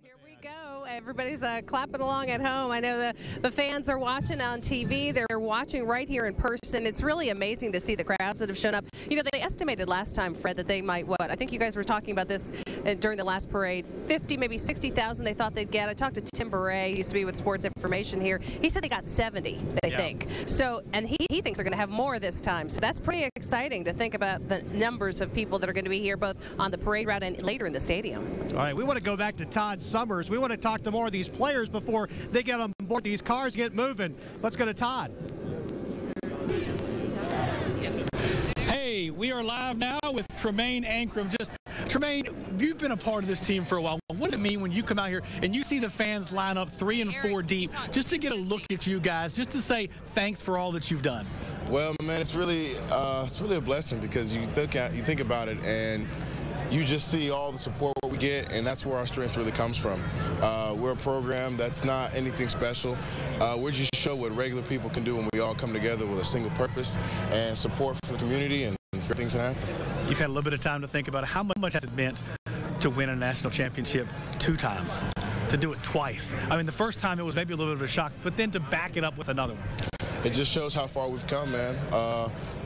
Here we go. Everybody's clapping along at home. I know the fans are watching on TV. They're watching right here in person. It's really amazing to see the crowds that have shown up. You know, they estimated last time, Fred, that they might, I think you guys were talking about this during the last parade, 50, maybe 60,000 they thought they'd get. I talked to Tim Beret, he used to be with Sports Information here. He said they got 70, they think. So, and he thinks they're going to have more this time. So that's pretty exciting to think about the numbers of people that are going to be here, both on the parade route and later in the stadium. All right, we want to go back to Todd Summers. We want to talk to more of these players before they get on board these cars, get moving. Let's go to Todd. Hey, we are live now with Tremaine Ankrum. Tremaine, you've been a part of this team for a while. What does it mean when you come out here and you see the fans line up 3 and 4 deep just to get a look at you guys, just to say thanks for all that you've done? Well, man, it's really a blessing because you think about it and you just see all the support we get, and that's where our strength really comes from. We're a program that's not anything special. We're just show what regular people can do when we all come together with a single purpose and support from the community, and things can happen. You've had a little bit of time to think about it. How much has it meant to win a national championship 2 times, to do it twice? I mean, the first time it was maybe a little bit of a shock, but then to back it up with another one. It just shows how far we've come, man.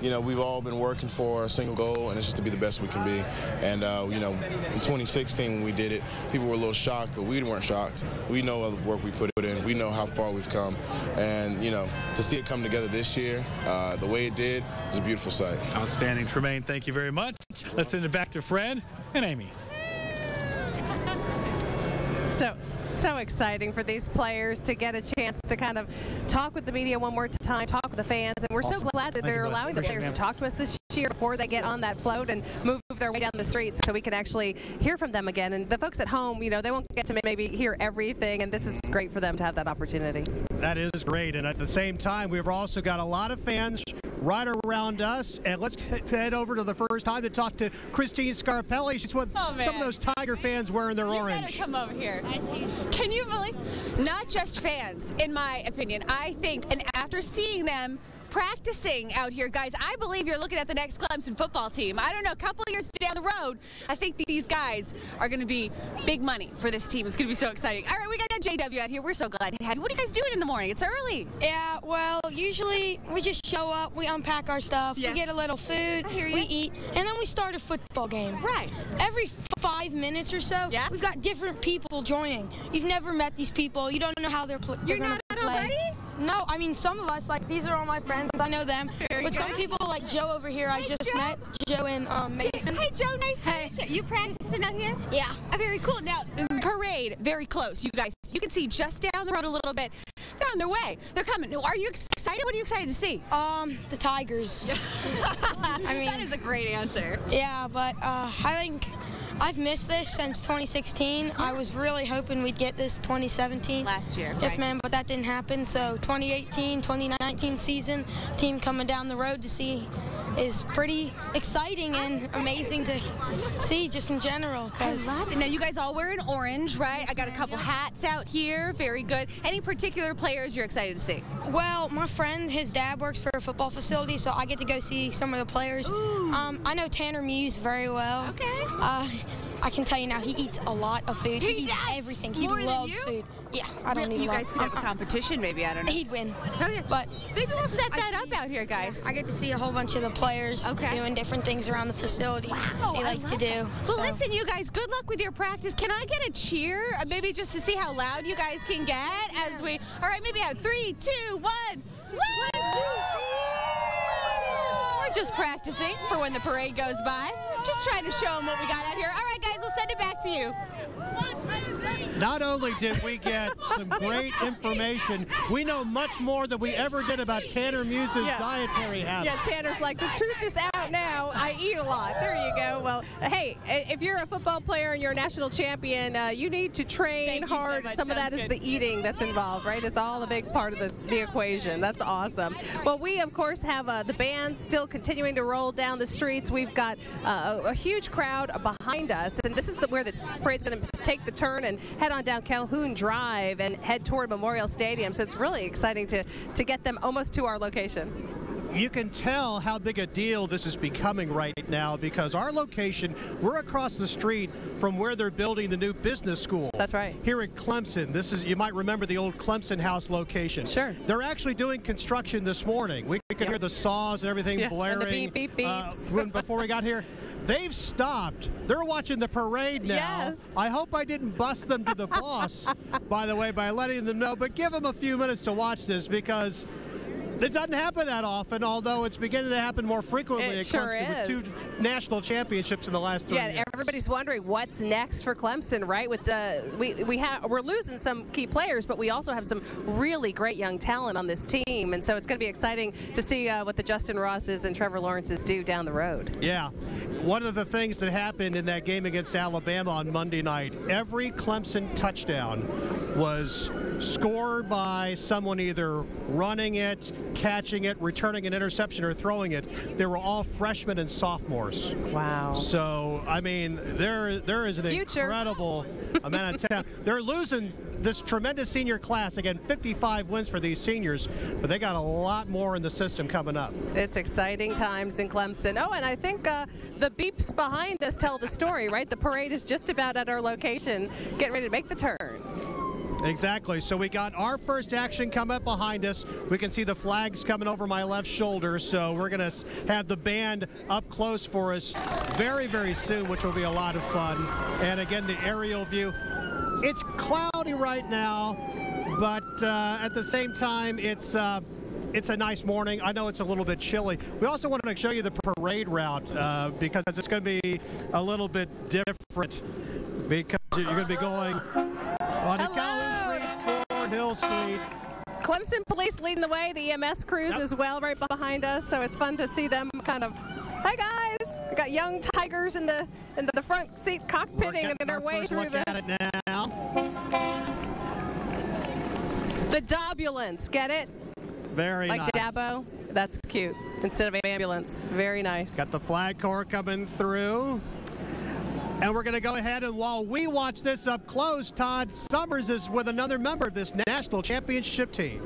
You know, we've all been working for a single goal, and it's just to be the best we can be. And, you know, in 2016 when we did it, people were a little shocked, but we weren't shocked. We know the work we put in. We know how far we've come. And, you know, to see it come together this year, the way it did, is a beautiful sight. Outstanding. Tremaine, thank you very much. Let's send it back to Fred and Amy. So exciting for these players to get a chance to kind of talk with the media one more time, talk with the fans, and we're so glad that they're allowing the players to talk to us this year before they get on that float and move their way down the streets so we can actually hear from them again. And the folks at home, you know, they won't get to maybe hear everything, and this is great for them to have that opportunity. That is great, and at the same time, we've also got a lot of fans right around us, and let's head over to the first time to talk to Christine Scarpelli. She's with some of those Tiger fans wearing their orange. You gotta come over here. Can you believe? Not just fans, in my opinion. I think, and after seeing them practicing out here, guys, I believe you're looking at the next Clemson football team. I don't know, a couple of years down the road, I think these guys are going to be big money for this team. It's going to be so exciting. All right, we got JW out here. We're so glad to have you. What are you guys doing in the morning? It's early. Yeah, well, usually we just show up, we unpack our stuff, we get a little food, we eat, and then we start a football game. Right. Every 5 minutes or so, we've got different people joining. You've never met these people. You don't know how they're going to play. You're not all buddies? No, I mean, some of us, like, these are all my friends. I know them. But some people, like Joe over here, I just met. Joe and Mason. Hey, Joe, nice to meet you. You practicing out here? Yeah. Very cool. Now, parade, very close, you guys. You can see just down the road a little bit. They're on their way. They're coming. Are you excited? What are you excited to see? The Tigers. I mean, that is a great answer. Yeah, but I think I've missed this since 2016. I was really hoping we'd get this 2017. Last year. Yes, ma'am, but that didn't happen. So 2018, 2019 season, team coming down the road to see is pretty exciting and amazing to see just in general. I love it. Now, you guys all wearing orange, right? I got a couple hats out here. Very good. Any particular players you're excited to see? Well, my friend, his dad works for a football facility, so I get to go see some of the players. I know Tanner Muse very well. Okay. I can tell you now, he eats a lot of food. He eats everything. He loves food. Yeah, I don't need You guys could have a competition, maybe. I don't know. He'd win. Okay. But maybe we'll set that up out here, guys. I get to see a whole bunch of the players doing different things around the facility they like to do. Well, listen, you guys, good luck with your practice. Can I get a cheer? Maybe just to see how loud you guys can get as we... All right, maybe out 3, 2, 1. Woo! We're just practicing for when the parade goes by. Just trying to show them what we got out here. All right, guys, we'll send it back to you. Not only did we get some great information, we know much more than we ever did about Tanner Muse's dietary habits. Yeah, Tanner's like, the truth is out now. I eat a lot. There you go. Well, hey, if you're a football player and you're a national champion, you need to train hard. Some of that is the eating that's involved, right? It's all a big part of the equation. That's awesome. Well, we, of course, have the band still continuing to roll down the streets. We've got a huge crowd behind us, and this is where the parade's going to take the turn and head on down Calhoun Drive and head toward Memorial Stadium. So it's really exciting to get them almost to our location. you can tell how big a deal this is becoming right now because our location, we're across the street from where they're building the new business school. That's right. Here at Clemson. This is, you might remember the old Clemson House location. Sure. They're actually doing construction this morning. We could hear the saws and everything blaring. And the beep, beep, beeps. Before we got here. They've stopped. They're watching the parade now. Yes. I hope I didn't bust them to the boss, by the way, by letting them know. But give them a few minutes to watch this because it doesn't happen that often, although it's beginning to happen more frequently at Clemson with 2 national championships in the last 3 years. Yeah, everybody's wondering what's next for Clemson, right? With the we're losing some key players, but we also have some really great young talent on this team, and so it's going to be exciting to see what the Justin Rosses and Trevor Lawrences do down the road. Yeah. One of the things that happened in that game against Alabama on Monday night, every Clemson touchdown was scored by someone either running it, catching it, returning an interception, or throwing it. They were all freshmen and sophomores. Wow. So, I mean, there is an incredible amount of talent. They're losing this tremendous senior class. Again, 55 wins for these seniors, but they got a lot more in the system coming up. It's exciting times in Clemson. Oh, and I think the beeps behind us tell the story, right? The parade is just about at our location, getting ready to make the turn. Exactly. So we got our first action come up behind us. We can see the flags coming over my left shoulder. So we're going to have the band up close for us very, very soon, which will be a lot of fun. And again, the aerial view. It's cloudy right now, but at the same time, it's a nice morning. I know it's a little bit chilly. We also wanted to show you the parade route because it's going to be a little bit different because you're going to be going on Collins Street, Ford Hill Street. Clemson police leading the way, the EMS crews as well right behind us, so it's fun to see them kind of, hey guys, we got young tigers in the front seat cockpitting and their way through the... The Dobulance, get it? Very nice. Like Dabo, that's cute. Instead of ambulance, very nice. Got the flag corps coming through. And we're going to go ahead, and while we watch this up close, Todd Summers is with another member of this national championship team.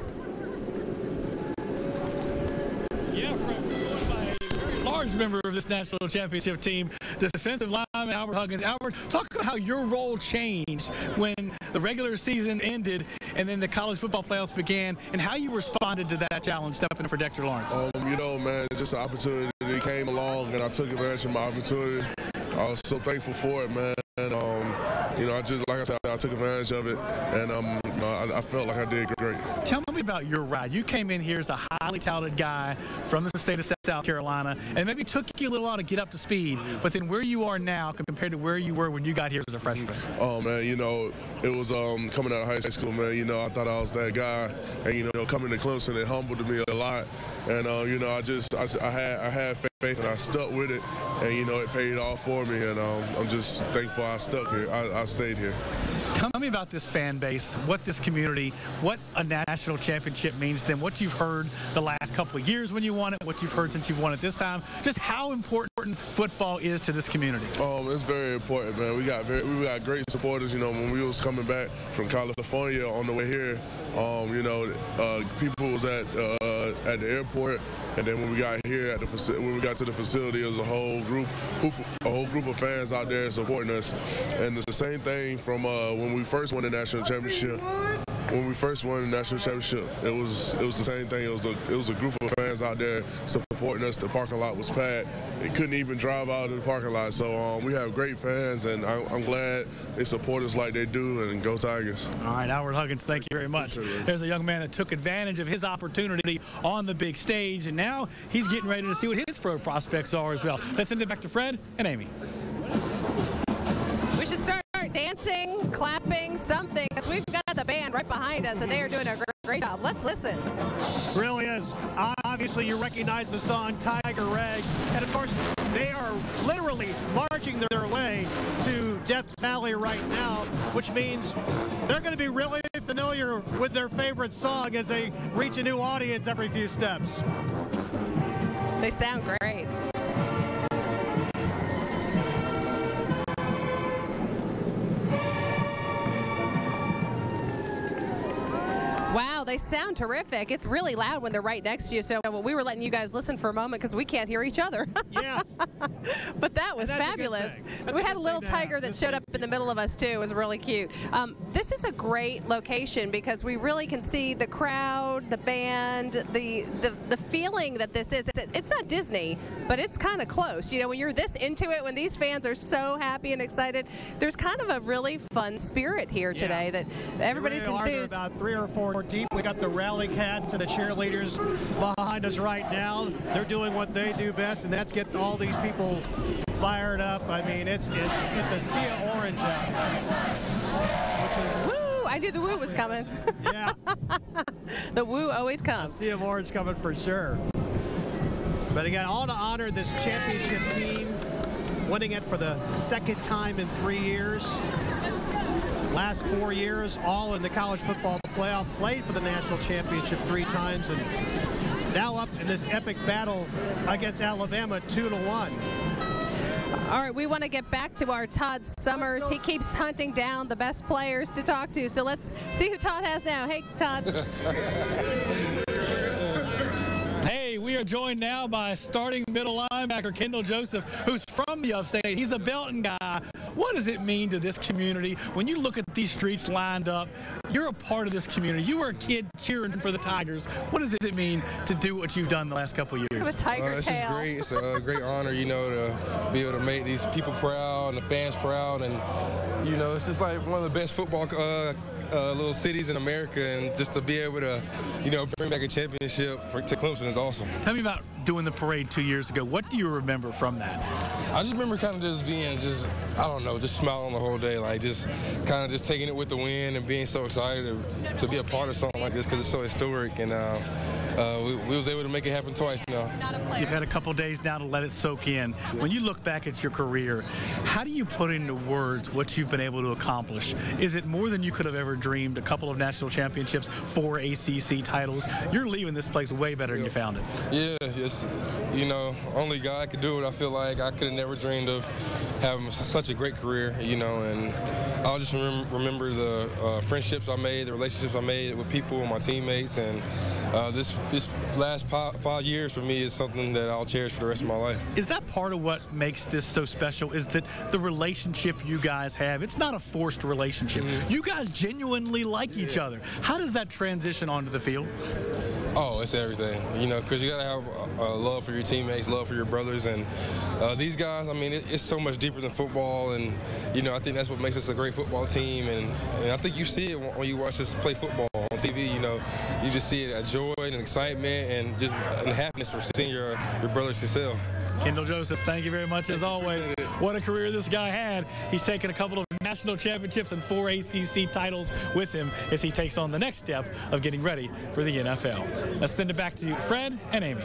Yeah, by a very large member of this national championship team, the defensive lineman Albert Huggins. Albert, talk about how your role changed when the regular season ended and then the college football playoffs began, and how you responded to that challenge stepping in for Dexter Lawrence. You know, man, just an opportunity that came along, and I took advantage of my opportunity. I was so thankful for it, man. And, you know, like I said, I took advantage of it, and I felt like I did great. Tell me about your ride. You came in here as a highly talented guy from the state of South Carolina, and maybe took you a little while to get up to speed, but then where you are now compared to where you were when you got here as a freshman. Oh, man, you know, it was coming out of high school, man. You know, I thought I was that guy, and, you know, coming to Clemson, it humbled me a lot. And, you know, I had faith, and I stuck with it, and, you know, it paid off for me, and I'm just thankful I stuck here. I stayed here. Tell me about this fan base, what this community, what a national championship means to them, what you've heard the last couple of years when you won it, what you've heard since you've won it this time, just how important football is to this community. It's very important, man. We got great supporters. You know, when we was coming back from California on the way here, you know, people was at the airport, and then when we got here when we got to the facility, it was a whole group of fans out there supporting us. And it's the same thing from when we first won the national championship. When we first won the national championship, it was the same thing. It was a group of fans out there supporting us. The parking lot was packed. They couldn't even drive out of the parking lot. So we have great fans, and I'm glad they support us like they do. And go Tigers! All right, Albert Huggins, thank you very much. There's a young man that took advantage of his opportunity on the big stage, and now he's getting ready to see what his pro prospects are as well. Let's send it back to Fred and Amy. We should start dancing, clapping, something, because we've got the band right behind us, and they are doing a great job. Let's listen. Really is. Obviously, you recognize the song Tiger Rag, and of course, they are literally marching their way to Death Valley right now, which means they're going to be really familiar with their favorite song as they reach a new audience every few steps. They sound great. Wow, they they sound terrific. It's really loud when they're right next to you. So we were letting you guys listen for a moment because we can't hear each other. Yes. But that was fabulous. We had a little tiger that showed up in the middle of us, too. It was really cute. This is a great location because we really can see the crowd, the band, the feeling that this is. It's not Disney, but it's kind of close. You know, when you're this into it, when these fans are so happy and excited, there's kind of a really fun spirit here today that everybody's enthused. About 3 or 4 deep. We got the rally cats and the cheerleaders behind us right now. They're doing what they do best, and that's get all these people fired up. I mean, it's a sea of orange out there. Woo! I knew the woo was coming. Yeah. The woo always A comes. sea of orange coming for sure. But again, all to honor this championship team, winning it for the second time in 3 years. Last 4 years, all in the college football playoff, played for the national championship 3 times, and now up in this epic battle against Alabama 2-1. All right, we want to get back to our Todd Summers. He keeps hunting down the best players to talk to, so let's see who Todd has now. Hey, Todd. Hey, we are joined now by starting middle linebacker Kendall Joseph, who's from the upstate. He's a Belton guy. What does it mean to this community when you look at these streets lined up? You're a part of this community. You were a kid cheering for the Tigers. What does it mean to do what you've done the last couple of years? With tiger It's tail. just great. It's a great honor, you know, to be able to make these people proud and the fans proud. And, you know, it's just like one of the best football little cities in America. And just to be able to, you know, bring back a championship to Clemson is awesome. Tell me about doing the parade 2 years ago. What do you remember from that? I just remember kind of just being I don't know, just smiling the whole day, like just kind of just taking it with the wind and being so excited to be a part of something like this because it's so historic. And we was able to make it happen twice now. You've had a couple days now to let it soak in. When you look back at your career, how do you put into words what you've been able to accomplish? Is it more than you could have ever dreamed? A couple of national championships, 4 ACC titles. You're leaving this place way better than you found it. Yeah, just, you know, only God could do it. I feel like I could have never dreamed of having such a great career, you know, and I'll just remember the friendships I made, the relationships I made with people, my teammates, and this last 5 years for me is something that I'll cherish for the rest of my life. Is that part of what makes this so special, is that the relationship you guys have, it's not a forced relationship. Mm-hmm. You guys genuinely like each other. How does that transition onto the field? Oh, it's everything, you know, because you got to have love for your teammates, love for your brothers, and these guys, I mean, it's so much deeper than football, and, you know, I think that's what makes us a great football team, and I think you see it when you watch us play football on TV, you know, you just see it, a joy and excitement and just happiness for seeing your brothers excel. Kendall Joseph, thank you very much as always. What a career this guy had. He's taken a couple of national championships and 4 ACC titles with him as he takes on the next step of getting ready for the NFL. Let's send it back to Fred and Amy.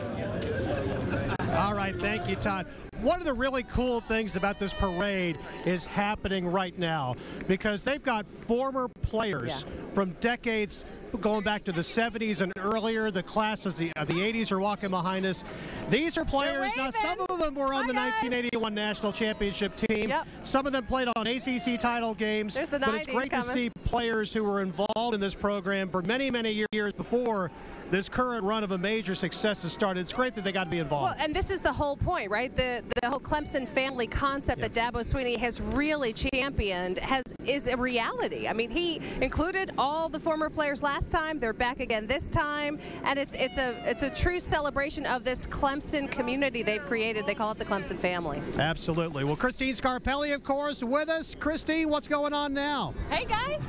All right, thank you, Todd. One of the really cool things about this parade is happening right now because they've got former players from decades going back to the 70s and earlier. The class of the 80s are walking behind us. These are players. Now, some of them were on the 1981 national championship team. Yep. Some of them played on ACC title games. There's the but it's 90s great to see players who were involved in this program for many, many years before this current run of a major success has started. It's great that they got to be involved. Well, and this is the whole point, right? The whole Clemson family concept that Dabo Swinney has really championed is a reality. I mean, he included all the former players last time. They're back again this time, and it's a true celebration of this Clemson community they've created. They call it the Clemson family. Absolutely. Well, Christine Scarpelli, of course, with us. Christine, what's going on now? Hey, guys.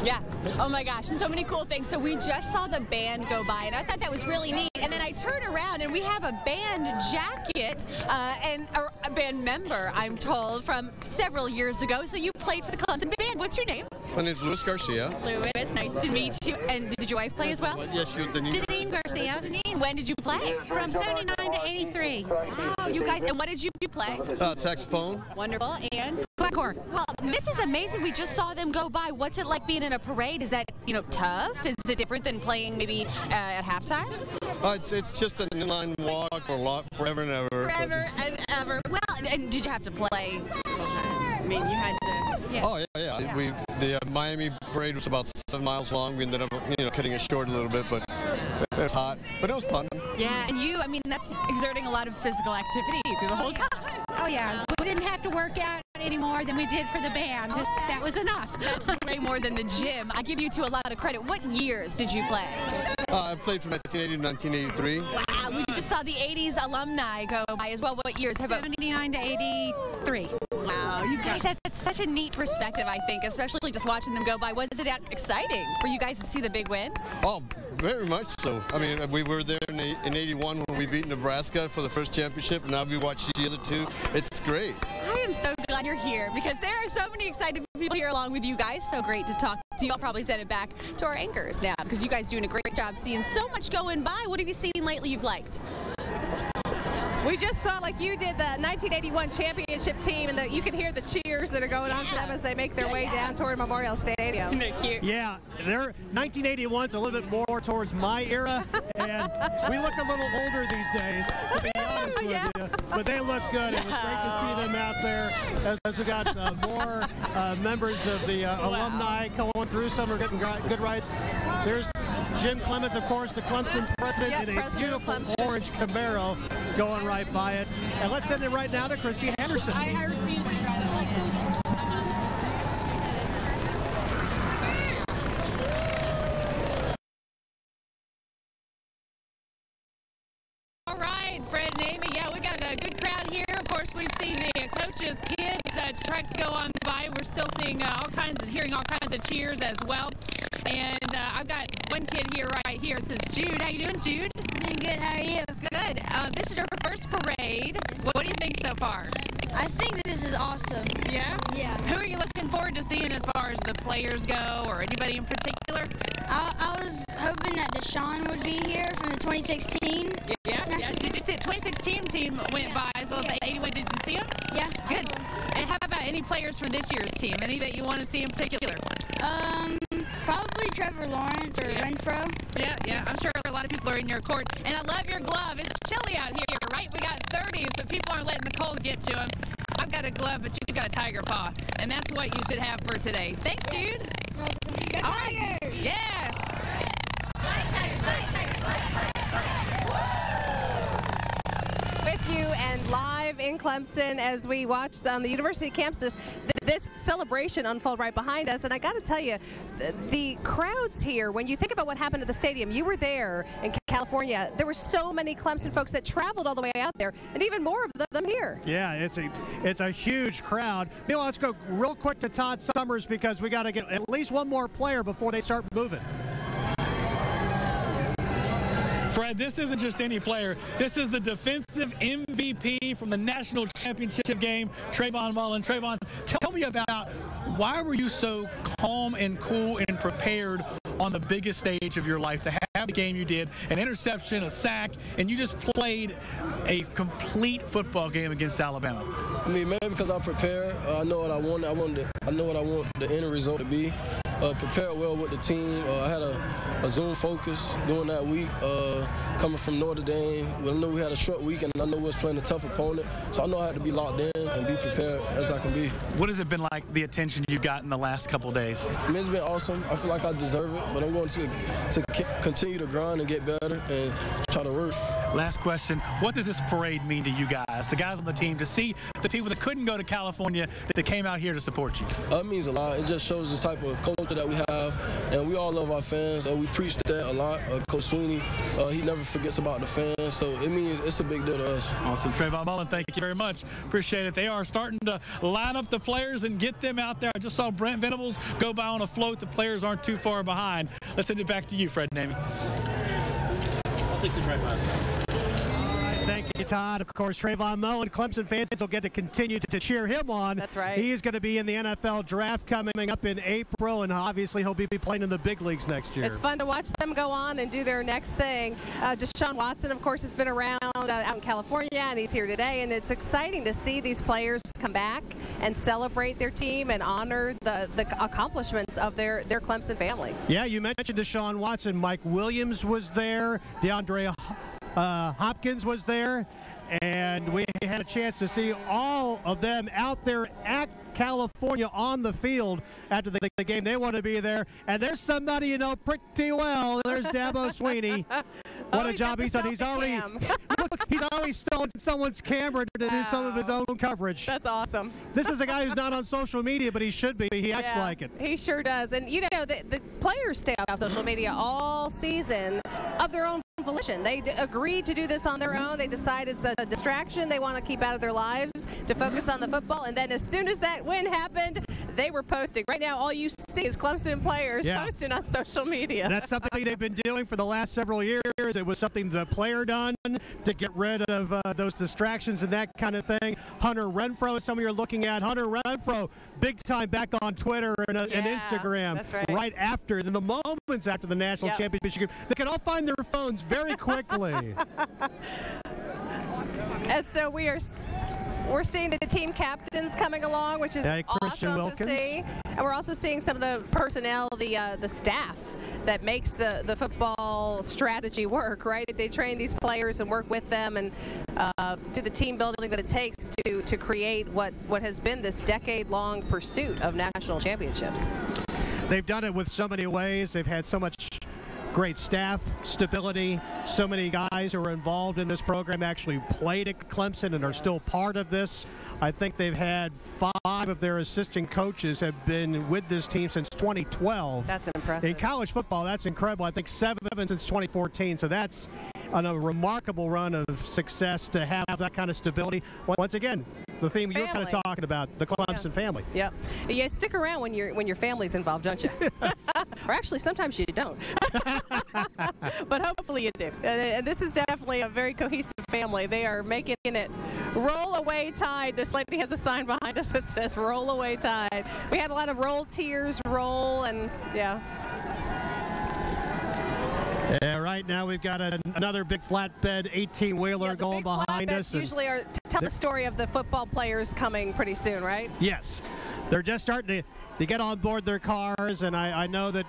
Yeah. Oh, my gosh. So many cool things. So we just saw the band go by, and I thought that was really neat. And then I turn around, and we have a band jacket and a band member, I'm told, from several years ago. So you played for the Clemson band. What's your name? My name's Luis Garcia. Luis, nice to meet you. And did your wife play as well? Yes, you did. Deneen Garcia. Deneen, when did you play? From 79 to 83. Wow, you guys. And what did you play? Saxophone. Wonderful. And Glencore. Well, this is amazing. We just saw them go by. What's it like being in a parade? Is that, you know, tough? Is it different than playing maybe at halftime? It's just an inline walk forever and ever. Forever and ever. Well, and did you have to play? I mean, you had to. Yeah. Oh yeah. The Miami parade was about 7 miles long. We ended up, cutting it short a little bit, but it was hot. But it was fun. Yeah, and I mean, that's exerting a lot of physical activity through the whole time. Oh, yeah. We didn't have to work out any more than we did for the band. That was enough. That's way more than the gym. I give you two a lot of credit. What years did you play? I played from 1980 to 1983. Wow, we just saw the 80s alumni go by as well. What years? 79 to 83. Wow, you guys, that's such a neat perspective, I think, especially just watching them go by. Was it exciting for you guys to see the big win? Oh, very much so. I mean, we were there in 81 when we beat Nebraska for the first championship, and now we watched the other two. It's great. I am so glad you're here because there are so many excited people here along with you guys. So great to talk to you. I'll probably send it back to our anchors now because you guys doing a great job seeing so much going by. What have you seen lately you've liked? We just saw, like you did, the 1981 championship team, and you can hear the cheers that are going on for them as they make their way down toward Memorial Stadium. Isn't it cute? Yeah, 1981's a little bit more towards my era, and we look a little older these days, to be honest with you. But they look good. It was great to see them out there as we got more members of the alumni going through. Some are getting good rides. There's Jim Clemens, of course, the Clemson president, in a beautiful orange Camaro going right by us. And let's send it right now to Christy Henderson. I refuse to drive like this. All right, Fred and Amy. Yeah, we got a good crowd here. Of course, we've seen the coaches, kids, trucks go on by. We're still seeing all kinds and hearing all kinds of cheers as well. And I've got one kid here right here. It says Jude. How you doing, Jude? I'm good. How are you? Good. This is your first parade. What do you think so far? I think this is awesome. Yeah? Yeah. Who are you looking forward to seeing as far as the players go, or anybody in particular? I was hoping that Deshaun would be here from the 2016. Yeah. Did you see the 2016 team went by as well as the 81? Did you see them? Yeah. Good. And how about any players from this year's team? Any that you want to see in particular? Probably Trevor Lawrence or Renfro. Yeah. I'm sure a lot of people are in your court. And I love your glove. It's chilly out here, right? We got 30s, but people aren't letting the cold get to them. I've got a glove, but you've got a tiger paw. And that's what you should have for today. Thanks, dude. Go Tigers! Yeah. With you and live in Clemson as we watch on the University campus this celebration unfold right behind us. And I got to tell you, the crowds here, when you think about what happened at the stadium, you were there in California. There were so many Clemson folks that traveled all the way out there, and even more of them here. Yeah, it's a huge crowd. Meanwhile, let's go real quick to Todd Summers because we got to get at least one more player before they start moving. Fred, this isn't just any player. This is the defensive MVP from the national championship game, Trayvon Mullen. Trayvon, tell me about why were you so calm and cool and prepared on the biggest stage of your life to have the game you did, an interception, a sack, and you just played a complete football game against Alabama? I mean, maybe because I prepared. I know what I want. I know what I want the end result to be. Prepared well with the team. I had a Zoom focus during that week, coming from Notre Dame. I knew we had a short week, and I knew we was playing a tough opponent. So I know I had to be locked in and be prepared as I can be. What has it been like, the attention you've got in the last couple of days? I mean, it's been awesome. I feel like I deserve it, but I'm going to continue to grind and get better and try to work. Last question. What does this parade mean to you guys, the guys on the team, to see the people that couldn't go to California that came out here to support you? It means a lot. It just shows the type of culture that we have, and we all love our fans. We preach that a lot. Coach Sweeney, he never forgets about the fans, so it means it's a big deal to us. Awesome. Trayvon Mullen, thank you very much. Appreciate it. They are starting to line up the players and get them out there. I just saw Brent Venables go by on a float. The players aren't too far behind. Let's send it back to you, Fred and Amy. I'll take this right by. Thank you, Todd. Of course, Trayvon Mullen, Clemson fans will get to continue to cheer him on. That's right. He's going to be in the NFL draft coming up in April, and obviously he'll be playing in the big leagues next year. It's fun to watch them go on and do their next thing. Deshaun Watson, of course, has been around out in California, and he's here today. And it's exciting to see these players come back and celebrate their team and honor the accomplishments of their Clemson family. Yeah, you mentioned Deshaun Watson. Mike Williams was there. DeAndre Hopkins was there, and we had a chance to see all of them out there at California on the field after the game. They want to be there. And there's somebody you know pretty well. There's Dabo Swinney. What a job he's done. He's already stolen someone's camera to do some of his own coverage. That's awesome. This is a guy who's not on social media, but he should be. He acts like it. He sure does. And, you know, the players stay off social media all season of their own volition. They agreed to do this on their own. They decide it's a distraction they want to keep out of their lives to focus on the football. And then as soon as that win happened, they were posting. Right now, all you see is Clemson players posting on social media. That's something they've been doing for the last several years. It was something the player done to get rid of those distractions and that kind of thing. Hunter Renfrow, some of you are looking at. Hunter Renfrow, big time back on Twitter and Instagram. That's right. Right after, in the moments after the national championship game. They can all find their phones very quickly. And so we're seeing the team captains coming along, which is awesome to see. And we're also seeing some of the personnel, the staff that makes the football strategy work, right? They train these players and work with them and do the team building that it takes to create what has been this decade-long pursuit of national championships. They've done it with so many ways. They've had so much great staff, stability. So many guys who are involved in this program actually played at Clemson and are still part of this. I think they've had 5 of their assistant coaches have been with this team since 2012. That's impressive. In college football, that's incredible. I think 7 of them since 2014. So that's a remarkable run of success to have that kind of stability. Once again, the theme you're kind of talking about, the Clemson family. Yep. You stick around when your family's involved, don't you? Or actually, sometimes you don't. But hopefully you do. And this is definitely a very cohesive family. They are making it roll away tide. This lady has a sign behind us that says roll away tide. We had a lot of roll tears, roll, and yeah. Yeah, right now we've got another big flatbed 18-wheeler going behind us. Usually tell the story of the football players coming pretty soon, right? Yes. They're just starting to get on board their cars, and I know that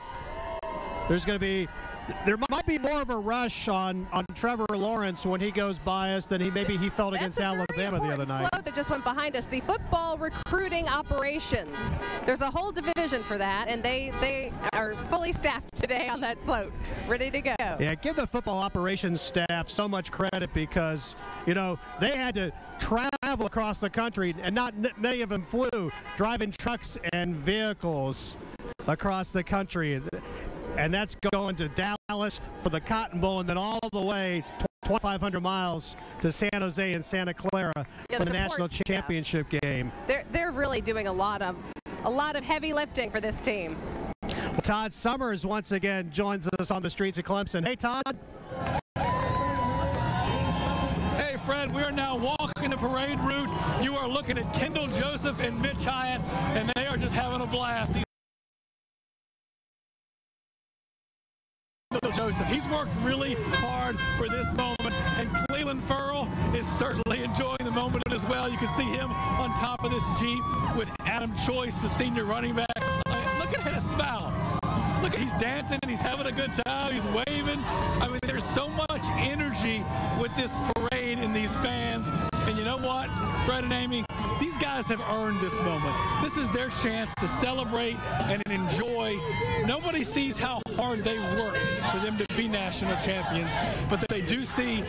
there might be more of a rush on Trevor Lawrence when he goes by us than maybe he felt against Alabama the other night. Float that just went behind us, the football recruiting operations. There's a whole division for that, and they are fully staffed today on that float, ready to go. Yeah, give the football operations staff so much credit because, you know, they had to travel across the country, and not many of them flew, driving trucks and vehicles across the country. And that's going to Dallas for the Cotton Bowl and then all the way 2,500 miles to San Jose and Santa Clara for the national championship game. They're really doing a lot of heavy lifting for this team. Well, Todd Summers once again joins us on the streets of Clemson. Hey, Todd. Hey, Fred, we are now walking the parade route. You are looking at Kendall Joseph and Mitch Hyatt, and they are just having a blast. Joseph, he's worked really hard for this moment, and Cleveland Ferrell is certainly enjoying the moment as well. You can see him on top of this Jeep with Adam Choice, the senior running back. Look at his smile. Look, he's dancing and he's having a good time. He's waving. I mean, there's so much energy with this parade and these fans. And you know what, Fred and Amy, these guys have earned this moment. This is their chance to celebrate and enjoy. Nobody sees how hard they work for them to be national champions, but they do see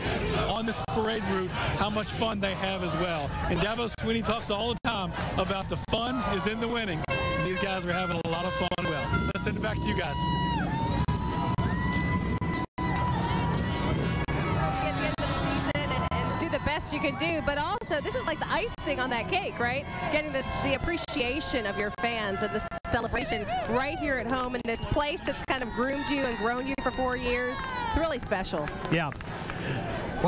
on this parade route how much fun they have as well. And Dabo Swinney talks all the time about the fun is in the winning. And these guys are having a lot of fun as well. Let's send it back to you guys. Best you can do, but also this is like the icing on that cake, right? Getting the appreciation of your fans and the celebration right here at home in this place that's kind of groomed you and grown you for 4 years. It's really special. Yeah.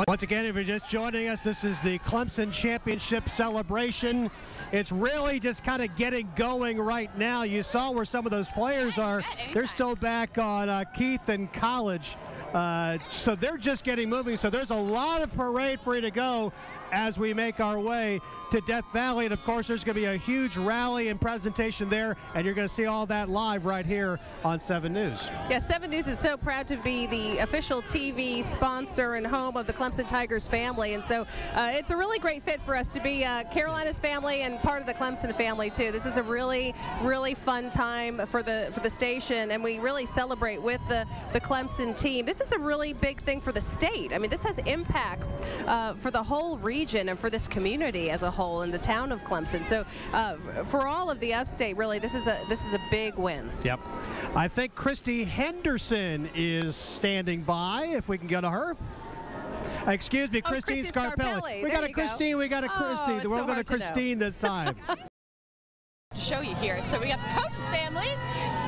Once again, if you're just joining us, this is the Clemson Championship celebration. It's really just kind of getting going right now. You saw where some of those players are. They're still back on Keith and College. So they're just getting moving. So there's a lot of parade for you to go. as we make our way to Death Valley. And of course, there's going to be a huge rally and presentation there, and you're going to see all that live right here on 7 News. Yeah, 7 News is so proud to be the official TV sponsor and home of the Clemson Tigers family, and so it's a really great fit for us to be Carolina's family and part of the Clemson family too. This is a really, really fun time for the station, and we really celebrate with the Clemson team. This is a really big thing for the state. I mean, this has impacts for the whole region and for this community as a whole in the town of Clemson. So for all of the upstate, really, this is a big win. Yep. I think Christy Henderson is standing by, if we can go to her. Excuse me, Christine Scarpelli. We got a Christine, we got a Christy. We're going to Christine this time. To show you here. So we got the coaches' families,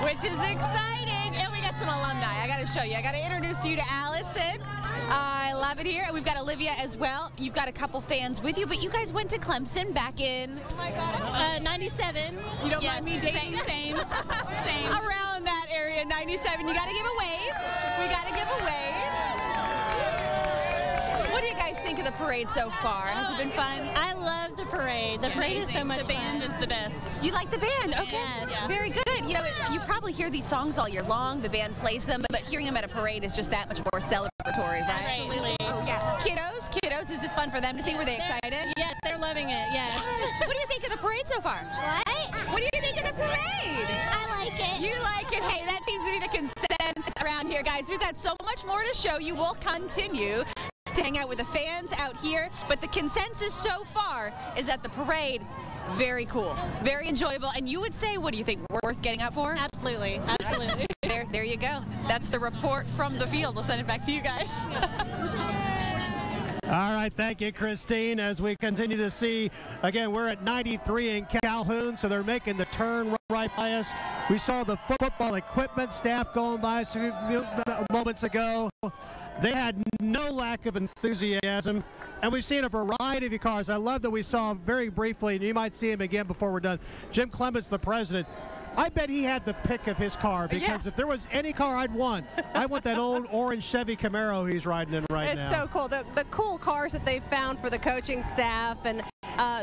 which is exciting, and we got some alumni. I got to show you. I got to introduce you to Allison. I love it here. And we've got Olivia as well. You've got a couple fans with you, but you guys went to Clemson back in 97. You don't mind me dating? Same. Around that area, 97. You got to give a wave. We got to give a wave. What do you guys think of the parade so far? Has it been fun? I love the parade. The parade is so much fun. The band is the best. You like the band? Okay. Yes. Very good. You know, you probably hear these songs all year long. The band plays them, but hearing them at a parade is just that much more celebratory, right? Absolutely. Oh, yeah. Kiddos, is this fun for them to see? Were they excited? Yes, they're loving it, yes. What do you think of the parade so far? What do you think of the parade? I like it. You like it? Hey, that seems to be the consensus around here, guys. We've got so much more to show you. We'll continue to hang out with the fans out here, but the consensus so far is that the parade, very cool, very enjoyable, and you would say, what do you think, worth getting up for? Absolutely. There you go. That's the report from the field. We'll send it back to you guys. All right, thank you, Christine. As we continue to see, again, we're at 93 in Calhoun, so they're making the turn right by us. We saw the football equipment staff going by us a few moments ago. They had no lack of enthusiasm, and we've seen a variety of cars. I love that we saw very briefly, and you might see him again before we're done, Jim Clements, the president. I bet he had the pick of his car, because if there was any car I'd want, I want that old orange Chevy Camaro he's riding in right now. It's so cool. The cool cars that they've found for the coaching staff, and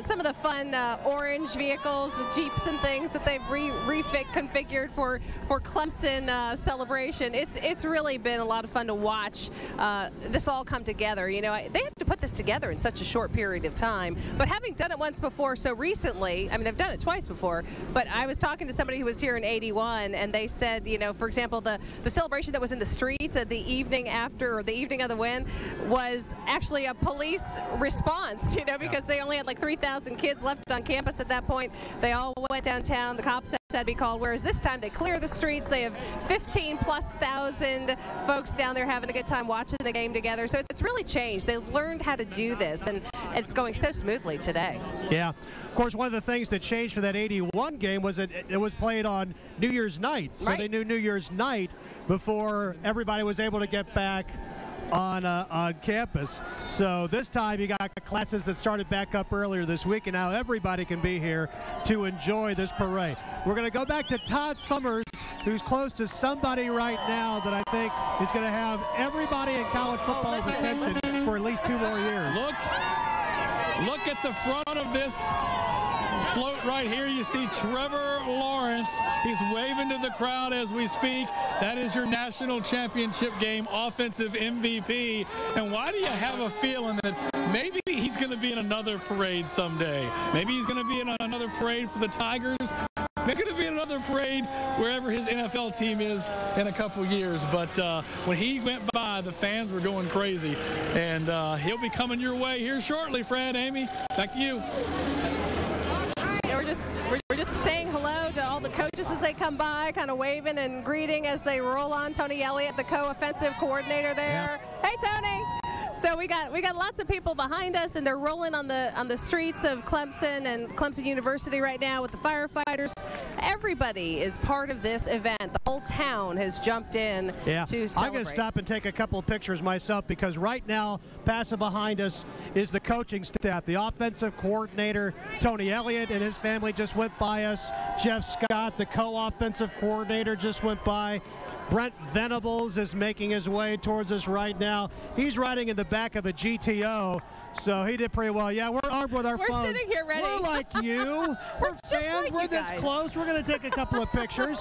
some of the fun orange vehicles, the Jeeps and things that they've reconfigured for Clemson celebration. It's really been a lot of fun to watch this all come together. You know, they have to put this together in such a short period of time. But having done it once before so recently, I mean, they've done it twice before, but I was talking to somebody who was here in '81, and they said, you know, for example, the celebration that was in the streets at the evening after, or the evening of the win, was actually a police response, you know, because they only had like 3,000 kids left on campus at that point. They all went downtown. The cops had to be called, whereas this time they clear the streets. They have 15,000+ folks down there having a good time watching the game together. So it's really changed. They've learned how to do this, and it's going so smoothly today. Yeah. Of course, one of the things that changed for that '81 game was that it was played on New Year's night. So they knew New Year's night before everybody was able to get back on campus. So this time you got classes that started back up earlier this week, and now everybody can be here to enjoy this parade. We're going to go back to Todd Summers, who's close to somebody right now that I think is going to have everybody in college football's attention for at least 2 more years. Look at the front of this float right here. You see Trevor Lawrence. He's waving to the crowd as we speak. That is your national championship game offensive MVP. And why do you have a feeling that maybe he's going to be in another parade someday? Maybe he's going to be in another parade for the Tigers. Maybe he's going to be in another parade wherever his NFL team is in a couple years. But when he went by, the fans were going crazy. And he'll be coming your way here shortly, Fred, Amy. Back to you. We're just saying hello to all the coaches as they come by, kind of waving and greeting as they roll on. Tony Elliott, the co-offensive coordinator there. Yeah. Hey, Tony. So we got lots of people behind us, and they're rolling on the streets of Clemson and Clemson University right now with the firefighters. Everybody is part of this event. The whole town has jumped in to celebrate. I'm going to stop and take a couple of pictures myself, because right now, passing behind us is the coaching staff. The offensive coordinator, Tony Elliott, and his family just went by us. Jeff Scott, the co-offensive coordinator, just went by. Brent Venables is making his way towards us right now. He's riding in the back of a GTO. So he did pretty well. Yeah, we're armed with our phones. We're sitting here ready. We're like you. We're fans. like we're you this guys. close. We're going to take a couple of pictures.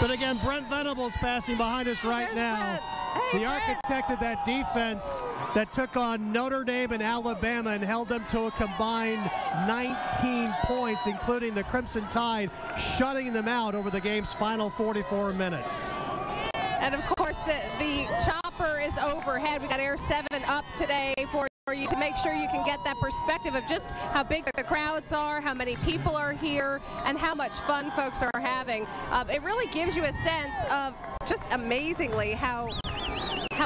But again, Brent Venables passing behind us right now. Hey, the architect of that defense that took on Notre Dame and Alabama and held them to a combined 19 points, including the Crimson Tide shutting them out over the game's final 44 minutes. And of course, the chopper is overhead. We got Air 7 up today for you to make sure you can get that perspective of just how big the crowds are, how many people are here, and how much fun folks are having. It really gives you a sense of just amazingly how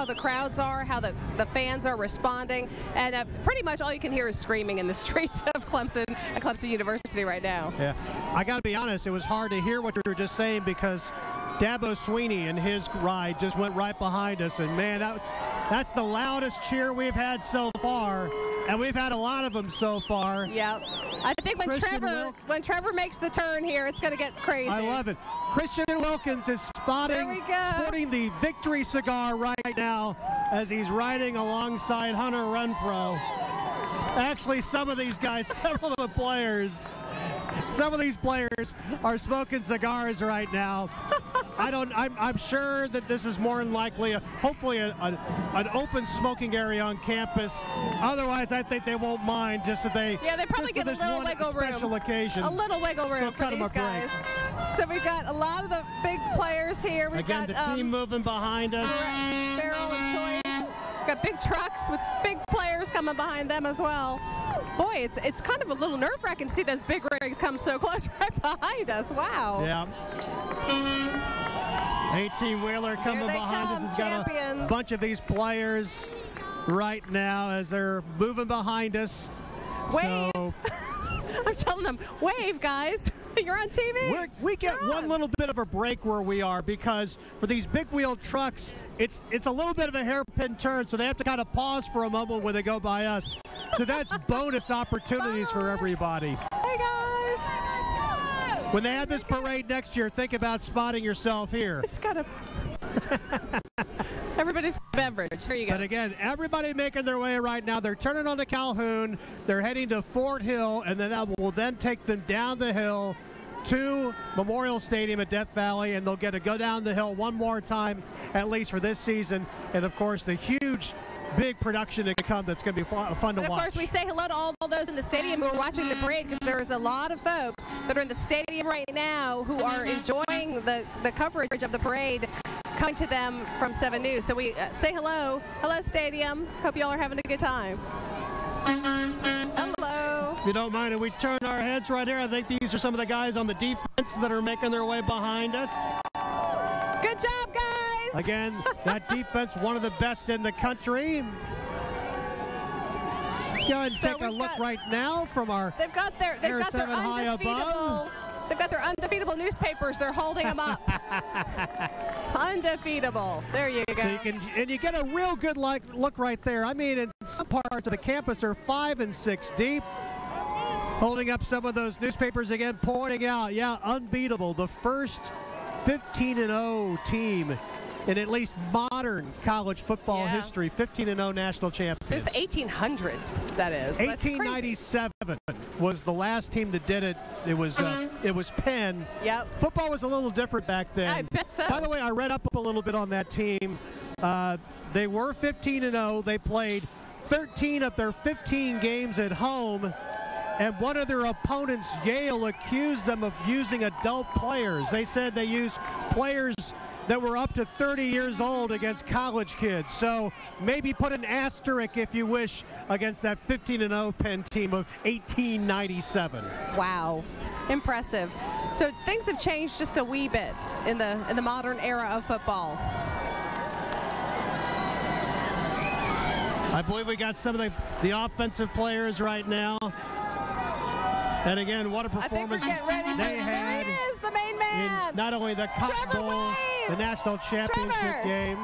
the crowds are, how the fans are responding, and pretty much all you can hear is screaming in the streets of Clemson at Clemson University right now. Yeah, I got to be honest, it was hard to hear what you were just saying because Dabo Sweeney and his ride just went right behind us, and man, that's the loudest cheer we've had so far, and we've had a lot of them so far. Yep. I think when Trevor makes the turn here, it's going to get crazy. I love it. Christian Wilkins is sporting the victory cigar right now as he's riding alongside Hunter Renfrow. Actually, some of these guys, several of the players, some of these players are smoking cigars right now. I'm sure that this is more than likely, hopefully an open smoking area on campus. Otherwise, I think they won't mind just if they. Yeah, they probably get a little wiggle room. Special occasion. A little wiggle room for these guys. So we've got a lot of the big players here. We've got the team moving behind us. Farrell and Choice. We've got big trucks with big players coming behind them as well. Boy, it's kind of a little nerve-wracking to see those big rigs come so close right behind us. Wow. Yeah. 18-wheeler coming behind us. It's got a bunch of these players right now as they're moving behind us. Wave. So, I'm telling them, wave, guys. You're on TV. We get one little bit of a break where we are because for these big wheel trucks, it's a little bit of a hairpin turn, so they have to kind of pause for a moment when they go by us. So that's bonus opportunities for everybody. Hey, guys. When they have this parade next year, think about spotting yourself here. It's got a... Everybody's beverage. There you go. But again, everybody making their way right now. They're turning on to Calhoun. They're heading to Fort Hill, and then that will then take them down the hill to Memorial Stadium at Death Valley, and they'll get to go down the hill one more time, at least for this season. And of course, the huge, big production to come that's going to be fun to watch. And of course, we say hello to all those in the stadium who are watching the parade, because there's a lot of folks that are in the stadium right now who are enjoying the coverage of the parade coming to them from 7 News. So we say hello. Hello, stadium. Hope you all are having a good time. Hello. If you don't mind, if we turn our heads right here, I think these are some of the guys on the defense that are making their way behind us. Good job, guys. Again, that defense, one of the best in the country. Let's go ahead and take a look right now from our They've got their undefeatable. They've got their undefeatable newspapers. They're holding them up. Undefeatable. There you go. So you get a real good look right there. I mean, in some parts of the campus, they're 5 and 6 deep. Holding up some of those newspapers again, pointing out, yeah, unbeatable. The first 15-0 team in at least modern college football history, 15-0 national champions. Since the 1800s, that is. 1897 was the last team that did it. It was Penn. Yep. Football was a little different back then. I bet so. By the way, I read up a little bit on that team. They were 15-0. They played 13 of their 15 games at home. And one of their opponents, Yale, accused them of using adult players. They said they used players that were up to 30 years old against college kids. So maybe put an asterisk, if you wish, against that 15-0 Penn team of 1897. Wow, impressive. So things have changed just a wee bit in the modern era of football. I believe we got some of the offensive players right now. And again, what a performance they had. There he is, the main man. In not only the Cotton Bowl, the national championship game.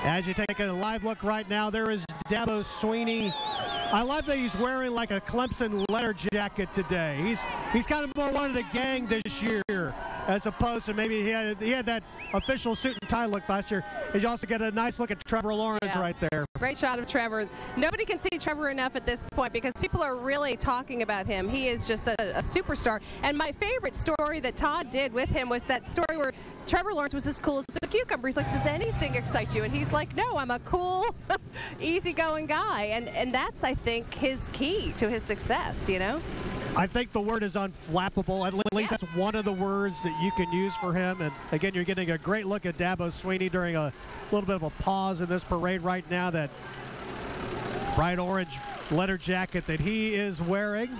As you take a live look right now, there is Dabo Sweeney. I love that he's wearing like a Clemson letter jacket today. He's kind of more one of the gang this year, as opposed to maybe he had that official suit and tie look last year. And you also get a nice look at Trevor Lawrence right there. Great shot of Trevor. Nobody can see Trevor enough at this point because people are really talking about him. He is just a superstar. And my favorite story that Todd did with him was that story where Trevor Lawrence was as cool as a cucumber. He's like, does anything excite you? And he's like, no, I'm a cool, easygoing guy. And that's, I think, his key to his success, you know? I think the word is unflappable. At least that's one of the words that you can use for him. And again, you're getting a great look at Dabo Swinney during a little bit of a pause in this parade right now. That bright orange letter jacket that he is wearing.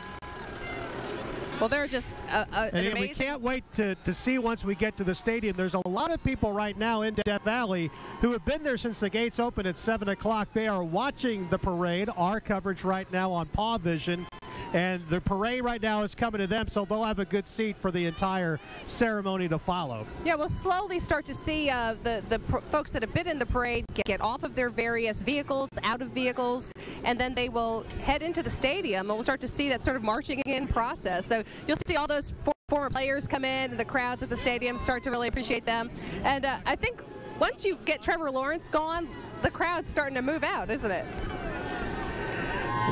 Well, they're just amazing. We can't wait to see once we get to the stadium. There's a lot of people right now in Death Valley who have been there since the gates open at 7 o'clock. They are watching the parade, our coverage right now on Paw Vision. And the parade right now is coming to them, so they'll have a good seat for the entire ceremony to follow. Yeah, we'll slowly start to see the folks that have been in the parade get off of their various vehicles, out of vehicles, and then they will head into the stadium, and we'll start to see that sort of marching in process. So you'll see all those former players come in, and the crowds at the stadium start to really appreciate them. And I think once you get Trevor Lawrence gone, the crowd's starting to move out, isn't it?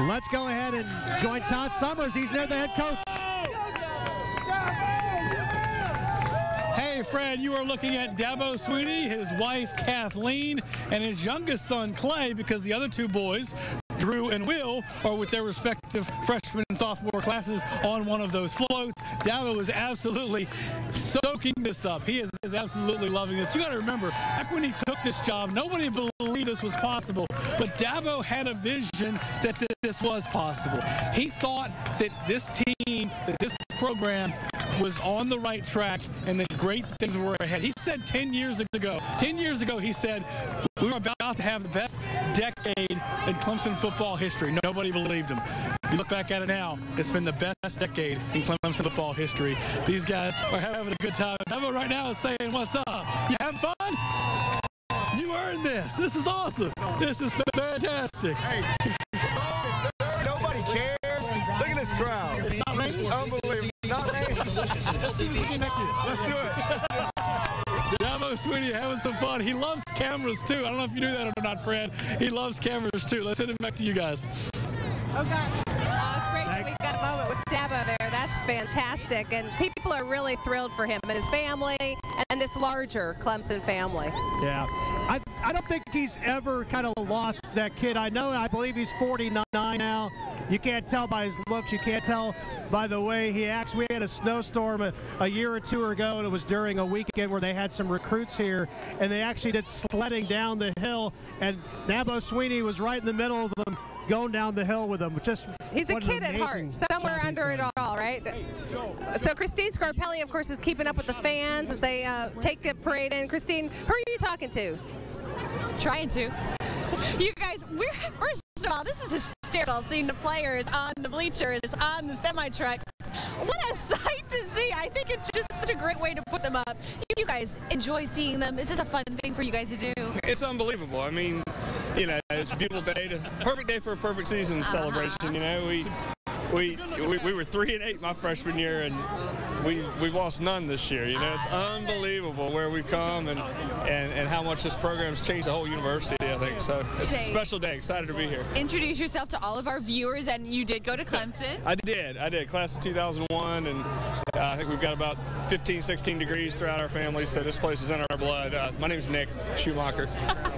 Let's go ahead and join Todd Summers. He's near the head coach. Hey, Fred, you are looking at Dabo Swinney, his wife Kathleen, and his youngest son Clay, because the other two boys, Drew and Will, are with their respective freshman and sophomore classes on one of those floats. Dabo is absolutely soaking this up. He is absolutely loving this. You got to remember, back when he took this job, nobody believed this was possible, but Dabo had a vision that this was possible. He thought that this team, that this program was on the right track and that great things were ahead. He said 10 years ago, he said, we were about to have the best decade in Clemson football history. Nobody believed him. You look back at it now, it's been the best decade in Clemson football history. These guys are having a good time. Dabo right now is saying, what's up? You having fun? You earned this. This is awesome. This is fantastic. Nobody cares. Look at this crowd. It's not raining. Unbelievable. Not raining. Let's do this again next year. Let's do it. Dabo Swinney having some fun. He loves cameras too. I don't know if you knew that or not, Fred. He loves cameras too. Let's send it back to you guys. Oh, gosh. It's great that we got a moment with Dabo there. That's fantastic. And people are really thrilled for him and his family and this larger Clemson family. Yeah. I don't think he's ever kind of lost that kid. I believe he's 49 now. You can't tell by his looks. You can't tell by the way he acts. We had a snowstorm a year or two ago, and it was during a weekend where they had some recruits here, and they actually did sledding down the hill, and Dabo Swinney was right in the middle of them, going down the hill with them. He's a kid at heart, somewhere under it all, right? So Christine Scarpelli, of course, is keeping up with the fans as they take the parade in. Christine, who are you talking to? Trying to. You guys, first of all, this is hysterical seeing the players on the bleachers, on the semi-trucks. What a sight to see. I think it's just such a great way to put them up. You guys enjoy seeing them. Is this a fun thing for you guys to do? It's unbelievable. I mean, you know, it's a beautiful day, perfect day for a perfect season celebration. You know, we were 3-8 my freshman year, and we've lost none this year. You know, it's unbelievable where we've come and how much this program's changed the whole university, I think. So it's a special day. Excited to be here. Introduce yourself to all of our viewers, and you did go to Clemson. I did. Class of 2001, and I think we've got about 15, 16 degrees throughout our family, so this place is in our blood. My name's Nick Schumacher.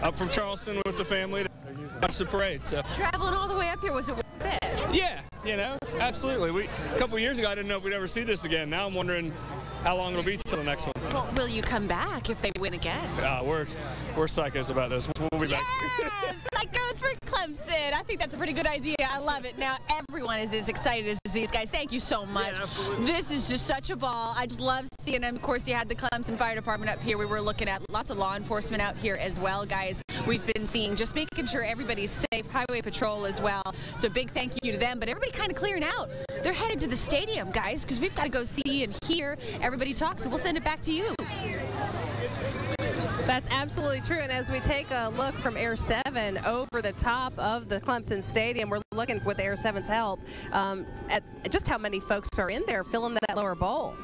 I'm from Charleston with the family to watch the parade. So. Traveling all the way up here, was it worth it? Yeah, you know, absolutely. A couple years ago, I didn't know if we'd ever see this again. Now I'm wondering how long it'll be till the next one. Well, will you come back if they win again? We're psychos about this. We'll be back. Yes, psychos for Clemson. I think that's a pretty good idea. I love it. Now everyone is as excited as these guys. Thank you so much. Yeah, this is just such a ball. I just love seeing them. Of course, you had the Clemson Fire Department up here. We were looking at lots of law enforcement out here as well, guys. We've been seeing just making sure everybody's safe. Highway Patrol as well. So big thank you to them. But everybody kind of clearing out. They're headed to the stadium, guys, because we've got to go see and hear everybody talk. So we'll send it back to you. That's absolutely true. And as we take a look from Air 7 over the top of the Clemson Stadium, we're looking with Air 7's help at just how many folks are in there filling that lower bowl.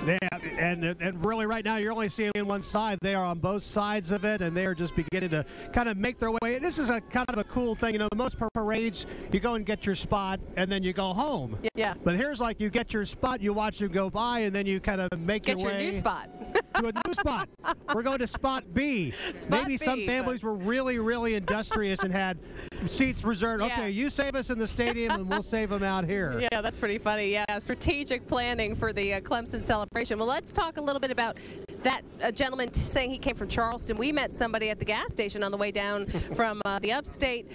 and really right now you're only seeing one side. They are on both sides of it, and they are just beginning to kind of make their way. This is a kind of a cool thing. You know, most parades, you go and get your spot, and then you go home. Yeah. But here's like you get your spot, you watch them go by, and then you kind of make your way. Get your new spot. To a new spot. We're going to spot B. Maybe some families were really, really industrious and had seats reserved. Yeah. Okay, you save us in the stadium, and we'll save them out here. Yeah, that's pretty funny. Yeah, strategic planning for the Clemson celebration. Well, let's talk a little bit about that gentleman saying he came from Charleston. We met somebody at the gas station on the way down from the upstate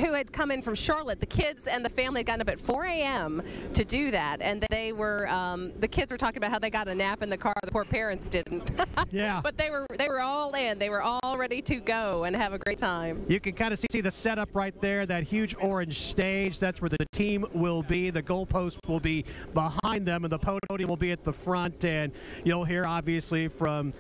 who had come in from Charlotte. The kids and the family had gotten up at 4 a.m. to do that, and they were the kids were talking about how they got a nap in the car. The poor parents didn't. Yeah. But they were all in. They were all ready to go and have a great time. You can kind of see the setup right there, that huge orange stage. That's where the team will be. The goalpost will be behind them, and the podium will be at the front. And you'll hear, obviously, from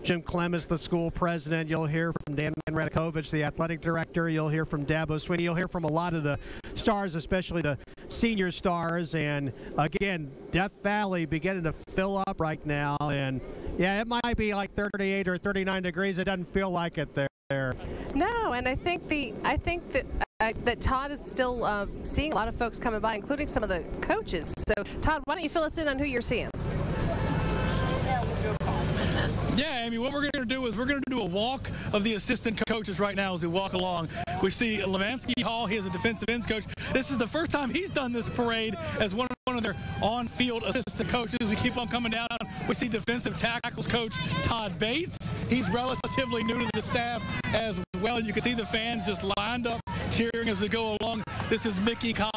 Jim Clemens, the school president. You'll hear from Dan Radakovich, the athletic director. You'll hear from Dabo Swinney. You'll hear from a lot of the stars, especially the senior stars. And, again, Death Valley beginning to fill up right now. And, yeah, it might be like 38 or 39 degrees. It doesn't feel like it there. No, and I think that Todd is still seeing a lot of folks coming by, including some of the coaches. So, Todd, why don't you fill us in on who you're seeing? Yeah, Amy, what we're going to do is we're going to do a walk of the assistant coaches right now as we walk along. We see Lemansky Hall. He is a defensive ends coach. This is the first time he's done this parade as one of their on-field assistant coaches. We keep on coming down. We see defensive tackles coach Todd Bates. He's relatively new to the staff as well. And you can see the fans just lined up cheering as we go along. This is Mickey Kahn,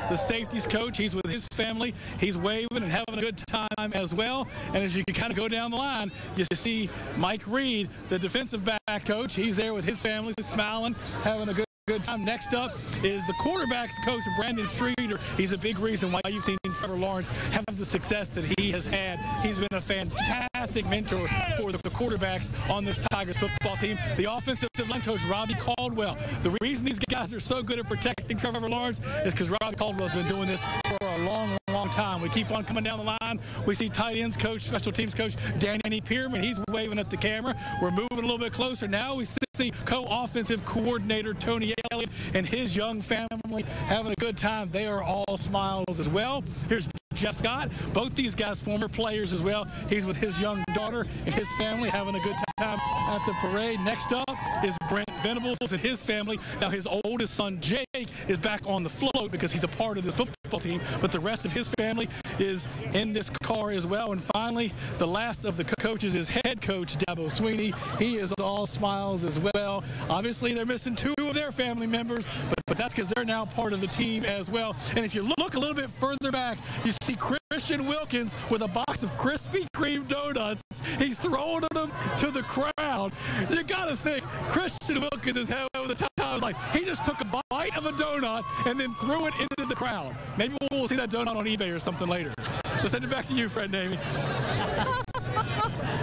the safeties coach. He's with his family. He's waving and having a good time as well. And as you can kind of go down the line, you see Mike Reed, the defensive back coach. He's there with his family, smiling, having a good time. Next up is the quarterbacks coach, Brandon Streeter. He's a big reason why you've seen Trevor Lawrence have the success that he has had. He's been a fantastic mentor for the quarterbacks on this Tigers football team. The offensive line coach, Robbie Caldwell. The reason these guys are so good at protecting Trevor Lawrence is because Robbie Caldwell's been doing this for a long time. We keep on coming down the line. We see tight ends coach, special teams coach Danny Pierman. He's waving at the camera. We're moving a little bit closer. Now we see co-offensive coordinator Tony Elliott and his young family having a good time. They are all smiles as well. Here's Jeff Scott. Both these guys former players as well. He's with his young daughter and his family having a good time at the parade. Next up is Brent Venables and his family. Now his oldest son Jake is back on the float because he's a part of this football team, but the rest of his family is in this car as well. And finally, the last of the coaches is head coach Dabo Swinney. He is all smiles as well. Obviously they're missing two of their family members, but that's because they're now part of the team as well. And if you look a little bit further back, you see Christian Wilkins with a box of Krispy Kreme donuts. He's throwing them to the crowd. You gotta think Christian Wilkins is having the time. Like he just took a bite of a donut and then threw it into the crowd. Maybe we'll see that donut on eBay or something later. Let's send it back to you, Fred and Amy.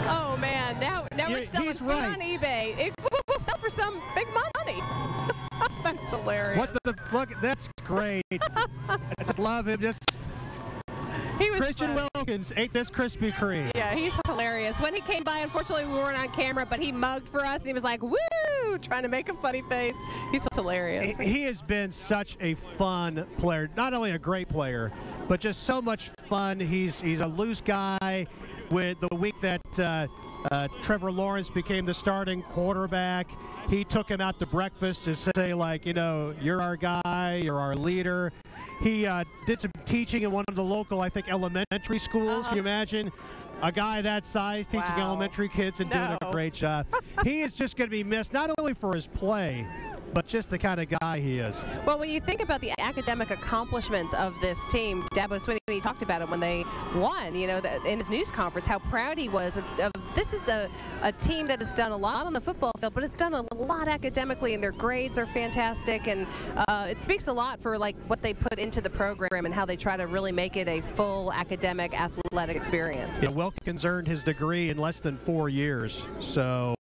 Oh man, now we're selling food on eBay. We'll sell for some big money. That's hilarious. Look, that's great. I just love him. Christian Wilkins ate this Krispy Kreme. Yeah, he's hilarious. When he came by, unfortunately, we weren't on camera, but he mugged for us, and he was like, woo, trying to make a funny face. He's hilarious. He has been such a fun player. Not only a great player, but just so much fun. He's a loose guy. With the week that Trevor Lawrence became the starting quarterback, he took him out to breakfast to say, like, you know, you're our guy, you're our leader. He did some teaching in one of the local, I think, elementary schools. Can you imagine a guy that size teaching elementary kids and doing a great job? He is just going to be missed, not only for his play, but just the kind of guy he is. Well, when you think about the academic accomplishments of this team, Dabo Swinney talked about it when they won, you know, in his news conference, how proud he was of this is a team that has done a lot on the football field, but it's done a lot academically, and their grades are fantastic, and it speaks a lot for like what they put into the program and how they try to really make it a full academic athletic experience. Yeah, Wilkins earned his degree in less than 4 years, so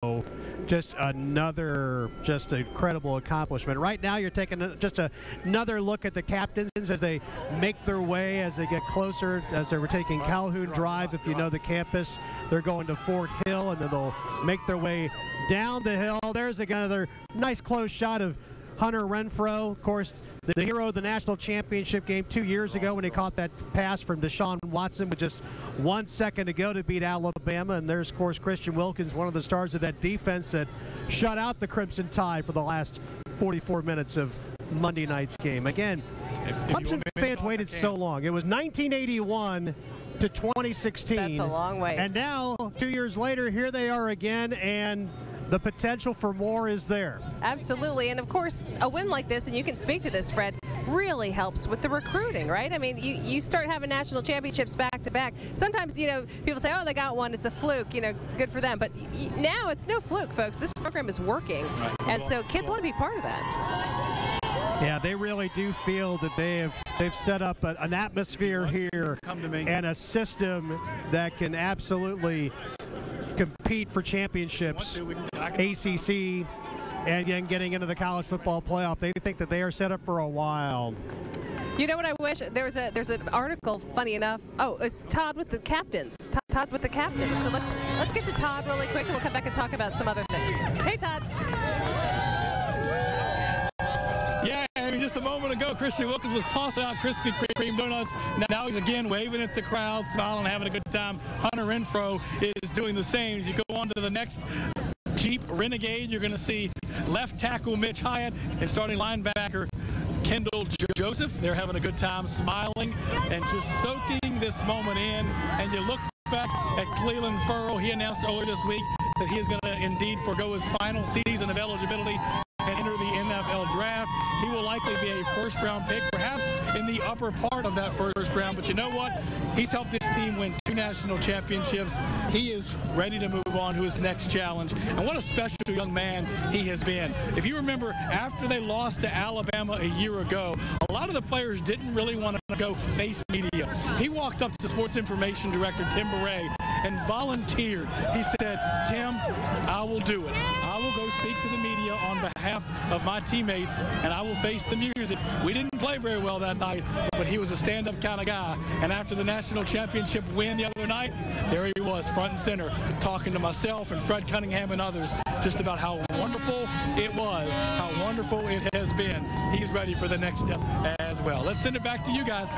just incredible accomplishment. Right now, you're taking just another look at the captains as they make their way, as they get closer, as they were taking Calhoun Drive. If you know the campus, they're going to Fort Hill, and then they'll make their way down the hill. There's another nice close shot of Hunter Renfrow, of course, the hero of the national championship game 2 years ago when he caught that pass from Deshaun Watson with just 1 second to go to beat Alabama. And there's, of course, Christian Wilkins, one of the stars of that defense that shut out the Crimson Tide for the last 44 minutes of Monday night's game. Again, Clemson fans waited so long. It was 1981 to 2016. That's a long way. And now, 2 years later, here they are again, and the potential for more is there. Absolutely. And of course, a win like this, and you can speak to this, Fred, really helps with the recruiting, right? I mean, you start having national championships back to back. Sometimes, you know, people say, oh, they got one, it's a fluke, you know, good for them. But now it's no fluke, folks. This program is working. And so kids want to be part of that. Yeah, they really do feel that they've set up an atmosphere here and a system that can absolutely compete for championships, ACC, and again getting into the college football playoff. They think that they are set up for a while. You know what I wish? There's an article, funny enough. Oh, it's Todd with the captains. Todd's with the captains. So let's get to Todd really quick, and we'll come back and talk about some other things. Hey, Todd. Yeah, I mean, just a moment ago, Christian Wilkins was tossing out Krispy Kreme donuts. Now he's again waving at the crowd, smiling, having a good time. Hunter Renfrow is doing the same. As you go on to the next Jeep Renegade, you're going to see left tackle Mitch Hyatt and starting linebacker Kendall Joseph. They're having a good time, smiling and just soaking this moment in. And you look back at Cleveland Ferrell. He announced earlier this week that he is going to indeed forego his final season of eligibility and enter the NFL draft. He will likely be a first-round pick, perhaps in the upper part of that first round. But you know what? He's helped this team win 2 national championships. He is ready to move on to his next challenge. And what a special young man he has been. If you remember, after they lost to Alabama a year ago, a lot of the players didn't really want to go face the media. He walked up to Sports Information Director Tim Beret and volunteered. He said, Tim, I will do it. I will go speak to the media on behalf of my teammates, and I will face the music. We didn't play very well that night, but he was a stand-up kind of guy. And after the national championship win the other night, there he was, front and center, talking to myself and Fred Cunningham and others just about how wonderful it was, how wonderful it has been. He's ready for the next step as well. Let's send it back to you guys.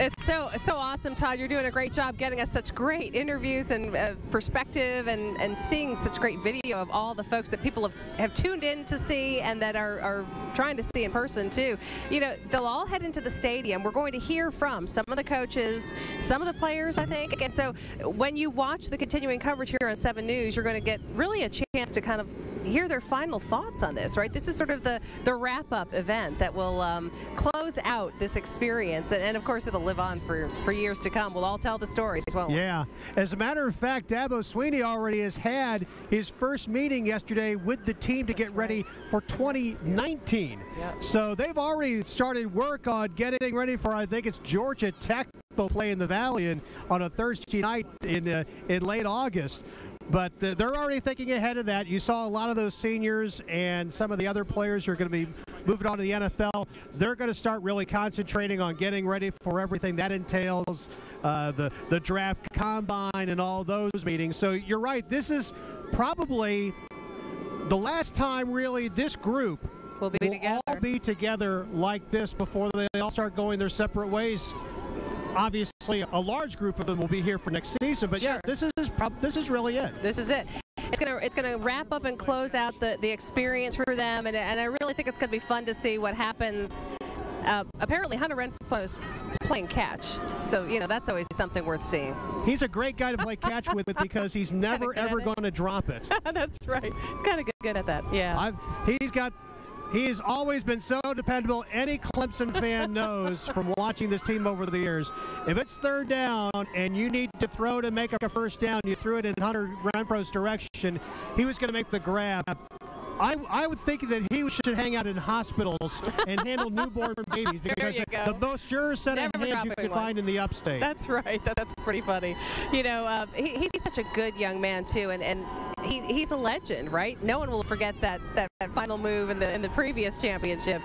It's so awesome, Todd. You're doing a great job getting us such great interviews and perspective and seeing such great video of all the folks that people have tuned in to see and that are trying to see in person too. You know, they'll all head into the stadium. We're going to hear from some of the coaches, some of the players, I think. And so when you watch the continuing coverage here on 7 News, you're going to get really a chance to kind of hear their final thoughts on this, right? This is sort of the wrap-up event that will close out this experience. And of course, it'll live on for years to come. We'll all tell the stories, won't we? Yeah. As a matter of fact, Dabo Swinney already has had his first meeting yesterday with the team to get ready for 2019. Yep. So they've already started work on getting ready for, I think it's Georgia Tech. They'll play in the Valley on a Thursday night in late August. But they're already thinking ahead of that. You saw a lot of those seniors and some of the other players who are going to be moving on to the NFL. They're going to start really concentrating on getting ready for everything that entails, the draft combine and all those meetings. So you're right. This is probably the last time really this group will all be together like this before they all start going their separate ways. Obviously, a large group of them will be here for next season, but yeah, this is really it. This is it. It's gonna wrap up and close out the experience for them, and I really think it's gonna be fun to see what happens. Apparently, Hunter Renfrow's playing catch, so you know that's always something worth seeing. He's a great guy to play catch with because he's never ever going to drop it. That's right. He's kind of good at that. Yeah. He's always been so dependable. Any Clemson fan knows from watching this team over the years, if it's third down and you need to throw to make a first down, you threw it in Hunter Renfrow's direction, he was going to make the grab I would think that he should hang out in hospitals and handle newborn babies because the most sure set of hands you can find in the upstate. That's right. That's pretty funny. You know, he's such a good young man too, and he's a legend, right? No one will forget that final move in the previous championship.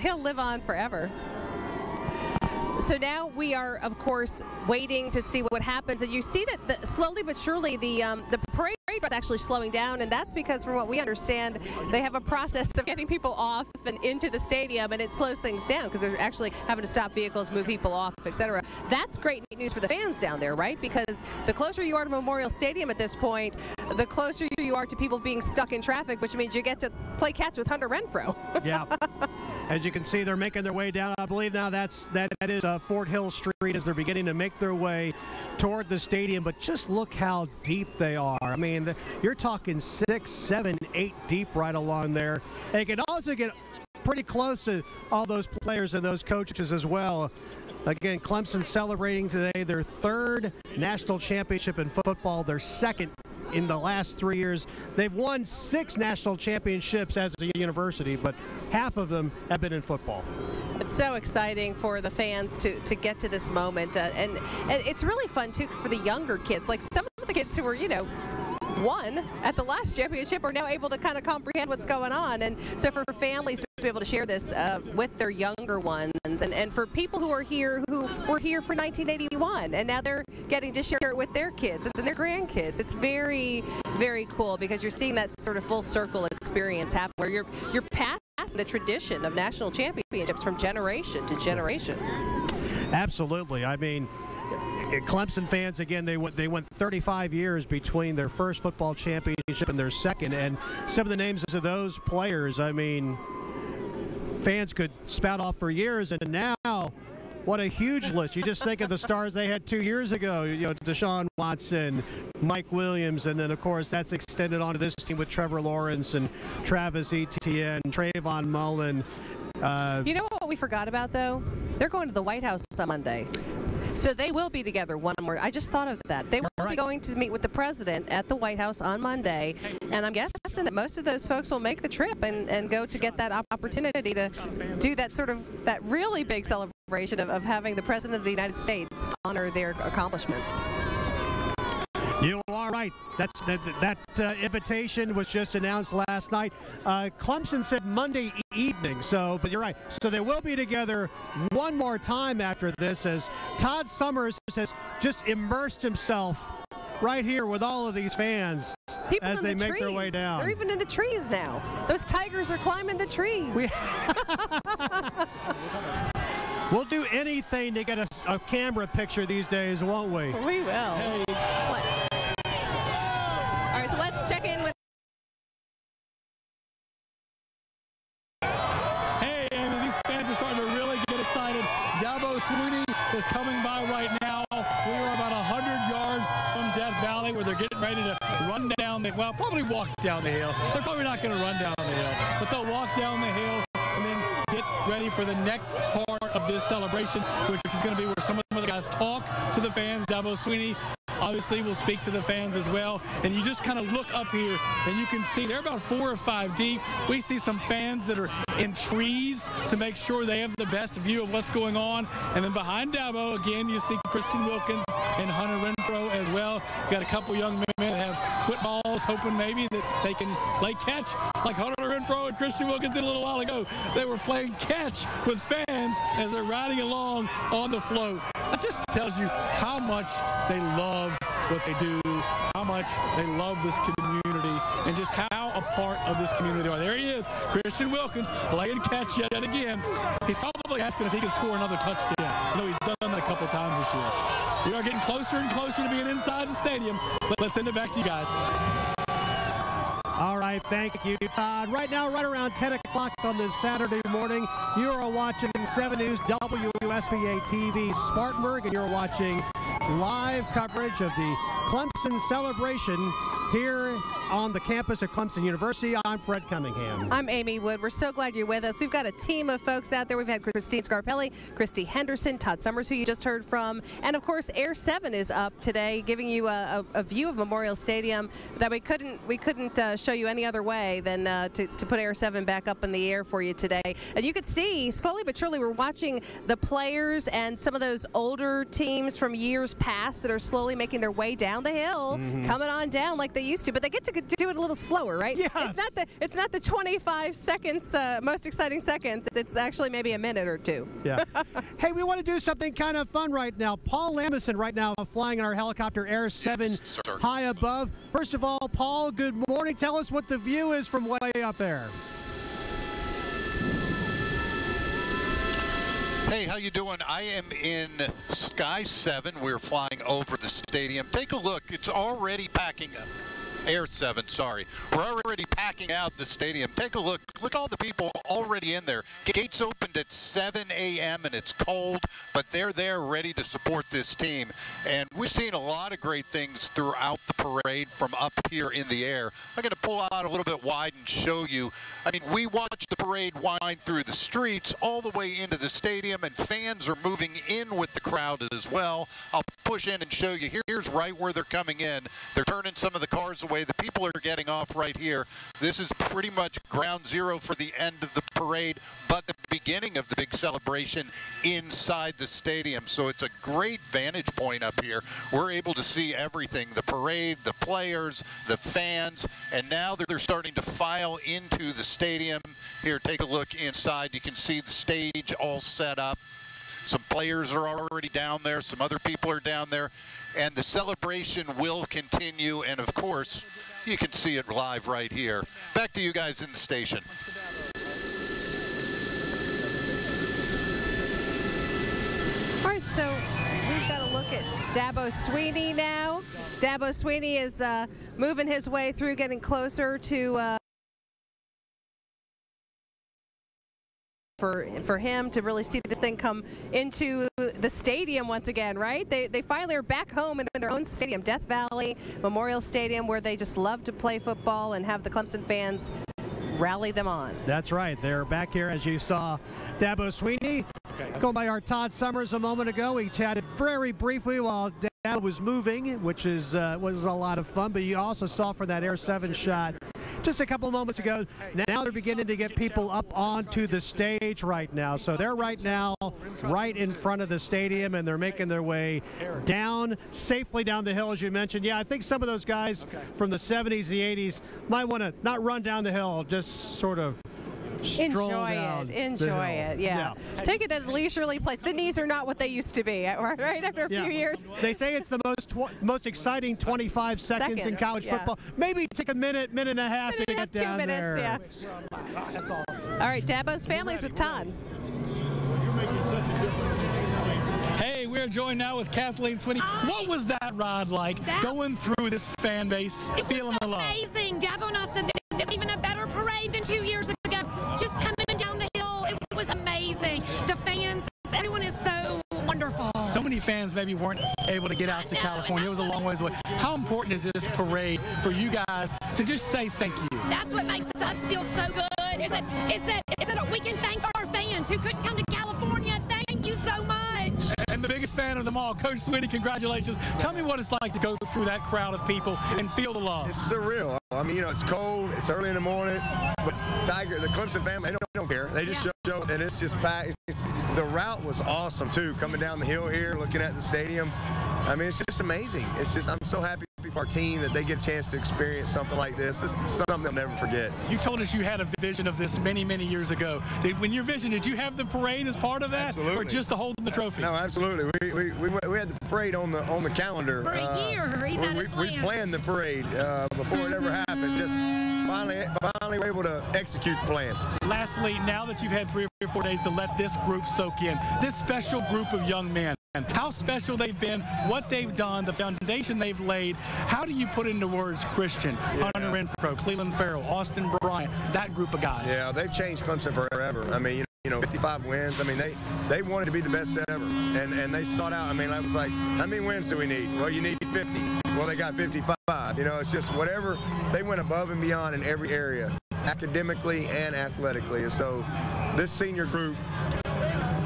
He'll live on forever. So now we are, of course, waiting to see what happens, and you see that slowly but surely the parade is actually slowing down, and that's because, from what we understand, they have a process of getting people off and into the stadium, and it slows things down because they're actually having to stop vehicles, move people off, etc. That's great news for the fans down there, right? Because the closer you are to Memorial Stadium at this point, the closer you are to people being stuck in traffic, which means you get to play catch with Hunter Renfrow. Yeah. As you can see, they're making their way down. I believe now that is Fort Hill Street as they're beginning to make their way toward the stadium. But just look how deep they are. I mean, you're talking 6, 7, 8 deep right along there. They can also get pretty close to all those players and those coaches as well. Again, Clemson celebrating today their 3rd national championship in football, their 2nd in the last 3 years. They've won 6 national championships as a university, but half of them have been in football. It's so exciting for the fans to get to this moment, and it's really fun too for the younger kids. Like some of the kids who were, won at the last championship are now able to kind of comprehend what's going on, and so for families to be able to share this with their younger ones, and for people who were here for 1981 and now they're getting to share it with their kids and their grandkids. It's very, very cool because you're seeing that sort of full circle experience happen where you're passing the tradition of national championships from generation to generation. Absolutely. I mean, Clemson fans, again, they went 35 years between their first football championship and their second, and some of the names of those players, I mean, fans could spout off for years, and now what a huge list. You just think of the stars they had 2 years ago, Deshaun Watson, Mike Williams, and then, of course, that's extended onto this team with Trevor Lawrence and Travis Etienne, Trayvon Mullen. You know what we forgot about, though? They're going to the White House on Monday. So they will be together one more. I just thought of that. They will be going to meet with the president at the White House on Monday, and I'm guessing that most of those folks will make the trip and go to get that opportunity to do that really big celebration of having the president of the United States honor their accomplishments. You are right. That invitation was just announced last night. Clemson said Monday evening, but you're right. So they will be together one more time after this, as Todd Summers has just immersed himself right here with all of these fans as they make their way down. They're even in the trees now. Those tigers are climbing the trees. We'll do anything to get a camera picture these days, won't we? We will. Hey. All right, so let's check in with. Hey, Amy, these fans are starting to really get excited. Dabo Swinney is coming by right now. We are about 100 yards from Death Valley, where they're getting ready to run down probably walk down the hill. They're probably not going to run down the hill, but they'll walk down the hill and then get ready for the next part of this celebration, which is going to be where some of the guys talk to the fans. Dabo Swinney obviously will speak to the fans as well, and you just kind of look up here and you can see they're about 4 or 5 deep. We see some fans that are in trees to make sure they have the best view of what's going on, and then behind Dabo again you see Christian Wilkins and Hunter Renfrow as well. Got a couple young men that have footballs, hoping maybe that they can play catch like Hunter Renfrow and Christian Wilkins did a little while ago. They were playing catch with fans as they're riding along on the float. That just tells you how much they love what they do, how much they love this community, and just how a part of this community they are. There he is, Christian Wilkins, playing catch yet again. He's probably asking if he can score another touchdown. I know he's done that a couple times this year. We are getting closer and closer to being inside the stadium. Let's send it back to you guys. All right, thank you, Todd. Right now, right around 10 o'clock on this Saturday morning, you are watching 7 News WSBA TV Spartanburg, and you're watching live coverage of the Clemson celebration here on the campus at Clemson University. I'm Fred Cunningham. I'm Amy Wood. We're so glad you're with us. We've got a team of folks out there. We've had Christine Scarpelli, Christy Henderson, Todd Summers, who you just heard from, and of course Air 7 is up today, giving you a view of Memorial Stadium that we couldn't show you any other way than to put Air 7 back up in the air for you today. And you could see slowly but surely we're watching the players and some of those older teams from years past that are slowly making their way down the hill, coming on down like they used to, but they get to do it a little slower, right? Yes. It's not the 25 seconds, most exciting seconds. It's actually maybe a minute or two. Yeah. Hey, we want to do something kind of fun right now. Paul Lamison right now flying in our helicopter Air 7 high above. First of all, Paul, good morning. Tell us what the view is from way up there. Hey, how you doing? I am in Sky 7. We're flying over the stadium. Take a look. It's already packing up. Air 7, sorry. We're already packing out the stadium. Take a look. Look at all the people already in there. Gates opened at 7 a.m. and it's cold, but they're there ready to support this team. And we've seen a lot of great things throughout the parade from up here in the air. I'm going to pull out a little bit wide and show you. I mean, we watched the parade wind through the streets all the way into the stadium, and fans are moving in with the crowd as well. I'll push in and show you. Here's right where they're coming in. They're turning some of the cars away. The people are getting off right here. This is pretty much ground zero for the end of the parade, but the beginning of the big celebration inside the stadium. So it's a great vantage point up here. We're able to see everything, the parade, the players, the fans, and now they're starting to file into the stadium. Here, take a look inside. You can see the stage all set up. Some players are already down there. Some other people are down there. And the celebration will continue. And, of course, you can see it live right here. Back to you guys in the station. All right, so we've got to look at Dabo Swinney now. Dabo Swinney is moving his way through, getting closer to for him to really see this thing come into the stadium once again, right? They finally are back home in their own stadium, Death Valley Memorial Stadium, where they just love to play football and have the Clemson fans rally them on. That's right. They're back here, as you saw Dabo Swinney. Going by our Todd Summers a moment ago. We chatted very briefly while Dabo was moving, which was a lot of fun, but you also saw from that Air 7 shot just a couple moments ago. Now they're beginning to get people up onto the stage right now. So they're right now right in front of the stadium, and they're making their way down, safely down the hill, as you mentioned. Yeah, I think some of those guys from the 70s, the 80s might want to not run down the hill, just sort of enjoy it. Yeah. Take it at a leisurely place. The knees are not what they used to be, right? After a few years. They say it's the most exciting 25 seconds in college football. Maybe take a minute and a half to get down 2 minutes, there. That's awesome. All right, Dabo's Families with Todd. Hey, we're joined now with Kathleen Swinney. What was that ride like, going through this fan base, feeling the love? Amazing. Dabo and I said this is even a better parade than 2 years ago. Just coming down the hill, it was amazing. The fans, everyone is so wonderful. So many fans maybe weren't able to get out to California. It was a long ways away. How important is this parade for you guys to just say thank you? That's what makes us feel so good. Is that we can thank our fans who couldn't come to California. Thank you so much. And the biggest fan of them all, Coach Swinney, congratulations. Tell me what it's like to go through that crowd of people and feel the love. It's surreal. I mean, it's cold, it's early in the morning, but the Clemson family, they don't care. They just show, and it's just packed. The route was awesome, too, coming down the hill here, looking at the stadium. I mean, it's just amazing. I'm so happy for our team that they get a chance to experience something like this. It's something they'll never forget. You told us you had a vision of this many, many years ago. When your vision, did you have the parade as part of that? Absolutely. Or just the holding the trophy? No, absolutely. We had the parade on the calendar. For a year. We planned the parade before it ever happened. Just finally were able to execute the plan. Lastly, now that you've had 3 or 4 days to let this group soak in, this special group of young men, how special they've been, what they've done, the foundation they've laid. How do you put into words Christian, Hunter Renfrow, Cleveland Farrell, Austin Bryant, that group of guys? Yeah, they've changed Clemson forever. I mean, you know, 55 wins. I mean, they wanted to be the best ever, and they sought out. I mean, I was like, how many wins do we need? Well, you need 50. Well, they got 55. You know, it's just whatever. They went above and beyond in every area, academically and athletically. And so this senior group,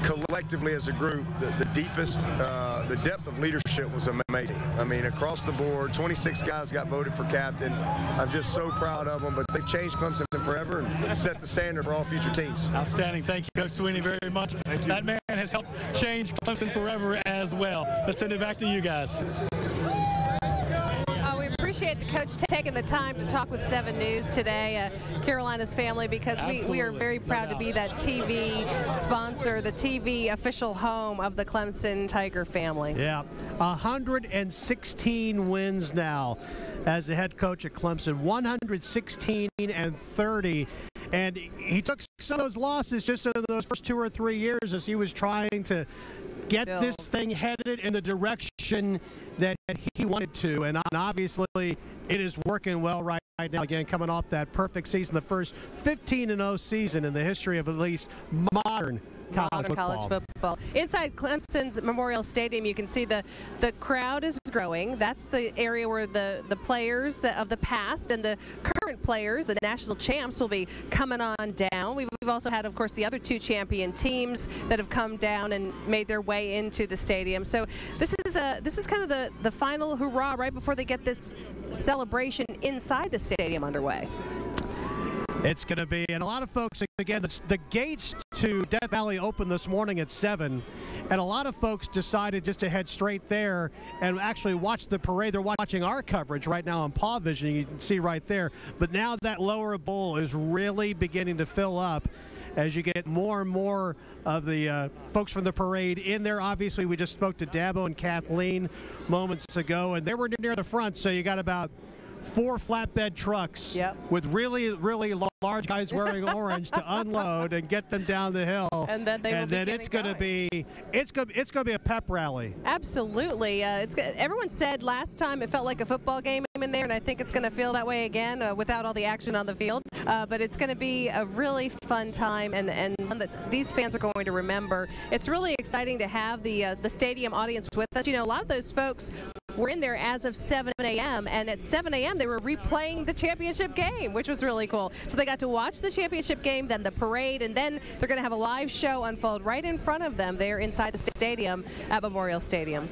collectively as a group, the deepest, the depth of leadership was amazing. I mean, across the board, 26 guys got voted for captain. I'm just so proud of them, but they've changed Clemson forever and set the standard for all future teams. Outstanding. Thank you, Coach Sweeney, very much. That man has helped change Clemson forever as well. Let's send it back to you guys. We appreciate the coach taking the time to talk with 7 News today, Carolina's family, because we are very proud to be that TV sponsor, the TV official home of the Clemson Tiger family. Yeah, 116 wins now as the head coach at Clemson, 116-30. And he took some of those losses just in those first 2 or 3 years as he was trying to get this thing headed in the direction that he wanted to. And obviously, it is working well right now. Again, coming off that perfect season, the first 15-0 season in the history of at least modern college football. Inside Clemson's Memorial Stadium, you can see the crowd is growing. That's the area where the players of the past and the current players, the national champs, will be coming on down. We've also had, of course, the other 2 champion teams that have come down and made their way into the stadium. So this is kind of the final hurrah right before they get this celebration inside the stadium underway. It's going to be, and a lot of folks, again, the gates to Death Valley opened this morning at 7, and a lot of folks decided just to head straight there and actually watch the parade. They're watching our coverage right now on Paw Vision, you can see right there. But now that lower bowl is really beginning to fill up as you get more and more of the folks from the parade in there. Obviously, we just spoke to Dabo and Kathleen moments ago, and they were near the front, so you got about 4 flatbed trucks with really, really large guys wearing orange to unload and get them down the hill. And then it's going to be a pep rally. Absolutely. Everyone said last time it felt like a football game in there, and I think it's going to feel that way again without all the action on the field. But it's going to be a really fun time, and one that these fans are going to remember. It's really exciting to have the stadium audience with us. You know, a lot of those folks were in there as of 7 a.m. and at 7 a.m. they were replaying the championship game, which was really cool. So they got to watch the championship game, then the parade, and then they're going to have a live show unfold right in front of them there inside the stadium at Memorial Stadium.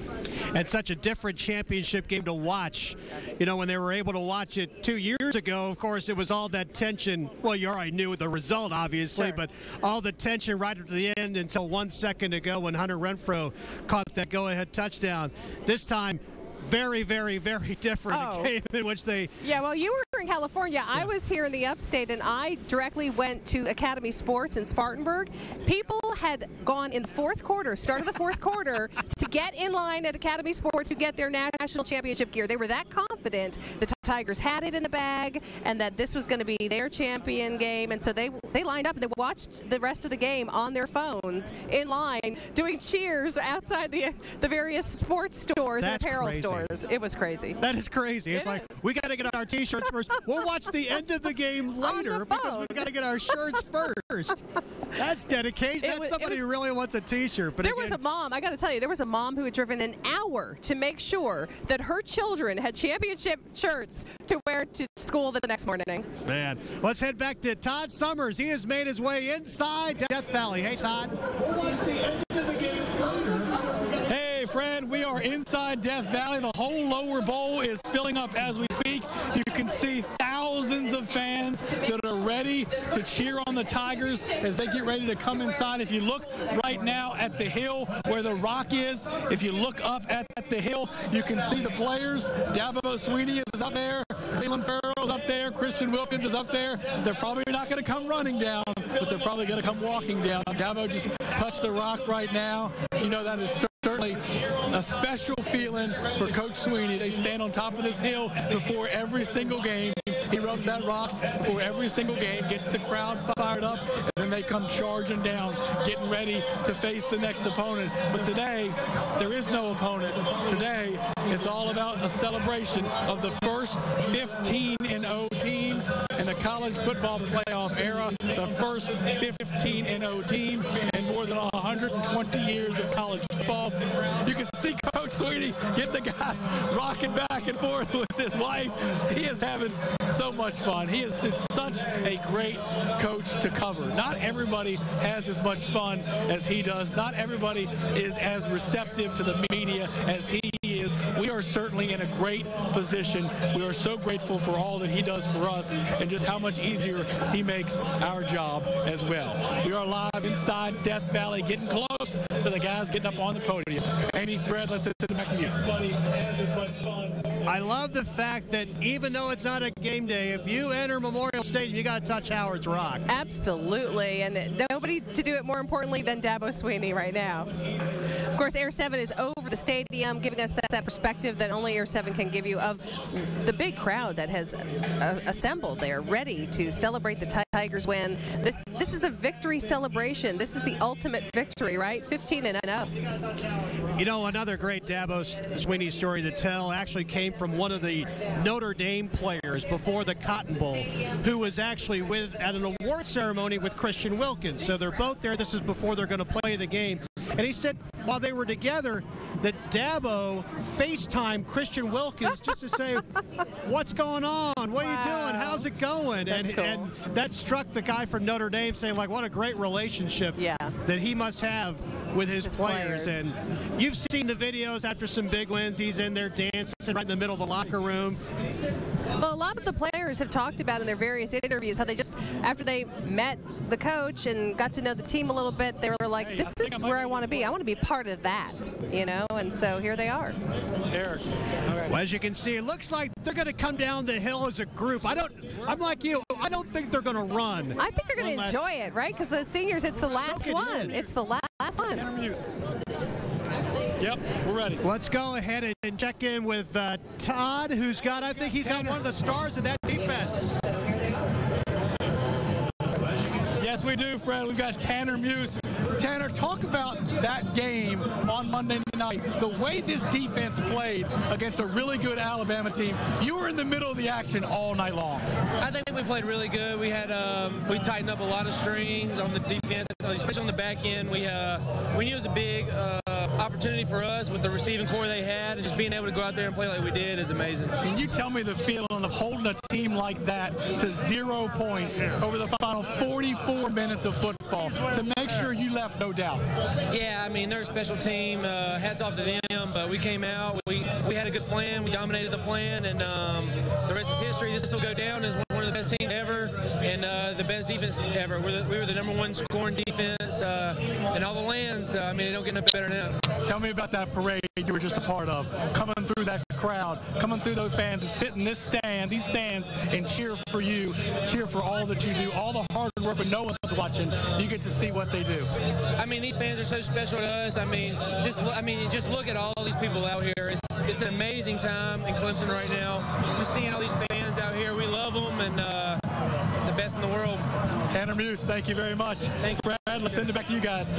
And such a different championship game to watch. You know, when they were able to watch it 2 years ago, of course, it was all that tension. Well, you already knew the result, obviously, but all the tension right up to the end until 1 second ago when Hunter Renfrow caught that go-ahead touchdown. This time, very, very, very different game in which they... Yeah, well, you were in California. Yeah. I was here in the upstate, and I directly went to Academy Sports in Spartanburg. People had gone in the fourth quarter, start of the fourth quarter, to get in line at Academy Sports to get their national championship gear. They were that confident the Tigers had it in the bag and that this was going to be their champion game, and so they lined up and they watched the rest of the game on their phones in line, doing cheers outside the various sports stores and apparel stores. It was crazy. That is crazy. It's like, we got to get our T-shirts first. We'll watch the end of the game later because we got to get our shirts first. That's dedication. That's somebody who really wants a T-shirt. But there was a mom, I got to tell you, there was a mom who had driven an hour to make sure that her children had championship shirts to wear to school the next morning. Man, let's head back to Todd Summers. He has made his way inside Death Valley. Hey, Todd. We'll watch the end of the game later. Hey, Fred, we are inside Death Valley. The whole lower bowl is filling up as we speak. You can see thousands of fans that are ready to cheer on the Tigers as they get ready to come inside. If you look right now at the hill where the rock is, if you look up at the hill, you can see the players. Dabo Sweeney is up there. Jalen Farrell's up there. Christian Wilkins is up there. They're probably not going to come running down, but they're probably going to come walking down. Dabo just touched the rock right now. You know, that is certainly a special feeling for Coach Sweeney. They stand on top of this hill before every single game. He rubs that rock before every single game, gets the crowd fired up, and then they come charging down, getting ready to face the next opponent. But today, there is no opponent. Today, it's all about a celebration of the first 15-0 team team in the college football playoff era, the first 15-0 team in more than 120 years of college football. You can see Coach Sweeney get the guys rocking back and forth with his wife. He is having so much fun. He is such a great coach to cover. Not everybody has as much fun as he does. Not everybody is as receptive to the media as he is. We are certainly in a great position. We are so grateful for all that he does for us and just how much easier he makes our job as well. We are live inside Death Valley, getting close to the guys getting up on the podium. Amy, Brad, let's send it back to you. Everybody has as much fun. I love the fact that even though it's not a game day, if you enter Memorial Stadium, you got to touch Howard's Rock. Absolutely, and nobody to do it more importantly than Dabo Sweeney right now. Of course, Air 7 is over the stadium, giving us that perspective that only Air 7 can give you of the big crowd that has assembled there, ready to celebrate the Tigers win. This is a victory celebration. This is the ultimate victory, right? 15-0. You know, another great Dabo Sweeney story to tell actually came from one of the Notre Dame players before the Cotton Bowl, who was actually at an award ceremony with Christian Wilkins. So they're both there. This is before they're going to play the game. And he said while they were together that Dabo FaceTimed Christian Wilkins just to say, what's going on? What are you doing? How's it going? And that struck the guy from Notre Dame, saying, like, what a great relationship that he must have with his players. And you've seen the videos after some big wins. He's in there dancing right in the middle of the locker room. Well, a lot of the players have talked about in their various interviews how they just, after they met the coach and got to know the team a little bit, they were like, this is where I want to be. I want to be part of that, you know, and so here they are. Eric. Well, as you can see, it looks like they're going to come down the hill as a group. I'm like you. I don't think they're going to run. I think they're going to enjoy it, right? Because those seniors, it's the last one. It's the last one. Yep, we're ready. Let's go ahead and check in with Todd, who's got, I think he's got one of the stars of that defense. Yes, we do, Fred. We've got Tanner Muse. Tanner, talk about that game on Monday night. The way this defense played against a really good Alabama team. You were in the middle of the action all night long. I think we played really good. We had we tightened up a lot of strings on the defense, especially on the back end. We knew it was a big opportunity for us with the receiving core they had, and just being able to go out there and play like we did is amazing. Can you tell me the feeling of holding a team like that to 0 points over the final 44 minutes of football to make sure you left no doubt? Yeah, I mean, they're a special team. Hats off to them, but we came out. We had a good plan. We dominated the plan, and the rest is history. This will go down as one of the best teams ever and the best defense ever. We were the #1 scoring defense in all the lands. I mean, it don't get no better than that. Tell me about that parade you were just a part of, coming through that crowd, coming through those fans and sit in these stands and cheer for you, cheer for all that you do, all the hard work, but no one's watching. You get to see what they do. I mean, these fans are so special to us. I mean, just look at all these people out here. It's an amazing time in Clemson right now. Just seeing all these fans out here, we love them, and the best in the world. Tanner Muse, thank you very much. Thanks, Brad. Let's send it back to you guys.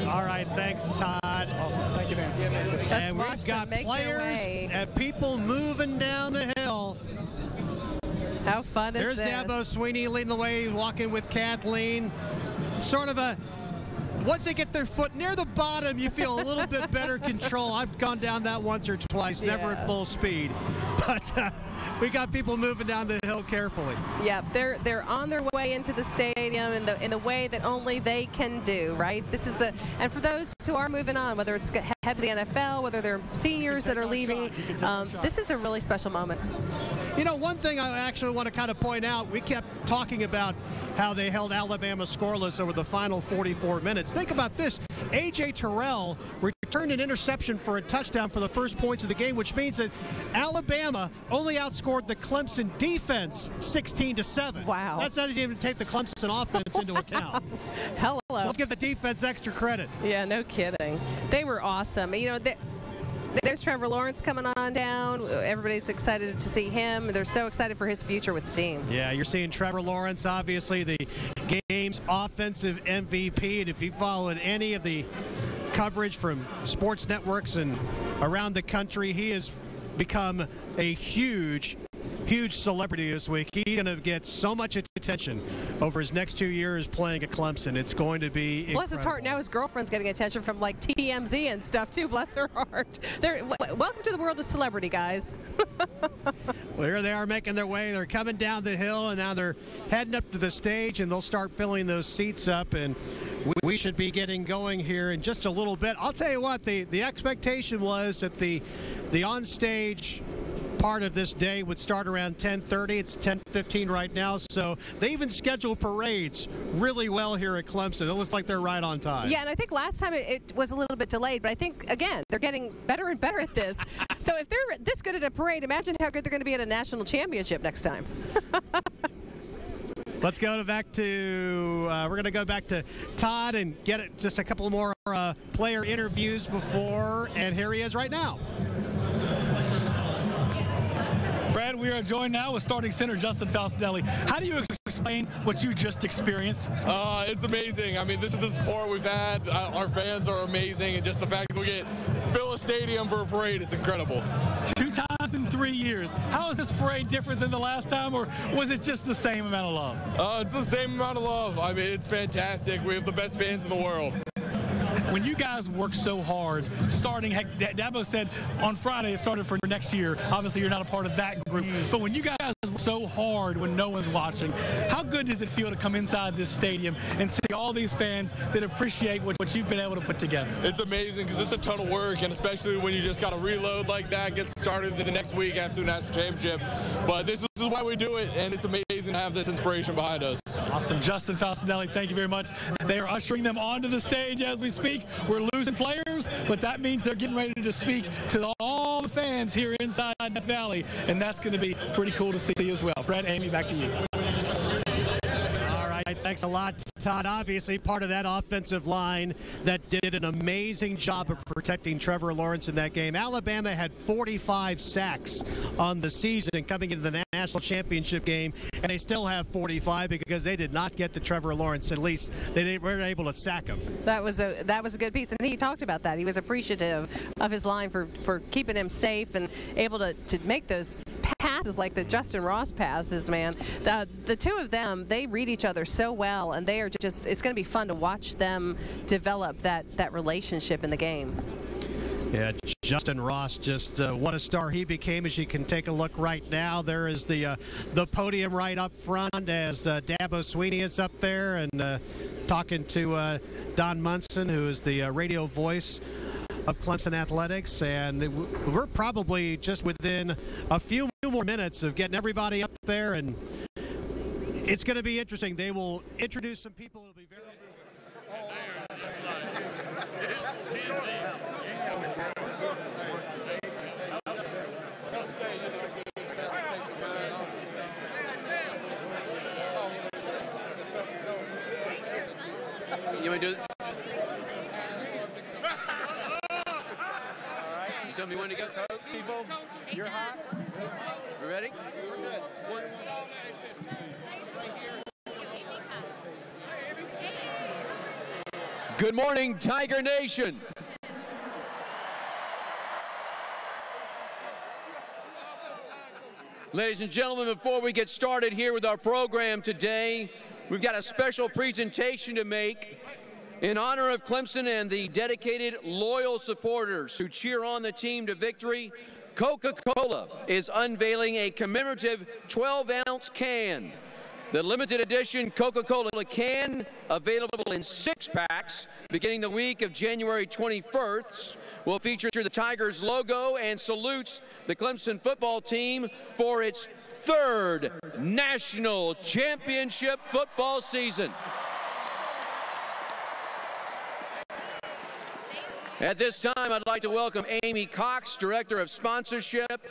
All right, thanks, Todd. Awesome. Thank you, man. And we've got players and people moving down the hill. How fun is this? There's Dabo Sweeney leading the way, walking with Kathleen. Sort of a, once they get their foot near the bottom, you feel a little bit better control. I've gone down that once or twice, never at full speed. But we got people moving down the hill carefully. Yeah, they're on their way into the stadium in the way that only they can do, right? This is and for those who are moving on, whether it's head to the NFL, whether they're seniors that are leaving, this is a really special moment. You know, one thing I actually want to kind of point out, we kept talking about how they held Alabama scoreless over the final 44 minutes. Think about this. A.J. Terrell returned an interception for a touchdown for the first points of the game, which means that Alabama only outscored the Clemson defense 16-7. Wow. That's not even to take the Clemson offense into account. Hello. So let's give the defense extra credit. Yeah, no kidding. They were awesome. You know, there's Trevor Lawrence coming on down. Everybody's excited to see him. They're so excited for his future with the team. Yeah, you're seeing Trevor Lawrence, obviously the game's offensive MVP. And if you followed any of the coverage from sports networks and around the country, he has become a huge huge celebrity this week. He's going to get so much attention over his next 2 years playing at Clemson. It's going to be incredible. Bless his heart. Now his girlfriend's getting attention from like TMZ and stuff too. Bless her heart. Welcome to the world of celebrity, guys. Well, here they are making their way. They're coming down the hill, and now they're heading up to the stage, and they'll start filling those seats up, and we should be getting going here in just a little bit. I'll tell you what, the expectation was that the on-stage part of this day would start around 10:30. It's 10:15 right now, so they even schedule parades really well here at Clemson. It looks like they're right on time. Yeah, and I think last time it was a little bit delayed, but I think, again, they're getting better and better at this. So if they're this good at a parade, imagine how good they're going to be at a national championship next time. Let's go back to, we're going to go back to Todd and get just a couple more player interviews before, and here he is right now. Fred, we are joined now with starting center Justin Falcinelli. How do you explain what you just experienced? It's amazing. I mean, this is the support we've had. Our fans are amazing, and just the fact that we get fill a stadium for a parade is incredible. 2 times in 3 years. How is this parade different than the last time, or was it just the same amount of love? It's the same amount of love. I mean, it's fantastic. We have the best fans in the world. When you guys work so hard, starting, Dabo said on Friday it started for next year. Obviously, you're not a part of that group. But when you guys work so hard when no one's watching, how good does it feel to come inside this stadium and see all these fans that appreciate what you've been able to put together? It's amazing because it's a ton of work, and especially when you just got to reload like that, get started the next week after the national championship. But this is why we do it, and it's amazing to have this inspiration behind us. Awesome. Justin Falcinelli, thank you very much. They are ushering them onto the stage as we speak. We're losing players, but that means they're getting ready to speak to all the fans here inside Death Valley, and that's going to be pretty cool to see as well. Fred, Amy, back to you. Thanks a lot, Todd. Obviously, part of that offensive line that did an amazing job of protecting Trevor Lawrence in that game. Alabama had 45 sacks on the season coming into the national championship game, and they still have 45 because they did not get to Trevor Lawrence. At least they weren't able to sack him. That was a good piece, and he talked about that. He was appreciative of his line for keeping him safe and able to make those passes like the Justin Ross passes, man. The two of them, they read each other so well, and they are just, it's going to be fun to watch them develop that relationship in the game. Yeah, Justin Ross, just what a star he became. As you can take a look right now, there is the podium right up front as Dabo Swinney is up there and talking to Don Munson, who is the radio voice of Clemson Athletics, and we're probably just within a few more minutes of getting everybody up there, and it's going to be interesting. They will introduce some people. It'll be very You want to do it? Tell me when to go. People, you're hot. We ready? Good morning, Tiger Nation. Ladies and gentlemen, before we get started here with our program today, we've got a special presentation to make in honor of Clemson and the dedicated, loyal supporters who cheer on the team to victory. Coca-Cola is unveiling a commemorative 12-ounce can. The limited edition Coca-Cola can, available in 6-packs, beginning the week of January 21st, will feature the Tigers logo and salutes the Clemson football team for its 3rd national championship football season. At this time, I'd like to welcome Amy Cox, Director of Sponsorship,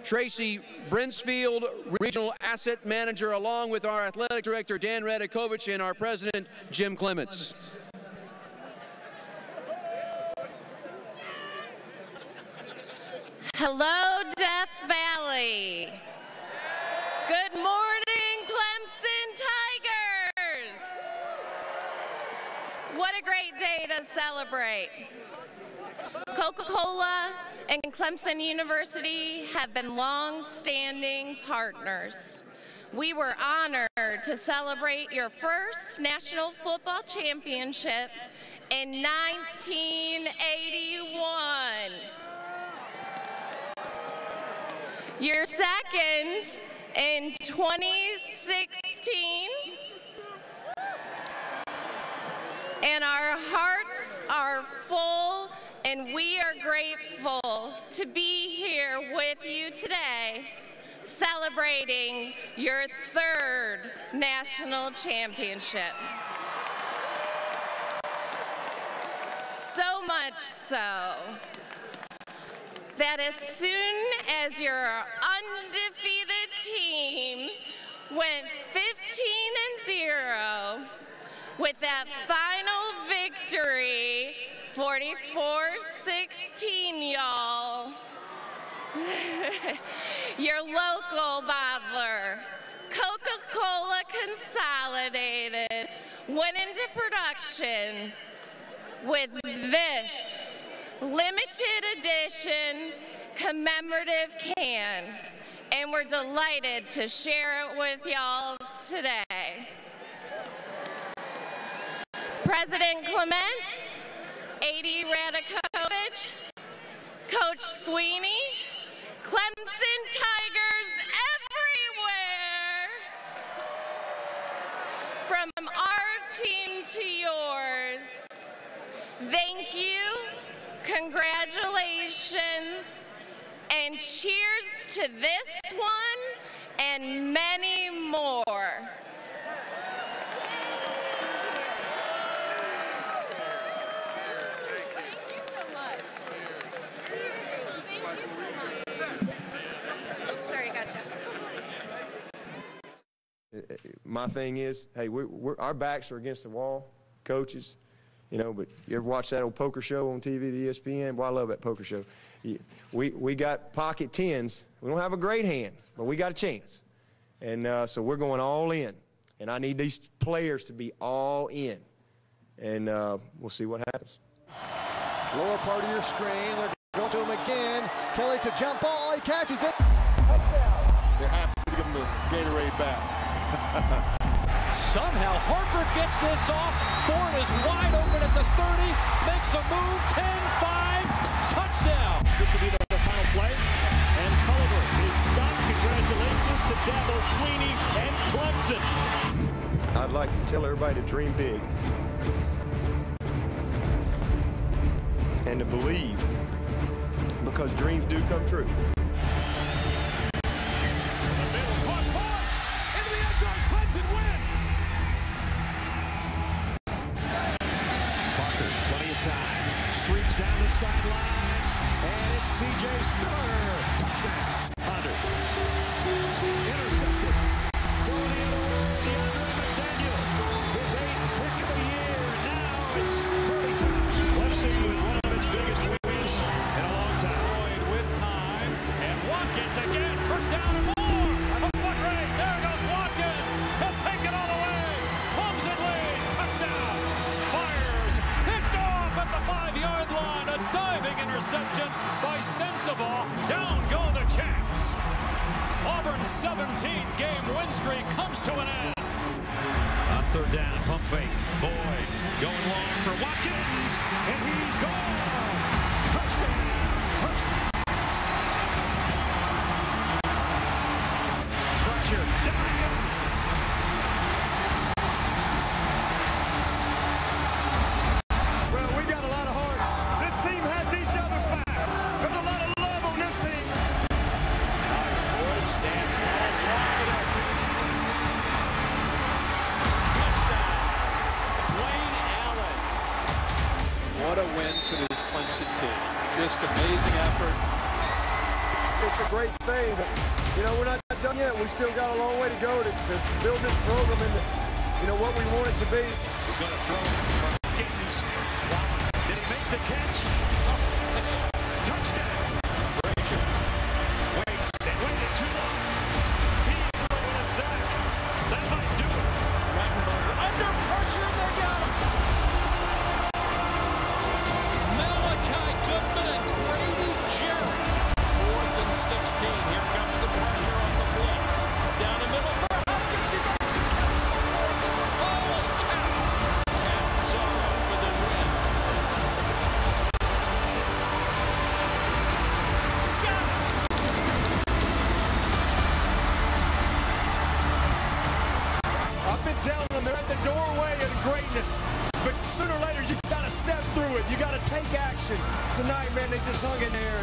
Tracy Brinsfield, Regional Asset Manager, along with our Athletic Director, Dan Radakovich, and our President, Jim Clements. Hello, Death Valley. Good morning, Clemson Tigers. What a great day to celebrate. Coca-Cola and Clemson University have been long-standing partners. We were honored to celebrate your first National Football Championship in 1981. Your second in 2016. And our hearts are full, and we are grateful to be here with you today, celebrating your third national championship. So much so that as soon as your undefeated team went 15-0 with that final victory, 44-16, y'all, your local bottler, Coca-Cola Consolidated, went into production with this limited edition commemorative can, and we're delighted to share it with y'all today. President Clements, AD Radakovich, Coach Sweeney, Clemson Tigers everywhere, from our team to yours, thank you, congratulations, and cheers to this one and many more. My thing is, hey, our backs are against the wall, coaches, you know, but you ever watch that old poker show on TV, the ESPN? Well, I love that poker show. We got pocket tens. We don't have a great hand, but we got a chance. And so we're going all in. And I need these players to be all in. And we'll see what happens. Lower part of your screen. They're going to him again. Kelly to jump ball. He catches it. They're happy to give him the Gatorade back. Somehow Harper gets this off. Ford is wide open at the 30. Makes a move. 10-5. Touchdown. This will be the final play. And Culver is stopped. Congratulations to Dabo Sweeney and Clemson. I'd like to tell everybody to dream big and to believe, because dreams do come true. Streaks down the sideline, and it's C.J. Spiller. Touchdown. Hunter. Intercepted. Going the other way, DeAndre McDaniel. His 8th pick of the year. Now it's 30 times. Clemson with one of its biggest wins in a long time. Lloyd with time, and Watkins again. First down and more. A foot race. There goes Watkins. He'll take it all the way. Clemson lead. Touchdown. Fires. Picked off at the 5-yard line. A diving interception by Sensabaugh. Down go the Chaps. Auburn's 17-game win streak comes to an end. On third down, pump fake. Boyd going long for Watkins, and he's gone. Touchdown. Pressure. Down. Well, we got a lot of heart. This team has each other's back. There's a lot of love on this team. Nice. Boyd stands tall, wide open. Touchdown. Dwayne Allen. What a win for this Clemson team. Just amazing effort. It's a great thing, but, you know, we're not done yet. We still got a long way to go to build this program into, you know, what we want it to be. He's going to throw for Higgins. Did he make the catch? Touchdown. Frazier waits and waited too long. He's throwing a sack. That might do it. Rattenberger under pressure. They got him. Malachi telling them they're at the doorway of greatness. But sooner or later, you got to step through it. You got to take action. Tonight, man, they just hung in there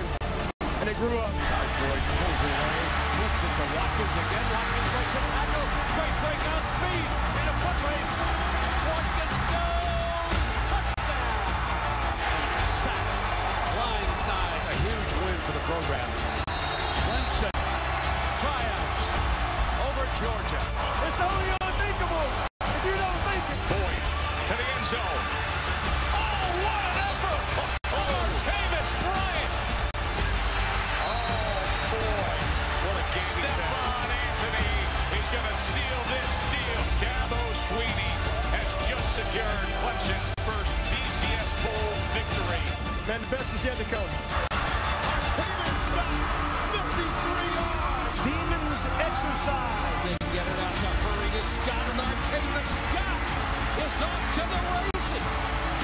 and they grew up. Boyd pulls away, flips it to Watkins again. Watkins breaks a tackle. Great breakout speed in a foot race. Watkins goes. Touchdown. Sack. Blindside. A huge win for the program. Clemson triumphs over Georgia. It's only unthinkable if you don't think it. Boyd to the end zone. Oh, what an effort! Martavis Bryant. Oh, boy. What a game he's had. Stephon Anthony is going to seal this deal. Dabo Swinney has just secured Clemson's first BCS Bowl victory. Man, the best is yet to come. Martavis Scott, 53 yards. Demons exercise. They get it out to Hurry to Scott, and Martavis Scott is off to the races.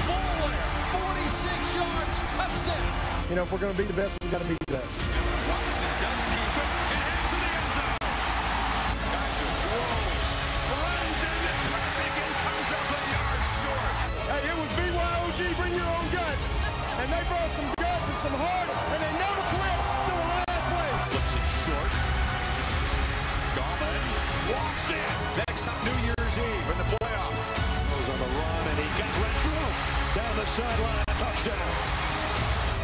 Fuller, 46 yards, touchdown. You know, if we're going to be the best, we've got to be the best. Robinson does keep it and heads to the end zone. Gotcha. Rolls, runs into traffic and comes up a yard short. Hey, it was BYOG, bring your own guts. And they brought some guts and some heart, and they never quit till the last play. Flips it short. Gallman walks in. Next up, New Year's Eve in the playoff. Goes on the run, and he got right through. Down the sideline, touchdown.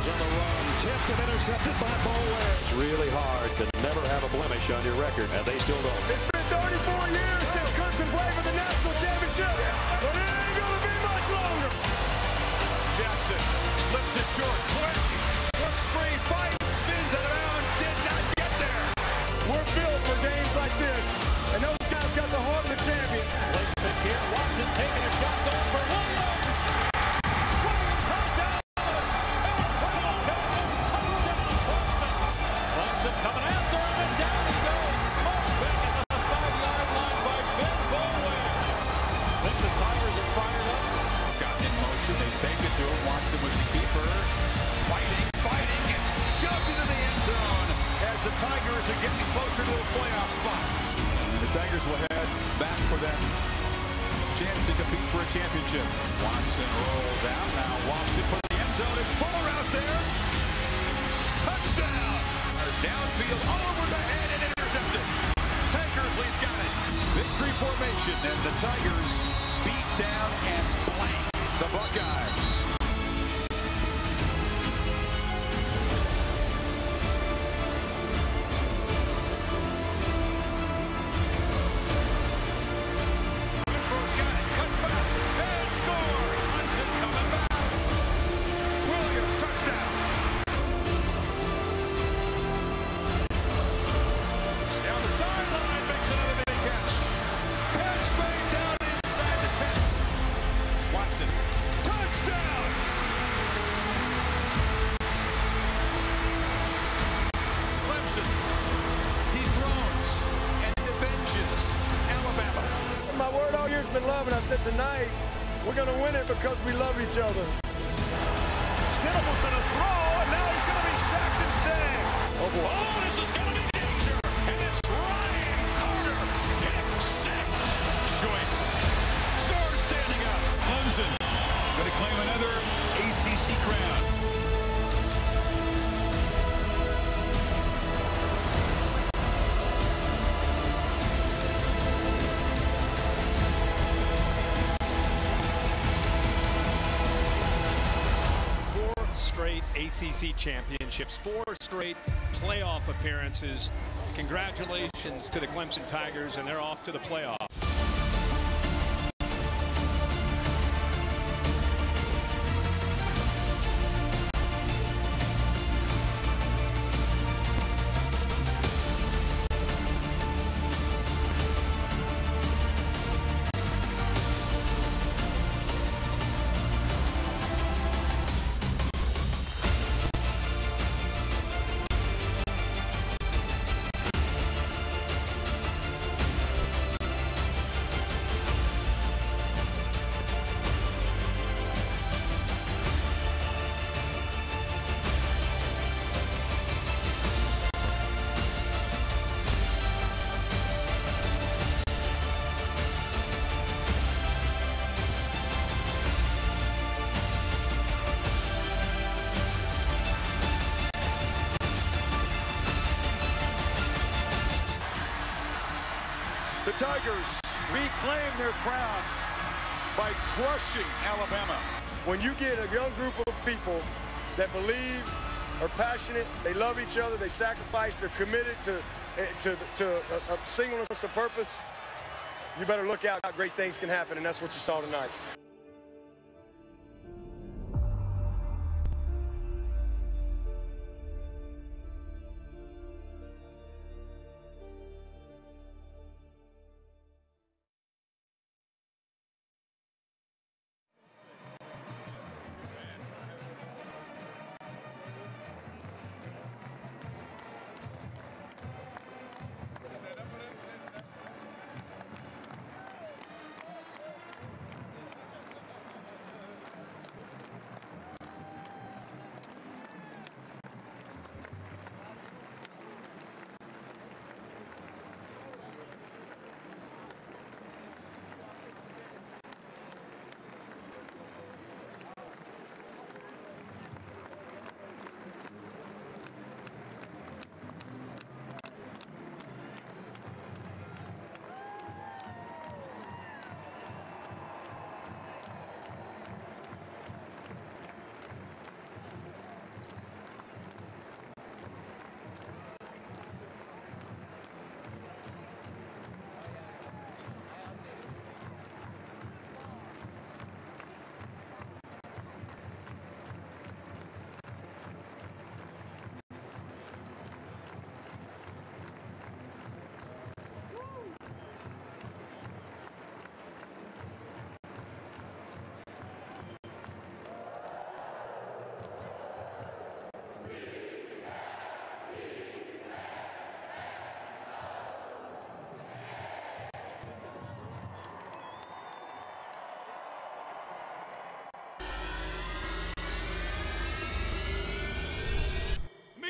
Goes on the run, tipped and intercepted by Bowen. It's really hard to never have a blemish on your record, and they still don't. It's been 34 years since Clemson played for the national championship, but it ain't going to be much longer. Jackson flips it short. Quick, looks free, fights, spins out of bounds, did not get there. We're built for games like this, and those guys got the heart of the champion. Late pick here, Watson taking a shot, going for Williams. Williams goes down. Touchdown, Clemson. Clemson coming after him, and down he goes. Smart pick at the 5-yard line by Ben Bowen. Think the Tigers are fired up. Got in motion, they fake it to him. Watson with the keeper. Fighting, gets shoved into the end zone as the Tigers are getting closer to the playoff spot. And the Tigers will head back for that chance to compete for a championship. Watson rolls out, now walks it for the end zone. It's Fuller out there. Touchdown! There's downfield over the head and intercepted. Tankersley's got it. Victory formation, and the Tigers beat down and blank the Buckeyes. Been loving. I said tonight we're going to win it because we love each other. Stittle's going to throw, and now he's going to be sacked instead. Oh, boy. Oh, this is going to be danger. And it's Ryan Carter. Pick 6. Joyce scores standing up. Clemson going to claim another ACC crown. Straight ACC championships, 4 straight playoff appearances. Congratulations to the Clemson Tigers, and they're off to the playoff. Tigers reclaim their crown by crushing Alabama. When you get a young group of people that believe, are passionate, they love each other, they sacrifice, they're committed to a singleness of purpose, you better look out how great things can happen, and that's what you saw tonight.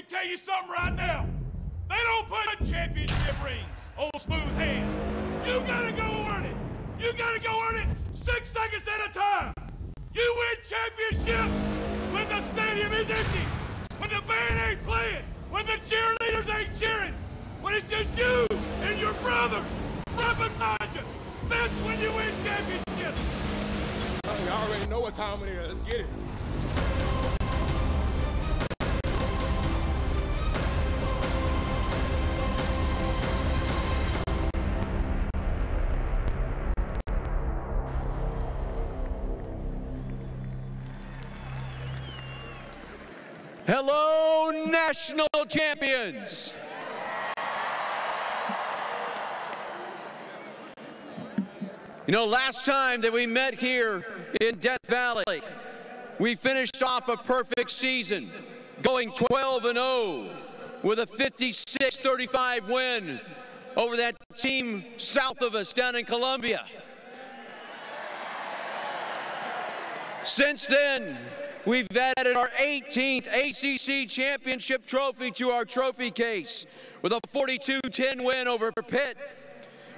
Tell you something right now. They don't put championship rings on smooth hands. You gotta go earn it. You gotta go earn it 6 seconds at a time. You win championships when the stadium is empty, when the band ain't playing, when the cheerleaders ain't cheering, when it's just you and your brothers right beside you. That's when you win championships. I already know what time it is. Let's get it. Hello, national champions. You know, last time that we met here in Death Valley, we finished off a perfect season, going 12-0 with a 56-35 win over that team south of us down in Columbia. Since then, we've added our 18th ACC championship trophy to our trophy case with a 42-10 win over Pitt.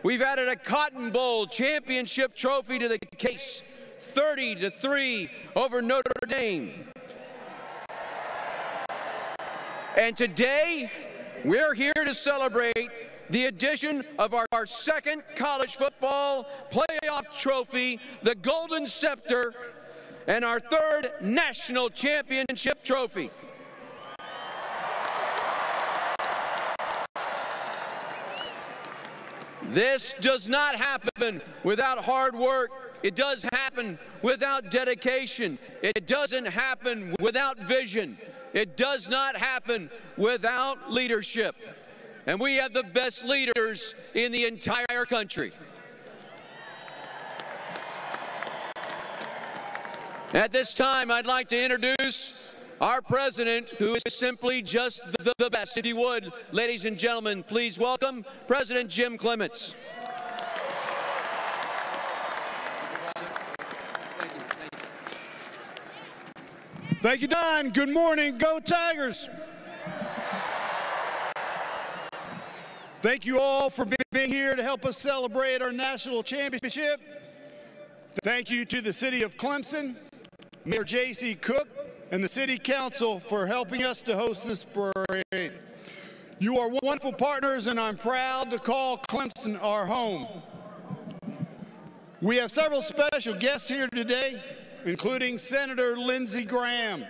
We've added a Cotton Bowl championship trophy to the case, 30-3 over Notre Dame. And today, we're here to celebrate the addition of our second college football playoff trophy, the Golden Scepter, and our third national championship trophy. This does not happen without hard work. It does happen without dedication. It doesn't happen without vision. It does not happen without leadership. And we have the best leaders in the entire country. At this time, I'd like to introduce our president, who is simply just the best. If you would, ladies and gentlemen, please welcome President Jim Clements. Thank you, Don. Good morning. Go Tigers. Thank you all for being here to help us celebrate our national championship. Thank you to the City of Clemson, Mayor J.C. Cook, and the City Council for helping us to host this parade. You are wonderful partners, and I'm proud to call Clemson our home. We have several special guests here today, including Senator Lindsey Graham.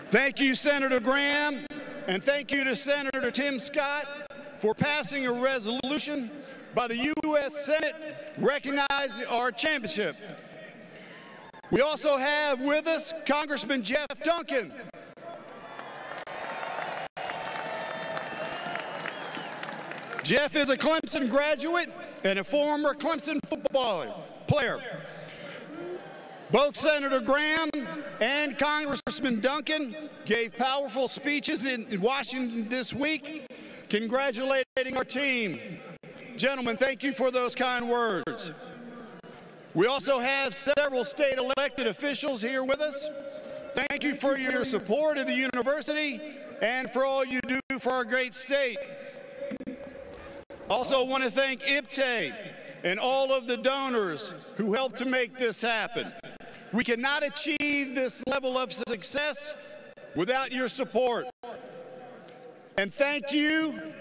Thank you, Senator Graham, and thank you to Senator Tim Scott for passing a resolution by the U.S. Senate recognizing our championship. We also have with us Congressman Jeff Duncan. Jeff is a Clemson graduate and a former Clemson football player. Both Senator Graham and Congressman Duncan gave powerful speeches in Washington this week, congratulating our team. Gentlemen, thank you for those kind words. We also have several state elected officials here with us. Thank you for your support of the university and for all you do for our great state. Also want to thank IPTAY and all of the donors who helped to make this happen. We cannot achieve this level of success without your support. And thank you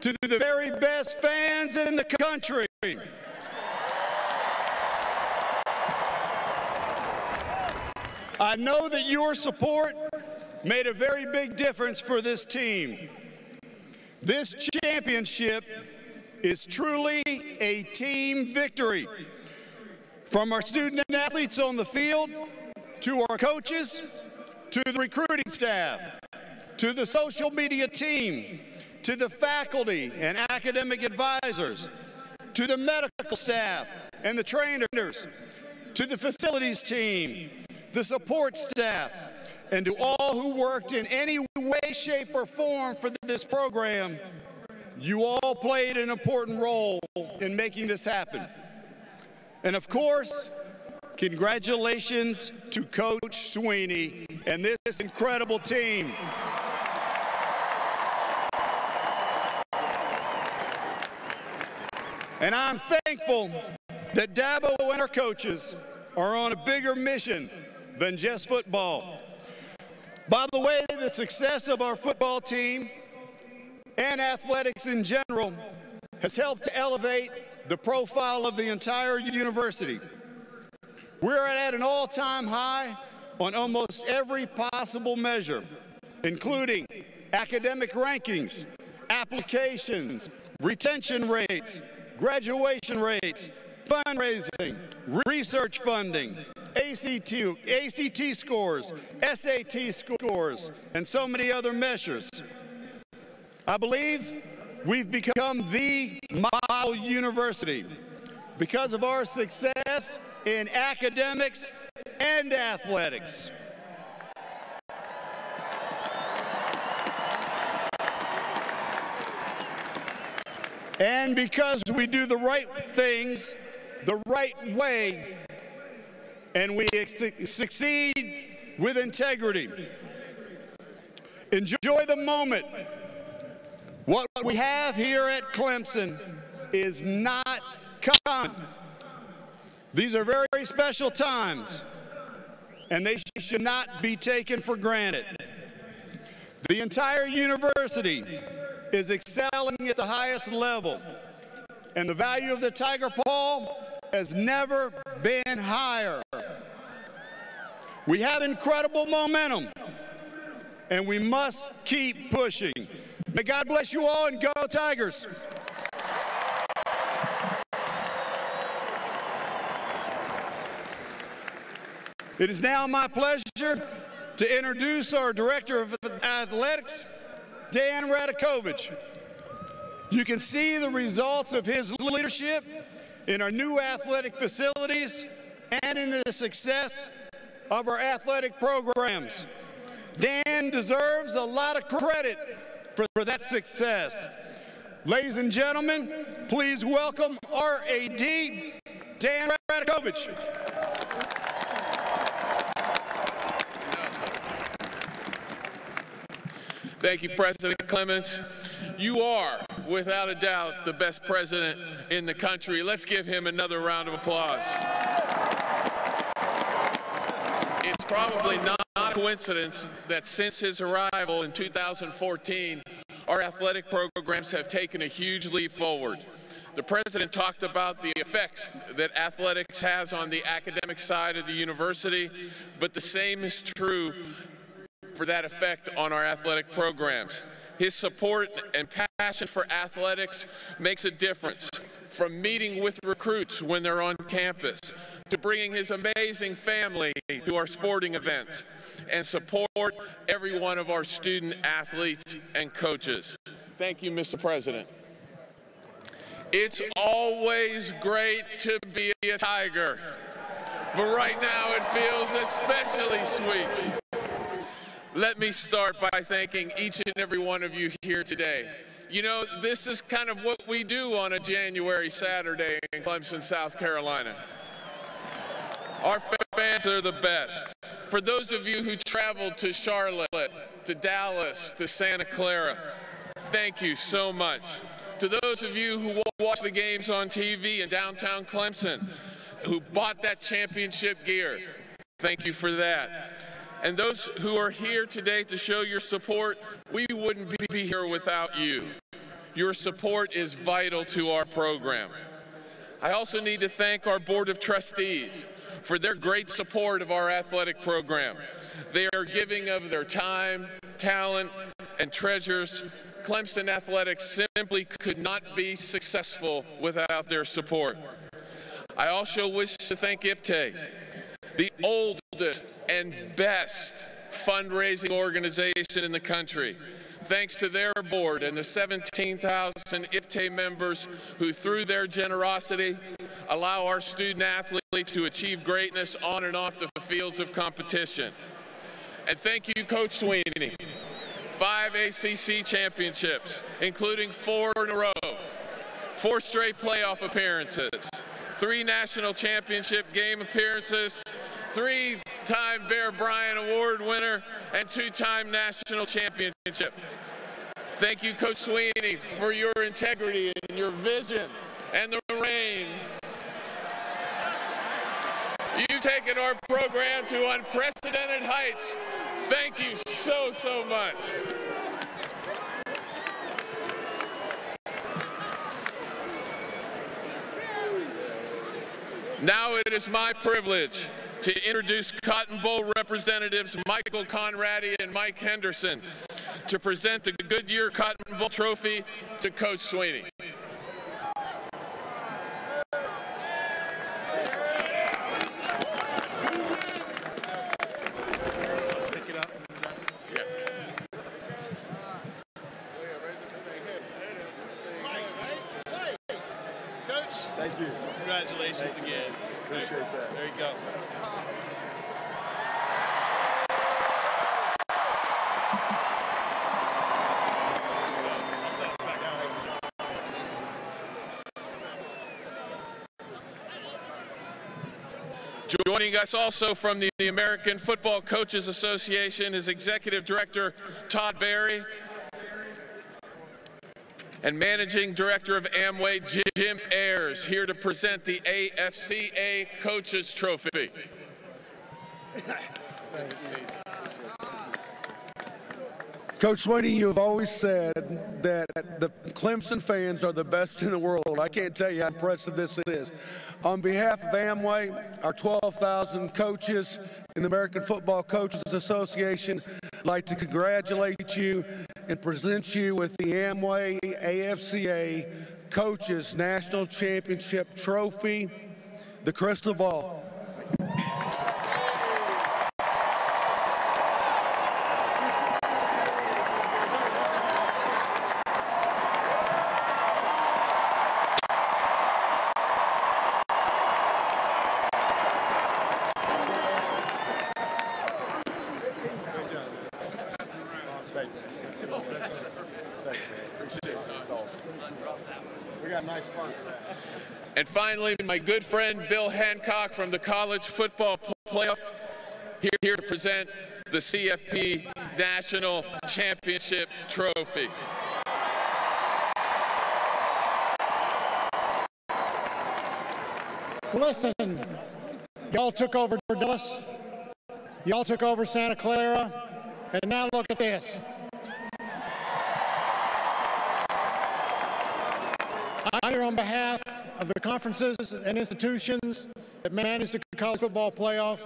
to the very best fans in the country. I know that your support made a very big difference for this team. This championship is truly a team victory. From our student athletes on the field, to our coaches, to the recruiting staff, to the social media team, to the faculty and academic advisors, to the medical staff and the trainers, to the facilities team, the support staff, and to all who worked in any way, shape, or form for this program, you all played an important role in making this happen. And of course, congratulations to Coach Sweeney and this incredible team. And I'm thankful that Dabo and our coaches are on a bigger mission than just football. By the way, the success of our football team and athletics in general has helped to elevate the profile of the entire university. We're at an all-time high on almost every possible measure, including academic rankings, applications, retention rates, graduation rates, fundraising, research funding, ACT scores, SAT scores, and so many other measures. I believe we've become the model university because of our success in academics and athletics. And because we do the right things the right way, and we succeed with integrity. Enjoy the moment. What we have here at Clemson is not common. These are very special times, and they should not be taken for granted. The entire university is excelling at the highest level, and the value of the Tiger Paw has never been higher. We have incredible momentum, and we must keep pushing. May God bless you all, and go Tigers! It is now my pleasure to introduce our Director of Athletics, Dan Radakovich. You can see the results of his leadership in our new athletic facilities and in the success of our athletic programs. Dan deserves a lot of credit for that success. Ladies and gentlemen, please welcome our AD, Dan Radakovich. Thank you, President Clements. You are, without a doubt, the best president in the country. Let's give him another round of applause. It's probably not not a coincidence that since his arrival in 2014, our athletic programs have taken a huge leap forward. The president talked about the effects that athletics has on the academic side of the university, but the same is true for that effect on our athletic programs. His support and passion for athletics makes a difference, from meeting with recruits when they're on campus, to bringing his amazing family to our sporting events, and support every one of our student athletes and coaches. Thank you, Mr. President. It's always great to be a Tiger, but right now it feels especially sweet. Let me start by thanking each and every one of you here today. You know, this is kind of what we do on a January Saturday in Clemson, South Carolina. Our fans are the best. For those of you who traveled to Charlotte, to Dallas, to Santa Clara, thank you so much. To those of you who watch the games on TV in downtown Clemson, who bought that championship gear, thank you for that. And those who are here today to show your support, we wouldn't be here without you. Your support is vital to our program. I also need to thank our Board of Trustees for their great support of our athletic program. They are giving of their time, talent, and treasures. Clemson Athletics simply could not be successful without their support. I also wish to thank IPTAY, the oldest and best fundraising organization in the country. Thanks to their board and the 17,000 IPTAY members who, through their generosity, allow our student athletes to achieve greatness on and off the fields of competition. And thank you, Coach Sweeney. 5 ACC championships, including 4 in a row, 4 straight playoff appearances, 3 national championship game appearances, 3-time Bear Bryant Award winner, and 2-time national championship. Thank you, Coach Sweeney, for your integrity and your vision and the reign. You've taken our program to unprecedented heights. Thank you so, so much. Now it is my privilege to introduce Cotton Bowl representatives Michael Conradi and Mike Henderson to present the Goodyear Cotton Bowl Trophy to Coach Sweeney. Thank you. Congratulations again. Appreciate that. There you go. Joining us also from the American Football Coaches Association is Executive Director Todd Berry, and Managing Director of Amway, Jim Ayers, here to present the AFCA Coaches Trophy. Coach Sweeney, you have always said that the Clemson fans are the best in the world. I can't tell you how impressive this is. On behalf of Amway, our 12,000 coaches in the American Football Coaches Association, I'd like to congratulate you and present you with the Amway AFCA Coaches National Championship Trophy, the Crystal Ball. And finally, my good friend Bill Hancock from the College Football Playoff, here to present the CFP National Championship Trophy. Listen, y'all took over Dallas. Y'all took over Santa Clara, and now look at this. I'm here on behalf of the conferences and institutions that manage the college football playoff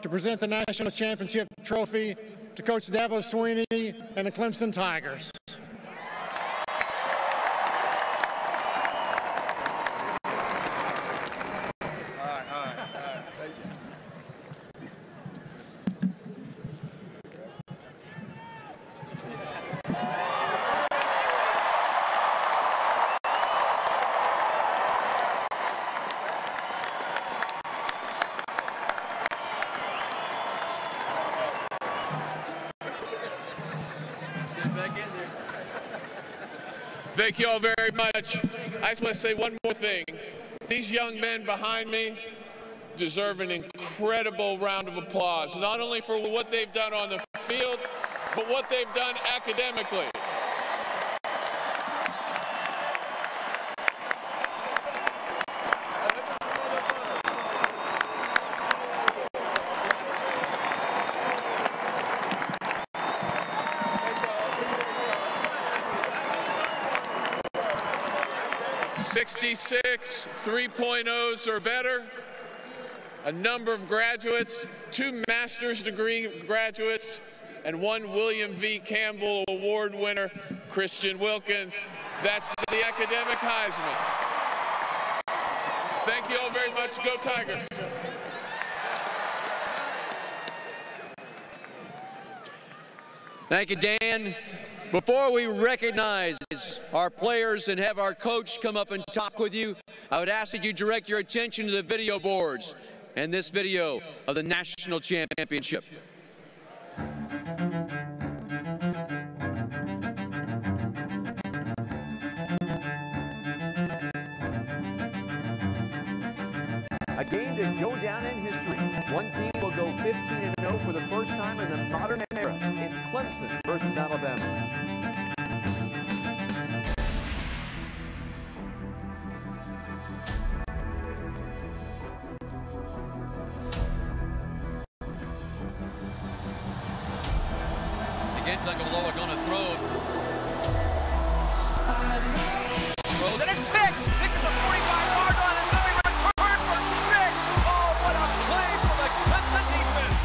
to present the national championship trophy to Coach Dabo Swinney and the Clemson Tigers. Thank you all very much. I just want to say one more thing. These young men behind me deserve an incredible round of applause, not only for what they've done on the field, but what they've done academically. "66 3.0s or better, a number of graduates, 2 master's degree graduates, and 1 William V. Campbell Award winner, Christian Wilkins. That's the academic Heisman. Thank you all very much. Go Tigers. Thank you, Dan. Before we recognize our players and have our coach come up and talk with you, I would ask that you direct your attention to the video boards and this video of the national championship. A game to go down in history. One team will go 15-0 for the first time in the modern era. It's Clemson versus Alabama. Again, Tagovailoa going to throw. Throws, and it's picked! Picked at the 45-yard line, and then return for 6! Oh, what a play for the Clemson defense!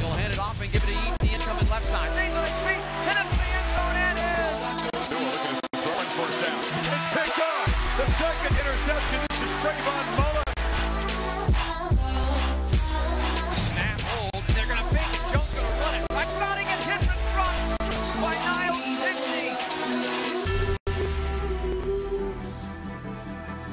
He'll hand it off and give it to Etienne coming left side. Stays on his feet, hit up the end zone, and in! Looking at throwing first down. It's picked up! The second interception. This is Trayvon Mullen. Snap, hold, they're going to fake it. Jones going to run it. Like Sonny gets hit and dropped by Niles Disney.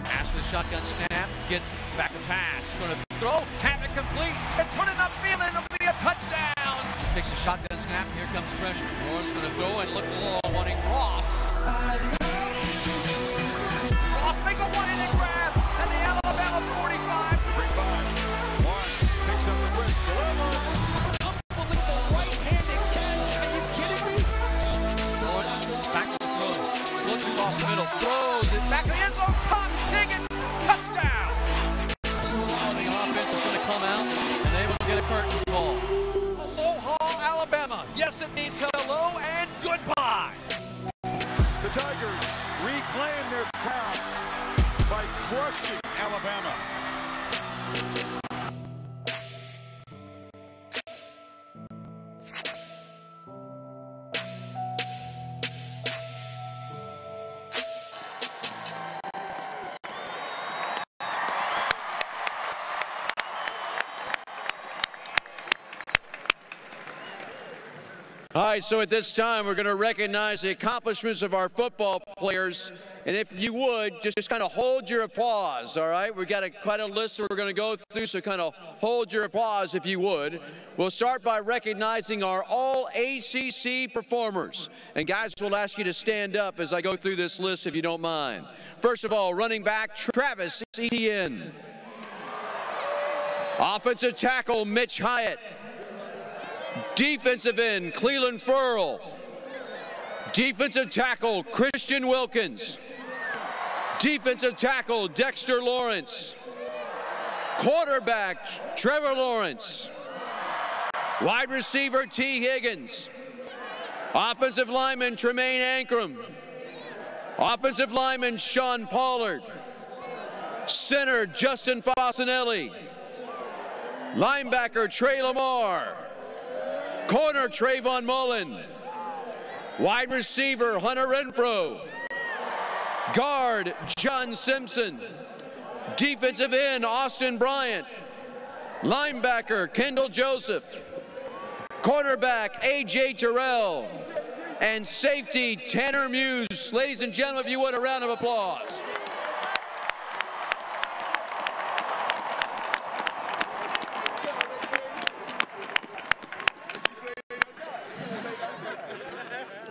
Pass with a shotgun snap, gets back and pass. Going to throw, have it complete, and turn it upfield, and it'll be a touchdown. Takes a shotgun snap, here comes pressure. Lawrence going to go and look low, wanting Ross. Ross makes a one-handed grab, and the Alabama 45. 3-5. Lawrence picks up the blitz. Unbelievable right-handed catch. Are you kidding me? Lawrence back to the throw. Looks across the middle. Throws it back to the end zone. Caught. Diggins. Touchdown. The offense is going to come out, and they will get a curtain call. Aloha, Alabama. Yes, it means hello and goodbye. The Tigers reclaim their crown by crushing Alabama. All right, so at this time, we're going to recognize the accomplishments of our football players. And if you would, just kind of hold your applause, all right? We've got quite a list that we're going to go through, so kind of hold your applause if you would. We'll start by recognizing our all-ACC performers. And guys, we'll ask you to stand up as I go through this list, if you don't mind. First of all, running back Travis Etienne. Offensive tackle Mitch Hyatt. Defensive end, Clelin Ferrell. Defensive tackle, Christian Wilkins. Defensive tackle, Dexter Lawrence. Quarterback, Trevor Lawrence. Wide receiver T. Higgins. Offensive lineman Tremaine Ankrum. Offensive lineman Sean Pollard. Center Justin Fasanelli. Linebacker Trey Lamar. Corner Trayvon Mullen. Wide receiver Hunter Renfro. Guard John Simpson. Defensive end Austin Bryant. Linebacker Kendall Joseph. Cornerback A.J. Terrell. And safety Tanner Muse. Ladies and gentlemen, if you would, a round of applause.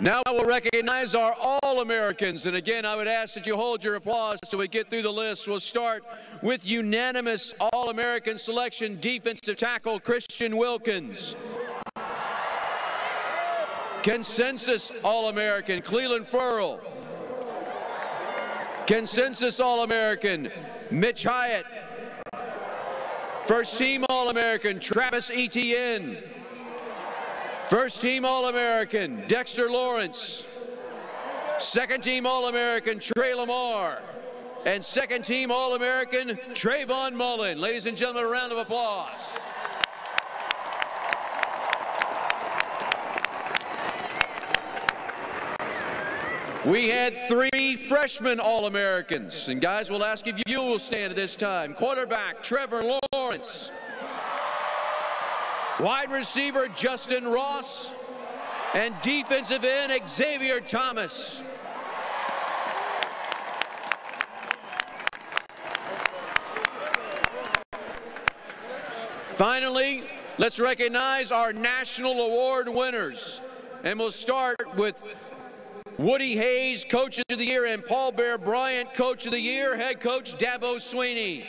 Now we'll recognize our All-Americans. And again, I would ask that you hold your applause so we get through the list. We'll start with unanimous All-American selection, defensive tackle Christian Wilkins. Consensus All-American, Cleland Furl. Consensus All-American, Mitch Hyatt. First team All-American, Travis Etienne. First team All-American, Dexter Lawrence. Second team All-American, Trey Lamar. And second team All-American, Trayvon Mullen. Ladies and gentlemen, a round of applause. We had 3 freshman All-Americans. And guys, we'll ask if you will stand at this time. Quarterback, Trevor Lawrence. Wide receiver, Justin Ross. And defensive end, Xavier Thomas. Finally, let's recognize our national award winners. And we'll start with Woody Hayes, Coach of the Year, and Paul Bear Bryant, Coach of the Year, Head Coach Dabo Swinney.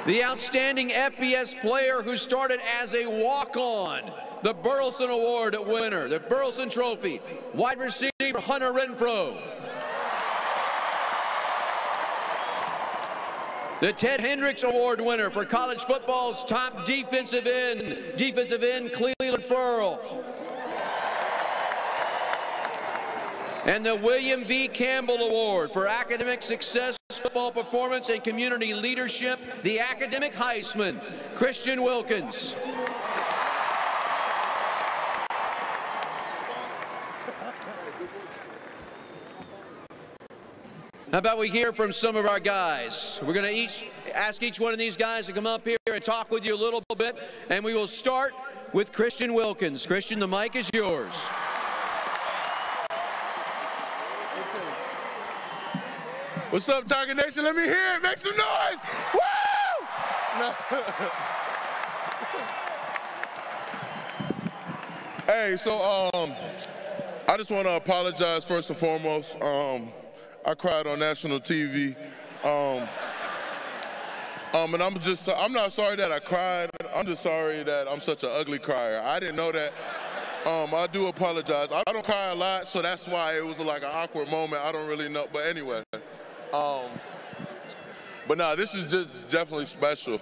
The outstanding FBS player who started as a walk-on, the Burleson Award winner, the Burleson Trophy, wide receiver Hunter Renfro. The Ted Hendricks Award winner for college football's top defensive end Cleland Furl. And the William V. Campbell Award for academic success, football performance, and community leadership, the Academic Heisman, Christian Wilkins. How about we hear from some of our guys? We're going to ask each one of these guys to come up here and talk with you a little bit, and we will start with Christian Wilkins. Christian, the mic is yours. What's up, Tiger Nation? Let me hear it. Make some noise. Woo! No. Hey, so I just want to apologize first and foremost. I cried on national TV. And I'm not sorry that I cried. I'm just sorry that I'm such an ugly crier. I didn't know that. I do apologize. I don't cry a lot, so that's why it was like an awkward moment. I don't really know, but anyway. But nah, this is just definitely special.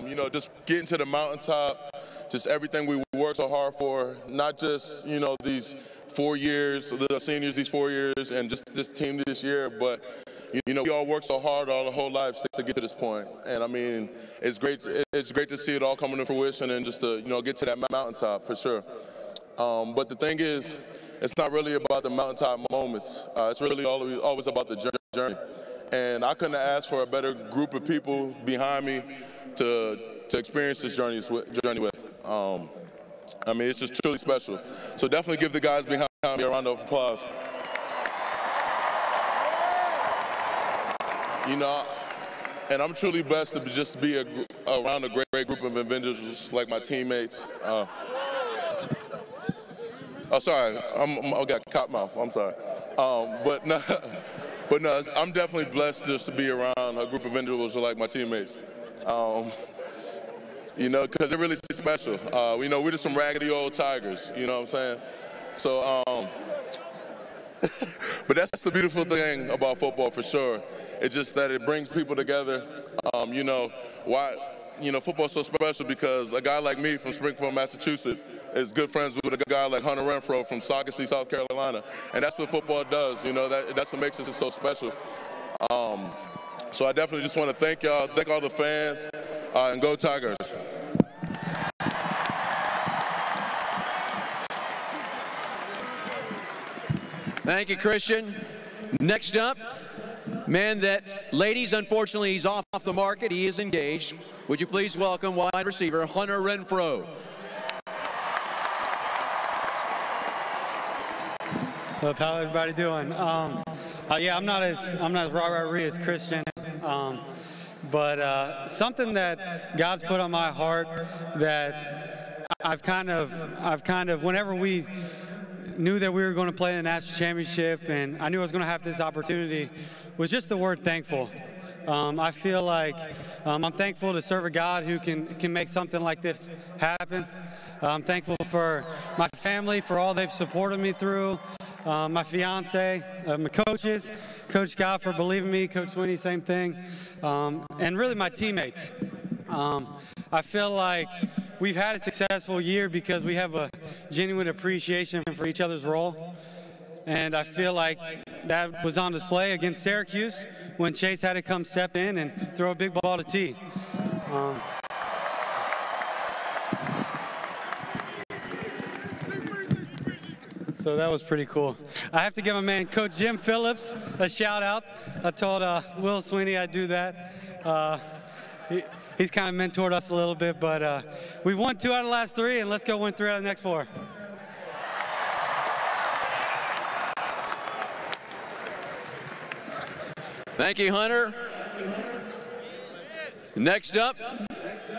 You know, just getting to the mountaintop, just everything we worked so hard for, not just, you know, these 4 years, the seniors these 4 years, and just this team this year, but, you know, we all worked so hard all our whole lives to get to this point. And I mean, it's great to see it all coming to fruition and just to, you know, get to that mountaintop for sure. But the thing is, it's not really about the mountaintop moments. It's really always about the journey. And I couldn't have asked for a better group of people behind me to experience this journey with. I mean, it's just truly special. So definitely give the guys behind me a round of applause. You know, and I'm truly blessed to just be around a great group of individuals like my teammates. Oh, sorry, I got cop mouth. I'm sorry. But no, I'm definitely blessed just to be around a group of individuals like my teammates. You know, because it really is special. You know, we're just some raggedy old Tigers, you know what I'm saying? So, But that's the beautiful thing about football for sure. It's just that it brings people together. You know, football's so special because a guy like me from Springfield, Massachusetts is good friends with a guy like Hunter Renfrow from Saucony, South Carolina. And that's what football does, you know, that's what makes it so special. So I definitely just want to thank y'all, thank all the fans, and go Tigers. Thank you, Christian. Next up, man that, ladies, unfortunately, he's off the market. He is engaged. Would you please welcome wide receiver Hunter Renfrow. How everybody doing? Yeah, I'm not as rah-rah-ree as Christian, but something that God's put on my heart that I've kind of whenever we knew that we were going to play in the national championship and I knew I was going to have this opportunity was just the word thankful. I feel like I'm thankful to serve a God who can make something like this happen. I'm thankful for my family, for all they've supported me through, my fiance, my coaches, Coach Scott for believing me, Coach Sweeney, same thing, and really my teammates. I feel like we've had a successful year because we have a genuine appreciation for each other's role. And I feel like that was on display against Syracuse when Chase had to come step in and throw a big ball to T. So that was pretty cool. I have to give my man Coach Jim Phillips a shout out. I told Will Sweeney I'd do that. He's kind of mentored us a little bit, but we've won 2 out of the last 3, and let's go win 3 out of the next 4. Thank you, Hunter. Next up,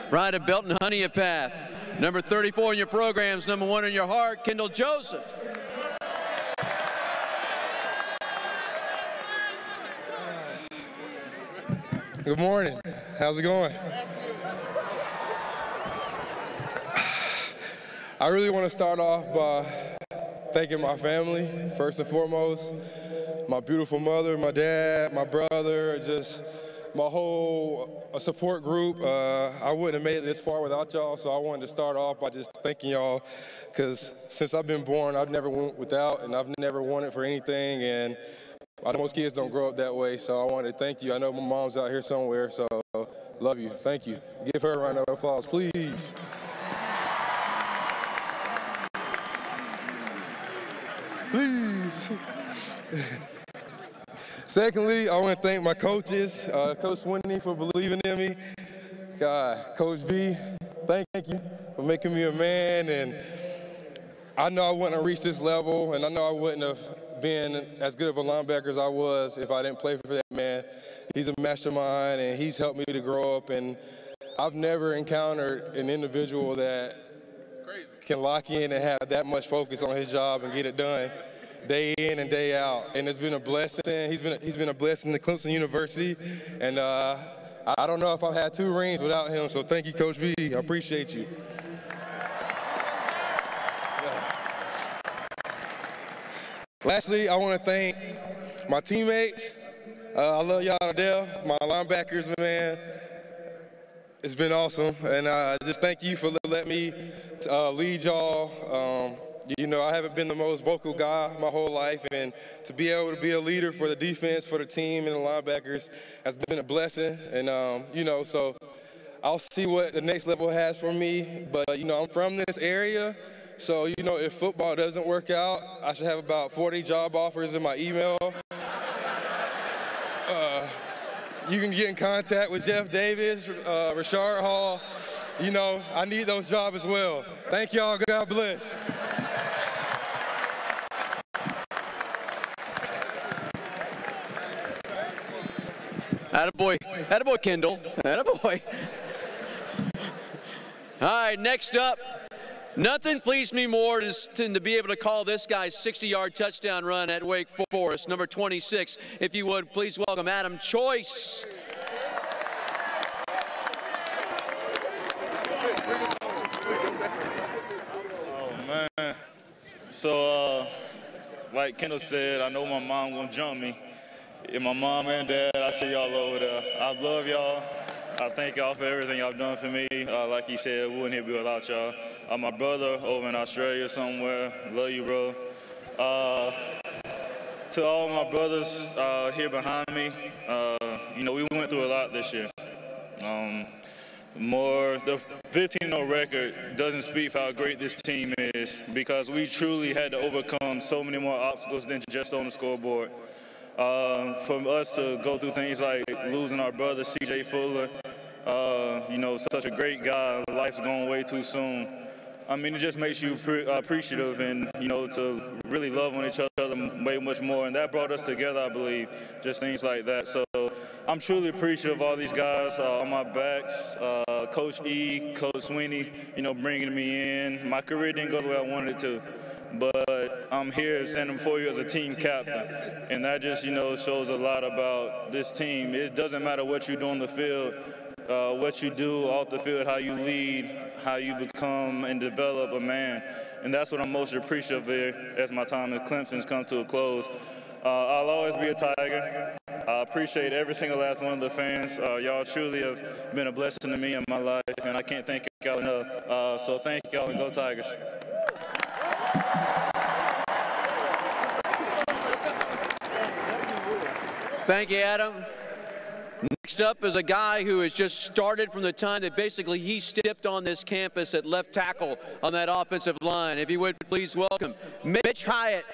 Pride of Belton Honea Path. Number 34 in your programs, number 1 in your heart, Kendall Joseph. Good morning. How's it going? I really want to start off by thanking my family, first and foremost. My beautiful mother, my dad, my brother, just my whole support group. I wouldn't have made it this far without y'all, so I wanted to start off by just thanking y'all, because since I've been born, I've never went without, and I've never wanted for anything, and I know most kids don't grow up that way, so I wanted to thank you. I know my mom's out here somewhere, so love you. Thank you. Give her a round of applause, please. Please. Secondly, I want to thank my coaches, Coach Sweeney for believing in me. Coach V, thank you for making me a man. And I know I wouldn't have reached this level, and I know I wouldn't have been as good of a linebacker as I was if I didn't play for that man. He's a mastermind, and he's helped me to grow up. And I've never encountered an individual that can lock in and have that much focus on his job and get it done day in and day out. And it's been a blessing. He's been a blessing to Clemson University. And I don't know if I've had 2 rings without him, so thank you, Coach V. I appreciate you. Lastly, I want to thank my teammates. I love y'all to death. My linebackers, man. It's been awesome. And just thank you for letting me lead y'all. You know, I haven't been the most vocal guy my whole life, and to be able to be a leader for the defense, for the team, and the linebackers has been a blessing. And, you know, so I'll see what the next level has for me. But, you know, I'm from this area, so, you know, if football doesn't work out, I should have about 40 job offers in my email. You can get in contact with Jeff Davis, Rashard Hall. You know, I need those jobs as well. Thank y'all. God bless. Attaboy. Attaboy, Kendall. Attaboy. All right, next up, nothing pleased me more than to be able to call this guy's 60-yard touchdown run at Wake Forest, number 26. If you would, please welcome Adam Choice. Oh, man. So, like Kendall said, I know my mom gonna jump me. And my mom and dad, I see y'all over there. I love y'all. I thank y'all for everything y'all done for me. Like he said, we wouldn't here be without y'all. My brother over in Australia somewhere, love you, bro. To all my brothers here behind me, you know, we went through a lot this year. The 15-0 record doesn't speak for how great this team is, because we truly had to overcome so many more obstacles than just on the scoreboard. For us to go through things like losing our brother, C.J. Fuller, you know, such a great guy, life's gone way too soon. I mean, it just makes you appreciative and, you know, to really love on each other way much more. And that brought us together, I believe, just things like that. So I'm truly appreciative of all these guys on my backs, Coach E, Coach Sweeney, you know, bringing me in. My career didn't go the way I wanted it to, but I'm here standing before you as a team captain. And that just, you know, shows a lot about this team. It doesn't matter what you do on the field. What you do off the field, how you lead, how you become and develop a man. And that's what I'm most appreciative of here as my time at Clemson's come to a close. I'll always be a Tiger. I appreciate every single last one of the fans. Y'all truly have been a blessing to me in my life, and I can't thank y'all enough. So thank y'all, and go Tigers. Thank you, Adam. Next up is a guy who has just started from the time that basically he stepped on this campus at left tackle on that offensive line. If you would, please welcome Mitch Hyatt.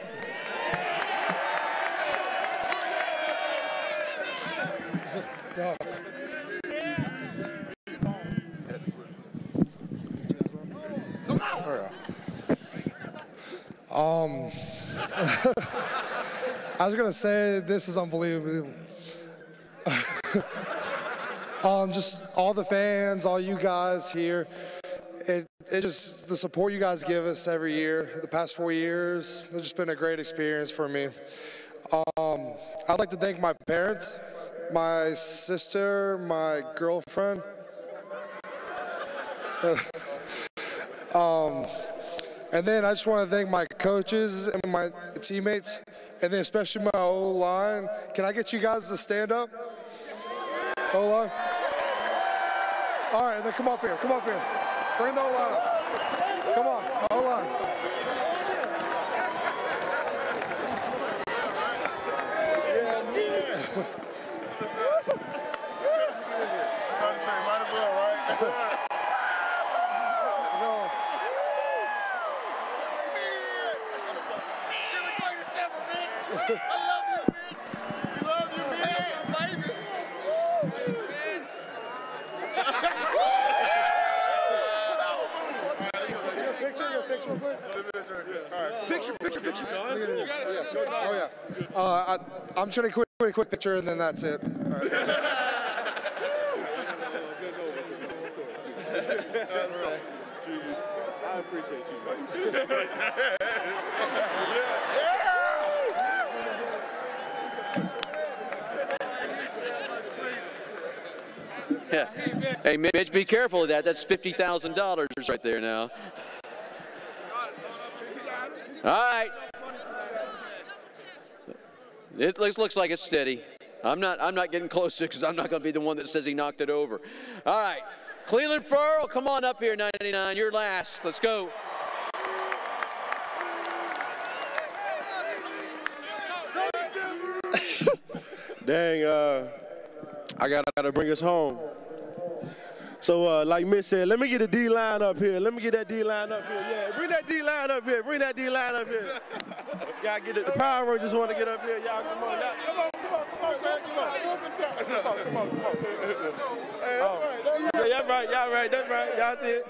I was gonna say this is unbelievable. Just all the fans, all you guys here, it just, the support you guys give us every year, the past 4 years, it's just been a great experience for me. I'd like to thank my parents, my sister, my girlfriend. And then I just want to thank my coaches and my teammates, and then especially my O-line. Can I get you guys to stand up? O-line? All right, then come up here, come up here. Bring the O-line up. Come on, O-line. Might as well, right? You're the greatest ever, Mitch. I love you, Mitch. We love you, Mitch. My babies. Picture real quick. Picture. You got it. Oh yeah. I'm just gonna quick picture, and then that's it. All right. I appreciate you, Yeah. Hey, Mitch, be careful of that. That's $50,000 right there now. All right. It looks like it's steady. I'm not getting close to it because I'm not going to be the one that says he knocked it over. All right. Cleveland Furl, come on up here, 99. You're last. Let's go. Dang, I gotta bring us home. So, like Mitch said, let me get the D-line up here. Let me get that D-line up here. Yeah, bring that D-line up here. Bring that D-line up here. Y'all get it. The Power Rangers want to get up here. Y'all, come on. Come on. Yeah, y'all right. That's right. Y'all see it.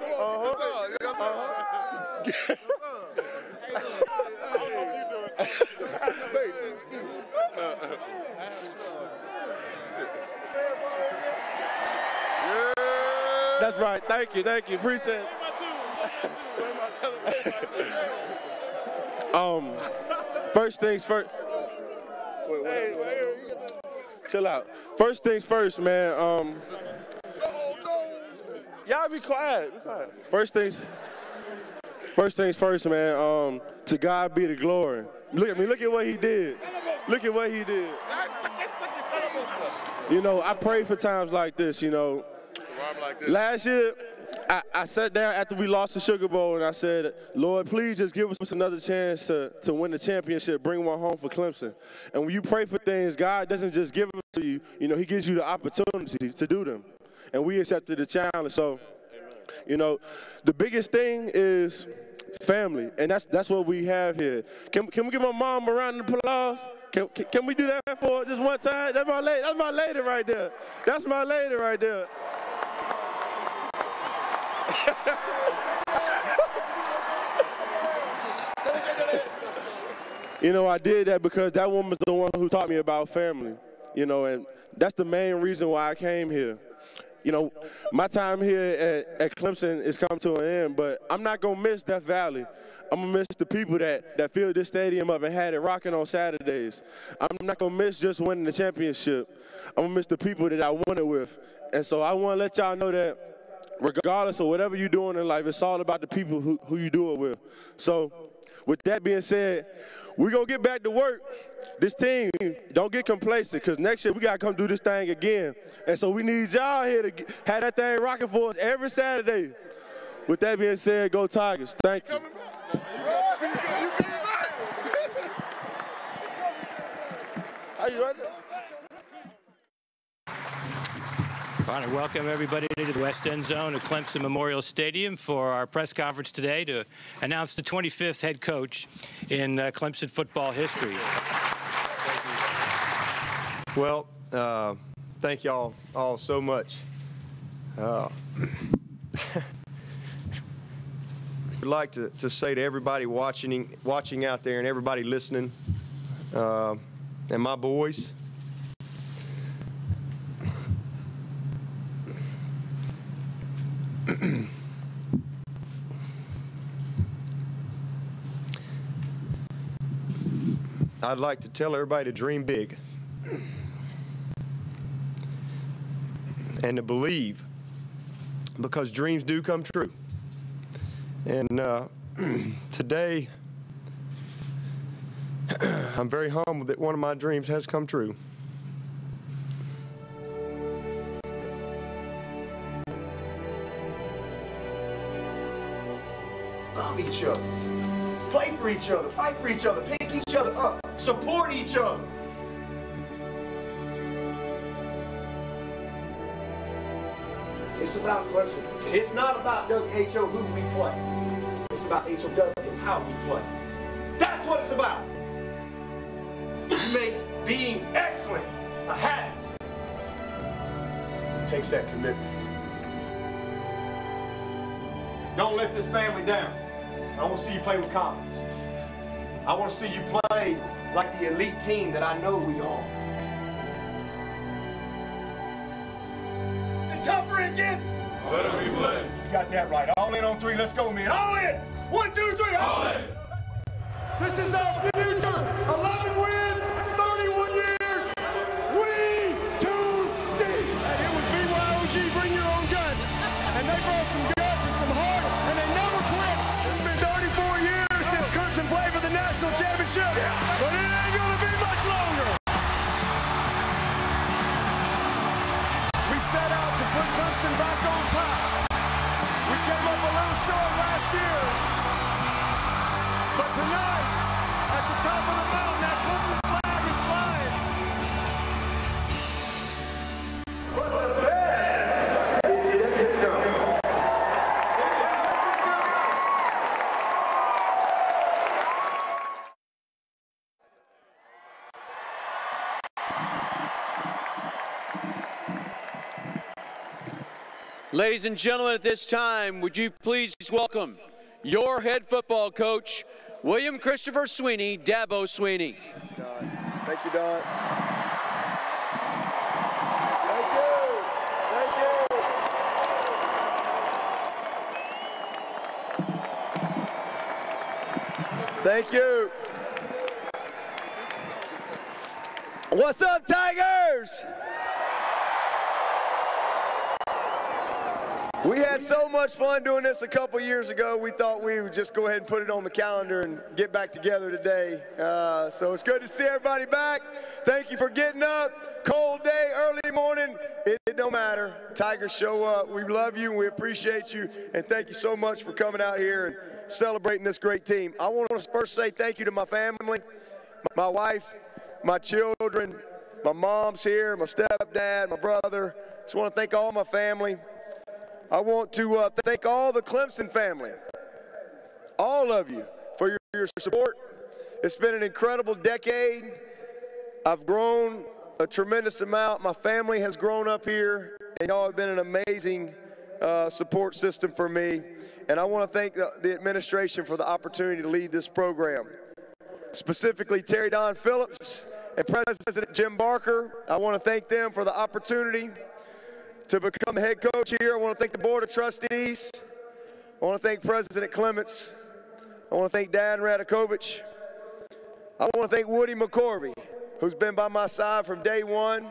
That's right. Thank you. Appreciate it. First things first. Chill out. First things first, man. Y'all be quiet. First things first, man. To God be the glory. Look at me. Look at what he did. Look at what he did. You know, I pray for times like this, you know. Last year, I sat down after we lost the Sugar Bowl and I said, Lord, please just give us another chance to win the championship, bring one home for Clemson. And when you pray for things, God doesn't just give them to you, you know, he gives you the opportunity to do them. And we accepted the challenge. So, you know, the biggest thing is family, and that's what we have here. Can we give my mom a round of applause? Can we do that for just one time? That's my lady. That's my lady right there. That's my lady right there. You know, I did that because that woman's the one who taught me about family. You know, and that's the main reason why I came here. You know, my time here at Clemson is come to an end, but I'm not going to miss Death Valley. I'm going to miss the people that filled this stadium up and had it rocking on Saturdays. I'm not going to miss just winning the championship. I'm going to miss the people that I won it with. And so I want to let y'all know that regardless of whatever you're doing in life, it's all about the people who you do it with. So with that being said, we're going to get back to work. This team, don't get complacent, because next year we got to come do this thing again. And so we need y'all here to have that thing rocking for us every Saturday. With that being said, go Tigers. Thank you. I want to welcome everybody to the West End Zone at Clemson Memorial Stadium for our press conference today to announce the 25th head coach in Clemson football history. Well, thank y'all all so much. I'd like to say to everybody watching out there and everybody listening, and my boys, I'd like to tell everybody to dream big and to believe, because dreams do come true. And today, I'm very humbled that one of my dreams has come true. Love each other, play for each other, fight for each other, pick each other up, support each other. It's about Clemson. It's not about WHO who we play. It's about HOW how we play. That's what it's about. Make being excellent a habit. It takes that commitment. Don't let this family down. I want to see you play with confidence. I want to see you play like the elite team that I know we are. And tougher it gets. Better we play. You got that right. All in on three. Let's go, man. All in. 1, 2, 3. All in. This is our future. 11 wins, 31 years. We too deep. And it was BYOG, bring your own guts. And they brought some guts and some heart, and they never quit. It's been 34 years since Clemson played for the national championship, but it ain't going to be much longer. We set out to put Clemson back on top. We came up a little short last year, but tonight, at the top of the mountain, that Clemson flag is flying. But the best is yet to come. Ladies and gentlemen, at this time, would you please welcome your head football coach, William Christopher Sweeney, Dabo Sweeney. Thank you, Don. Thank you. What's up, Tigers? We had so much fun doing this a couple years ago, we thought we would just go ahead and put it on the calendar and get back together today. So it's good to see everybody back. Thank you for getting up. Cold day, early morning, it don't matter. Tigers show up. We love you and we appreciate you. And thank you so much for coming out here and celebrating this great team. I want to first say thank you to my family, my wife, my children, my mom's here, my stepdad, my brother. Just want to thank all my family. I want to thank all the Clemson family, all of you, for your support. It's been an incredible decade. I've grown a tremendous amount. My family has grown up here, and y'all have been an amazing support system for me. And I want to thank the administration for the opportunity to lead this program. Specifically, Terry Don Phillips and President Jim Barker. I want to thank them for the opportunity to become the head coach here. I want to thank the Board of Trustees. I want to thank President Clements. I want to thank Dan Radakovich. I want to thank Woody McCorvey, who's been by my side from day one.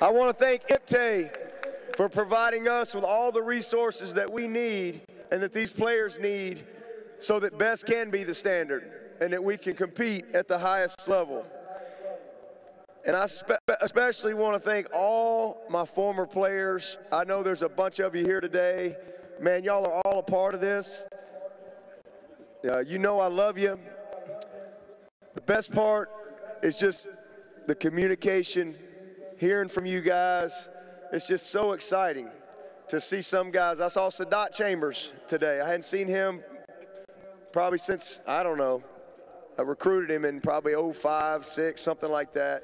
I want to thank IPTAY for providing us with all the resources that we need and that these players need so that best can be the standard and that we can compete at the highest level. And I especially want to thank all my former players. I know there's a bunch of you here today. Man, y'all are all a part of this. You know I love you. The best part is just the communication, hearing from you guys. It's just so exciting to see some guys. I saw Sadat Chambers today. I hadn't seen him probably since, I don't know, I recruited him in probably 05, 06, something like that.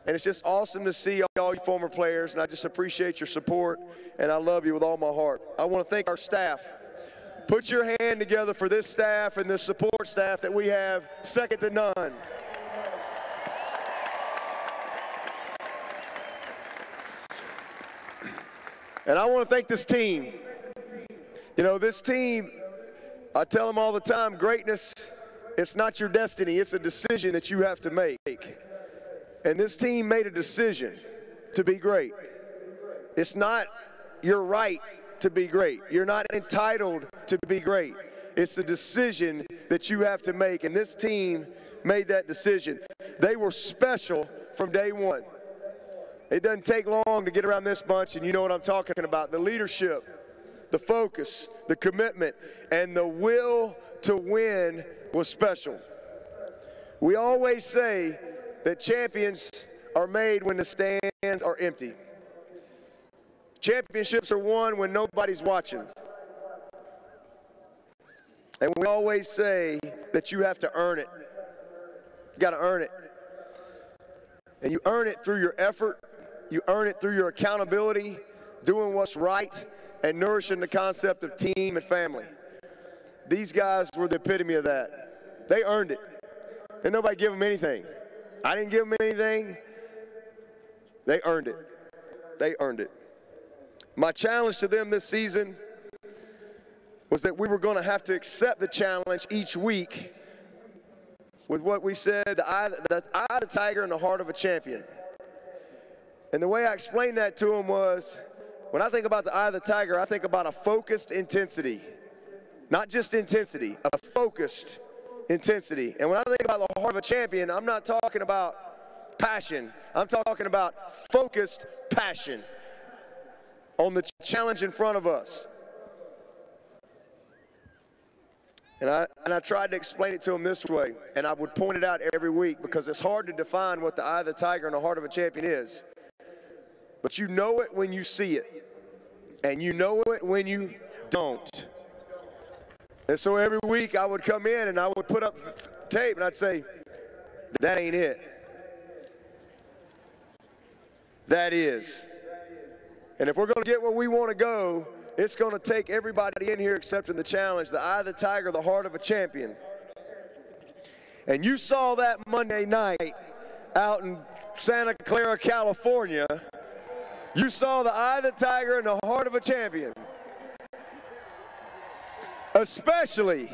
And it's just awesome to see all you former players, and I just appreciate your support, and I love you with all my heart. I want to thank our staff. Put your hand together for this staff and this support staff that we have, second to none. And I want to thank this team. You know, this team, I tell them all the time, greatness, it's not your destiny, it's a decision that you have to make. And this team made a decision to be great. It's not your right to be great. You're not entitled to be great. It's a decision that you have to make, and this team made that decision. They were special from day one. It doesn't take long to get around this bunch, and you know what I'm talking about. The leadership, the focus, the commitment, and the will to win was special. We always say that champions are made when the stands are empty. Championships are won when nobody's watching. And we always say that you have to earn it. You got to earn it. And you earn it through your effort. You earn it through your accountability, doing what's right, and nourishing the concept of team and family. These guys were the epitome of that. They earned it. And nobody give them anything. I didn't give them anything. They earned it. They earned it. My challenge to them this season was that we were going to have to accept the challenge each week with what we said, the eye of the tiger and the heart of a champion. And the way I explained that to them was, when I think about the eye of the tiger, I think about a focused intensity. Not just intensity, a focused intensity. And when I think about the heart of a champion, I'm not talking about passion. I'm talking about focused passion on the challenge in front of us. And I tried to explain it to them this way, and I would point it out every week because it's hard to define what the eye of the tiger and the heart of a champion is. But you know it when you see it, and you know it when you don't. And so every week I would come in and I would put up tape and I'd say, that ain't it. That is. And if we're going to get where we want to go, it's going to take everybody in here accepting the challenge, the eye of the tiger, the heart of a champion. And you saw that Monday night out in Santa Clara, California. You saw the eye of the tiger and the heart of a champion. Especially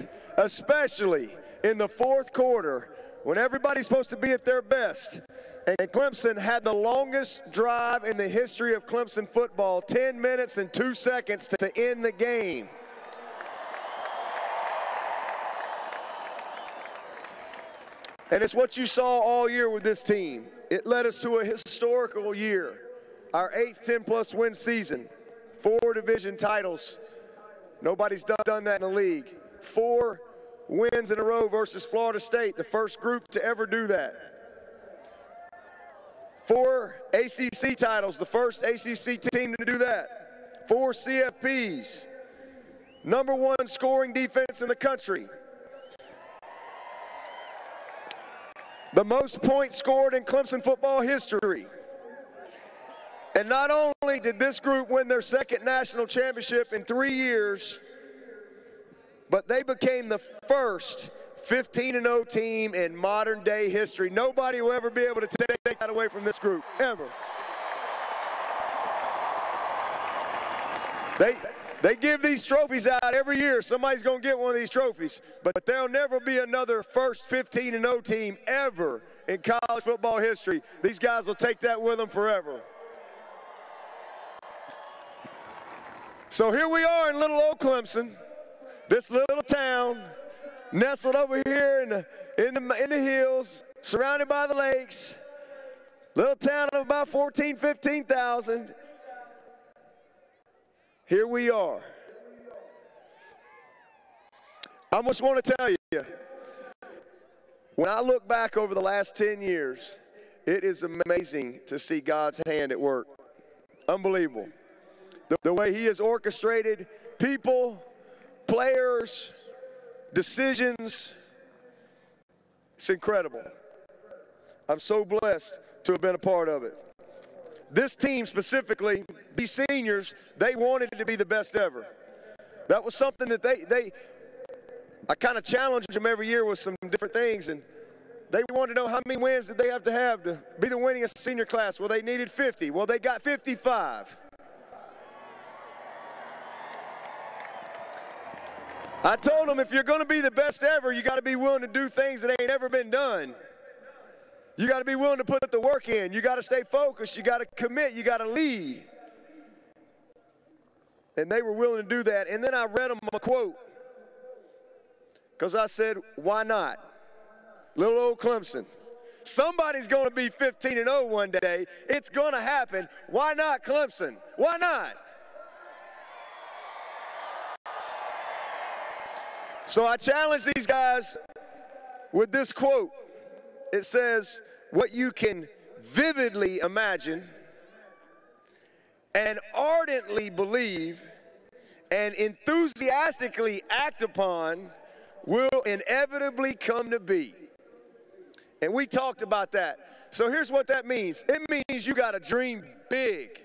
in the fourth quarter, when everybody's supposed to be at their best. And Clemson had the longest drive in the history of Clemson football, 10 minutes and 2 seconds to end the game. And it's what you saw all year with this team. It led us to a historical year, our 8th 10-plus win season, 4 division titles. Nobody's done that in the league. 4 wins in a row versus Florida State, the first group to ever do that. 4 ACC titles, the first ACC team to do that. 4 CFPs. #1 scoring defense in the country. The most points scored in Clemson football history. And not only did this group win their 2nd national championship in 3 years, but they became the first 15-0 team in modern day history. Nobody will ever be able to take that away from this group, ever. They give these trophies out every year. Somebody's going to get one of these trophies. But there'll never be another first 15-0 team ever in college football history. These guys will take that with them forever. So here we are in little old Clemson, this little town, nestled over here in the hills, surrounded by the lakes. Little town of about 14,000, 15,000. Here we are. I just want to tell you, when I look back over the last 10 years, it is amazing to see God's hand at work. Unbelievable. The way he has orchestrated people, players, decisions, it's incredible. I'm so blessed to have been a part of it. This team specifically, these seniors, they wanted to be the best ever. That was something that I kind of challenged them every year with some different things, and they wanted to know how many wins did they have to be the winningest senior class. Well, they needed 50. Well, they got 55. I told them, if you're going to be the best ever, you got to be willing to do things that ain't ever been done. You got to be willing to put the work in. You got to stay focused. You got to commit. You got to lead. And they were willing to do that. And then I read them a quote, because I said, why not? Little old Clemson. Somebody's going to be 15-0 one day. It's going to happen. Why not Clemson? Why not? So I challenge these guys with this quote. It says, what you can vividly imagine and ardently believe and enthusiastically act upon will inevitably come to be. And we talked about that. So here's what that means. It means you got to dream big.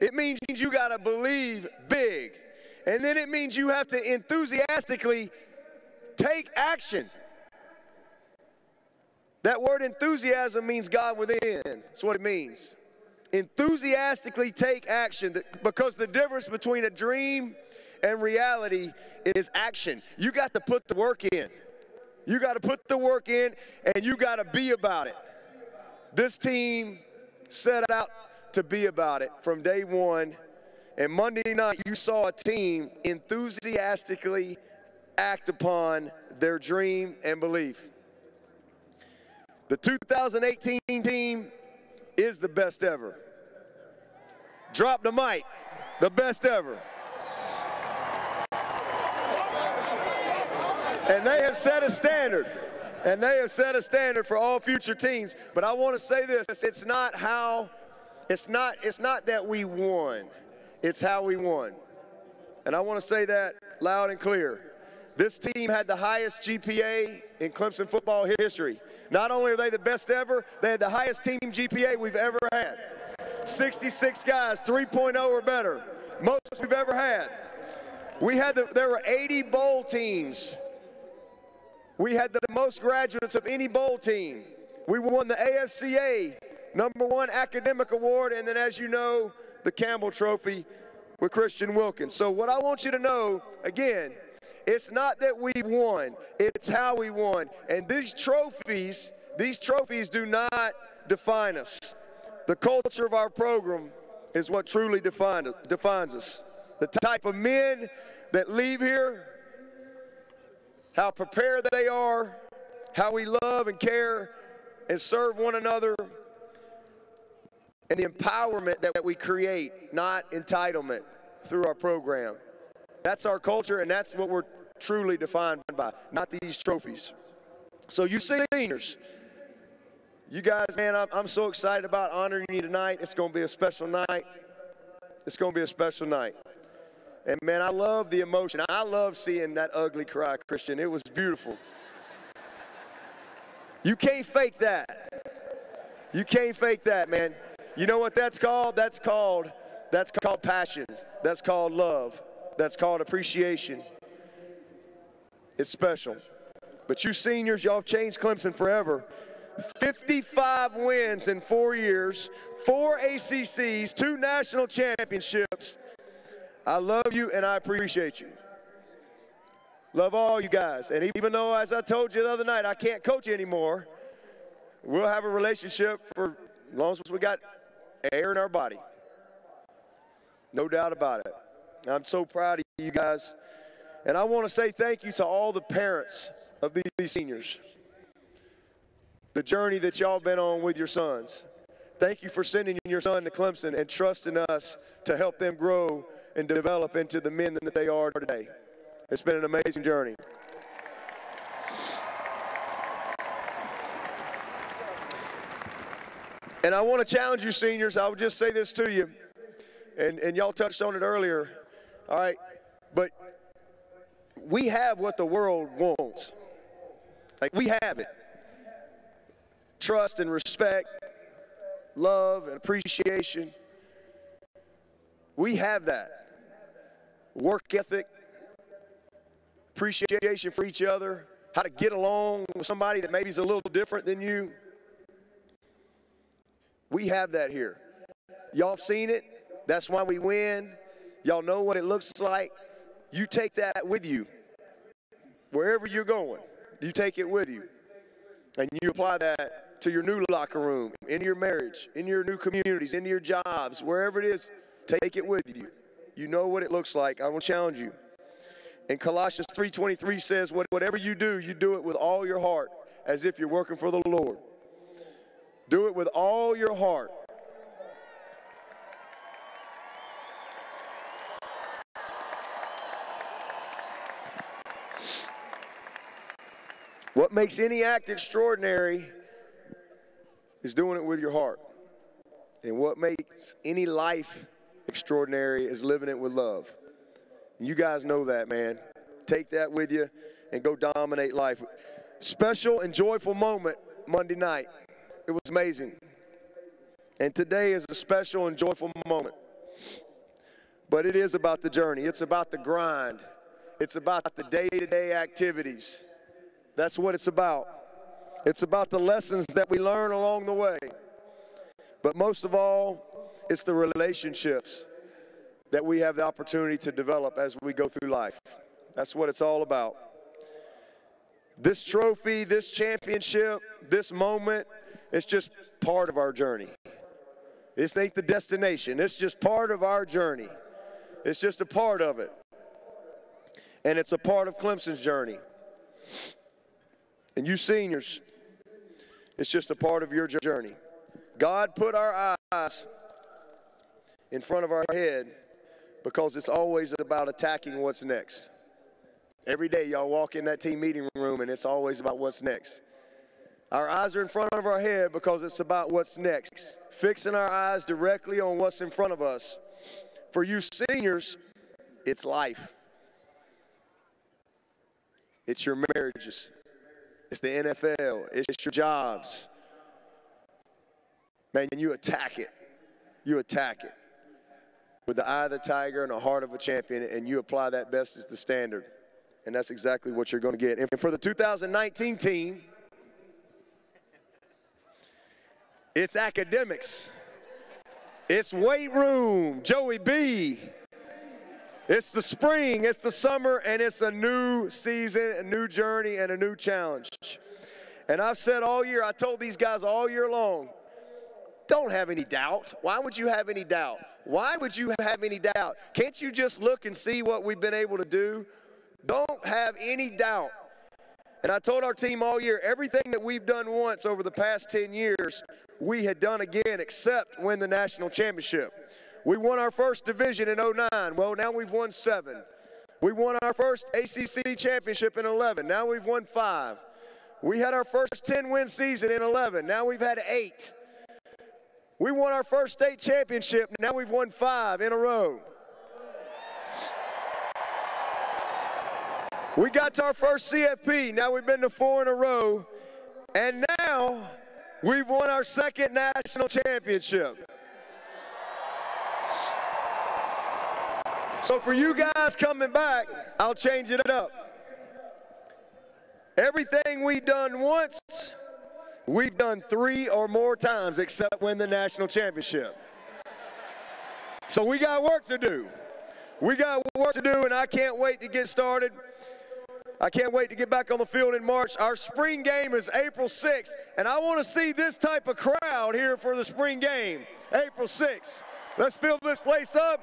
It means you got to believe big. And then it means you have to enthusiastically take action. That word enthusiasm means God within. That's what it means. Enthusiastically take action, because the difference between a dream and reality is action. You got to put the work in. You got to put the work in, and you got to be about it. This team set out to be about it from day one. And Monday night, you saw a team enthusiastically act upon their dream and belief. The 2018 team is the best ever. Drop the mic, the best ever. And they have set a standard. And they have set a standard for all future teams. But I want to say this, it's not that we won. It's how we won. And I want to say that loud and clear. This team had the highest GPA in Clemson football history. Not only are they the best ever, they had the highest team GPA we've ever had. 66 guys, 3.0 or better. Most we've ever had. There were 80 bowl teams. We had the most graduates of any bowl team. We won the AFCA #1 academic award, and then, as you know, the Campbell Trophy with Christian Wilkins. So what I want you to know, again, it's not that we won, it's how we won. And these trophies do not define us. The culture of our program is what truly defines us. The type of men that leave here, how prepared they are, how we love and care and serve one another, and the empowerment that we create, not entitlement, through our program. That's our culture, and that's what we're truly defined by, not these trophies. So you seniors, you guys, man, I'm so excited about honoring you tonight. It's going to be a special night. It's going to be a special night. And, man, I love the emotion. I love seeing that ugly cry, Christian. It was beautiful. You can't fake that. You can't fake that, man. You know what that's called? That's called passion. That's called love. That's called appreciation. It's special. But you seniors, y'all have changed Clemson forever. 55 wins in 4 years, 4 ACCs, 2 national championships. I love you and I appreciate you. Love all you guys. And even though, as I told you the other night, I can't coach you anymore, we'll have a relationship for as long as we got air in our body. No doubt about it. I'm so proud of you guys. And I want to say thank you to all the parents of these seniors. The journey that y'all been on with your sons. Thank you for sending your son to Clemson and trusting us to help them grow and develop into the men that they are today. It's been an amazing journey. And I want to challenge you seniors. I would just say this to you, and y'all touched on it earlier, all right? But we have what the world wants. Like, we have it. Trust and respect, love and appreciation. We have that. Work ethic, appreciation for each other, how to get along with somebody that maybe is a little different than you. We have that here. Y'all have seen it. That's why we win. Y'all know what it looks like. You take that with you. Wherever you're going, you take it with you. And you apply that to your new locker room, in your marriage, in your new communities, in your jobs, wherever it is, take it with you. You know what it looks like. I will challenge you. And Colossians 3:23 says, whatever you do it with all your heart, as if you're working for the Lord. Do it with all your heart. What makes any act extraordinary is doing it with your heart. And what makes any life extraordinary is living it with love. And you guys know that, man. Take that with you and go dominate life. Special and joyful moment Monday night. It was amazing. And today is a special and joyful moment. But it is about the journey. It's about the grind. It's about the day-to-day activities. That's what it's about. It's about the lessons that we learn along the way. But most of all, it's the relationships that we have the opportunity to develop as we go through life. That's what it's all about. This trophy, this championship, this moment, it's just part of our journey. This ain't the destination. It's just part of our journey. It's just a part of it. And it's a part of Clemson's journey. And you seniors, it's just a part of your journey. God put our eyes in front of our head because it's always about attacking what's next. Every day y'all walk in that team meeting room and it's always about what's next. Our eyes are in front of our head because it's about what's next. Fixing our eyes directly on what's in front of us. For you seniors, it's life. It's your marriages. It's the NFL. It's your jobs. Man, you attack it. You attack it. With the eye of the tiger and the heart of a champion, and you apply that best as the standard. And that's exactly what you're going to get. And for the 2019 team, it's academics. It's weight room, Joey B. It's the spring, it's the summer, and it's a new season, a new journey, and a new challenge. And I've said all year, I told these guys all year long, Don't have any doubt. Why would you have any doubt? Why would you have any doubt? Can't you just look and see what we've been able to do? Don't have any doubt. And I told our team all year, everything that we've done once over the past 10 years, we had done again except win the national championship. We won our first division in '09. Well, now we've won 7. We won our first ACC championship in 11. Now we've won 5. We had our first 10-win season in 11. Now we've had 8. We won our first state championship. Now we've won 5 in a row. We got to our first CFP. Now we've been to 4 in a row. And now we've won our second national championship. So for you guys coming back, I'll change it up. Everything we've done once, we've done 3 or more times except win the national championship. So we got work to do. We got work to do, and I can't wait to get started. I can't wait to get back on the field in March. Our spring game is April 6th, and I want to see this type of crowd here for the spring game, April 6th. Let's fill this place up.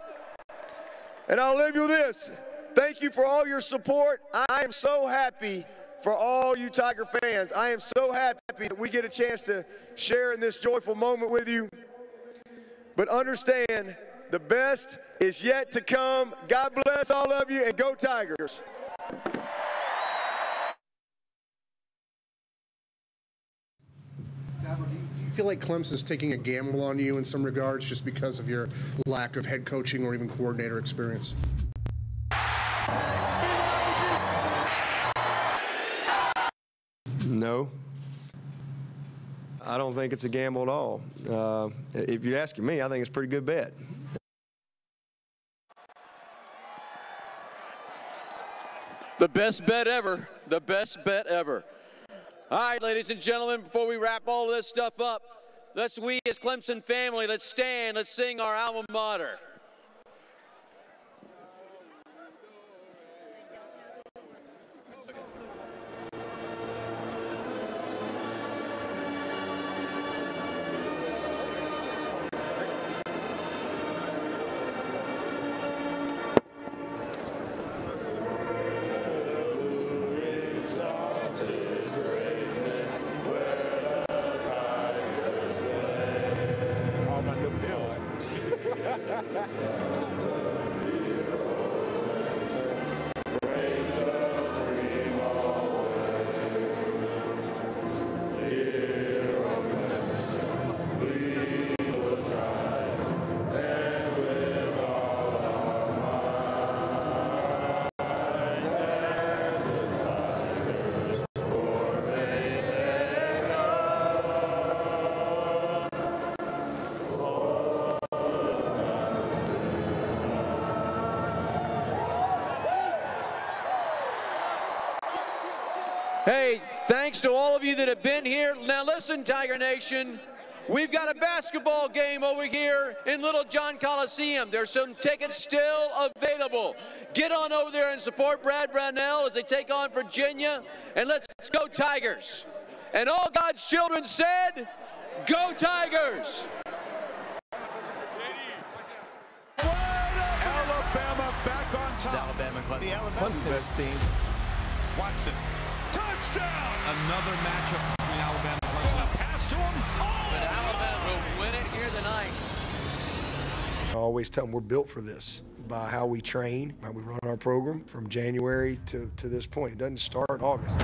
And I'll leave you with this. Thank you for all your support. I am so happy for all you Tiger fans. I am so happy that we get a chance to share in this joyful moment with you. But understand, the best is yet to come. God bless all of you, and go Tigers. Dabo, do you feel like Clemson's taking a gamble on you in some regards just because of your lack of head coaching or even coordinator experience? No. I don't think it's a gamble at all. If you're asking me, I think it's a pretty good bet. The best bet ever. The best bet ever. All right, ladies and gentlemen, before we wrap all of this stuff up, we as Clemson family, let's stand, let's sing our alma mater. Hey, thanks to all of you that have been here. Now listen, Tiger Nation, we've got a basketball game over here in Little John Coliseum. There's some tickets still available. Get on over there and support Brad Brownell as they take on Virginia, and let's go Tigers. And all God's children said, go Tigers! Alabama back on top. Alabama, Clemson. Clemson's best team. Watson. Touchdown! Another matchup between Alabama and Clemson. Pass to him. But Alabama will win it here tonight. I always tell them we're built for this by how we train, how we run our program from January to this point. It doesn't start in August.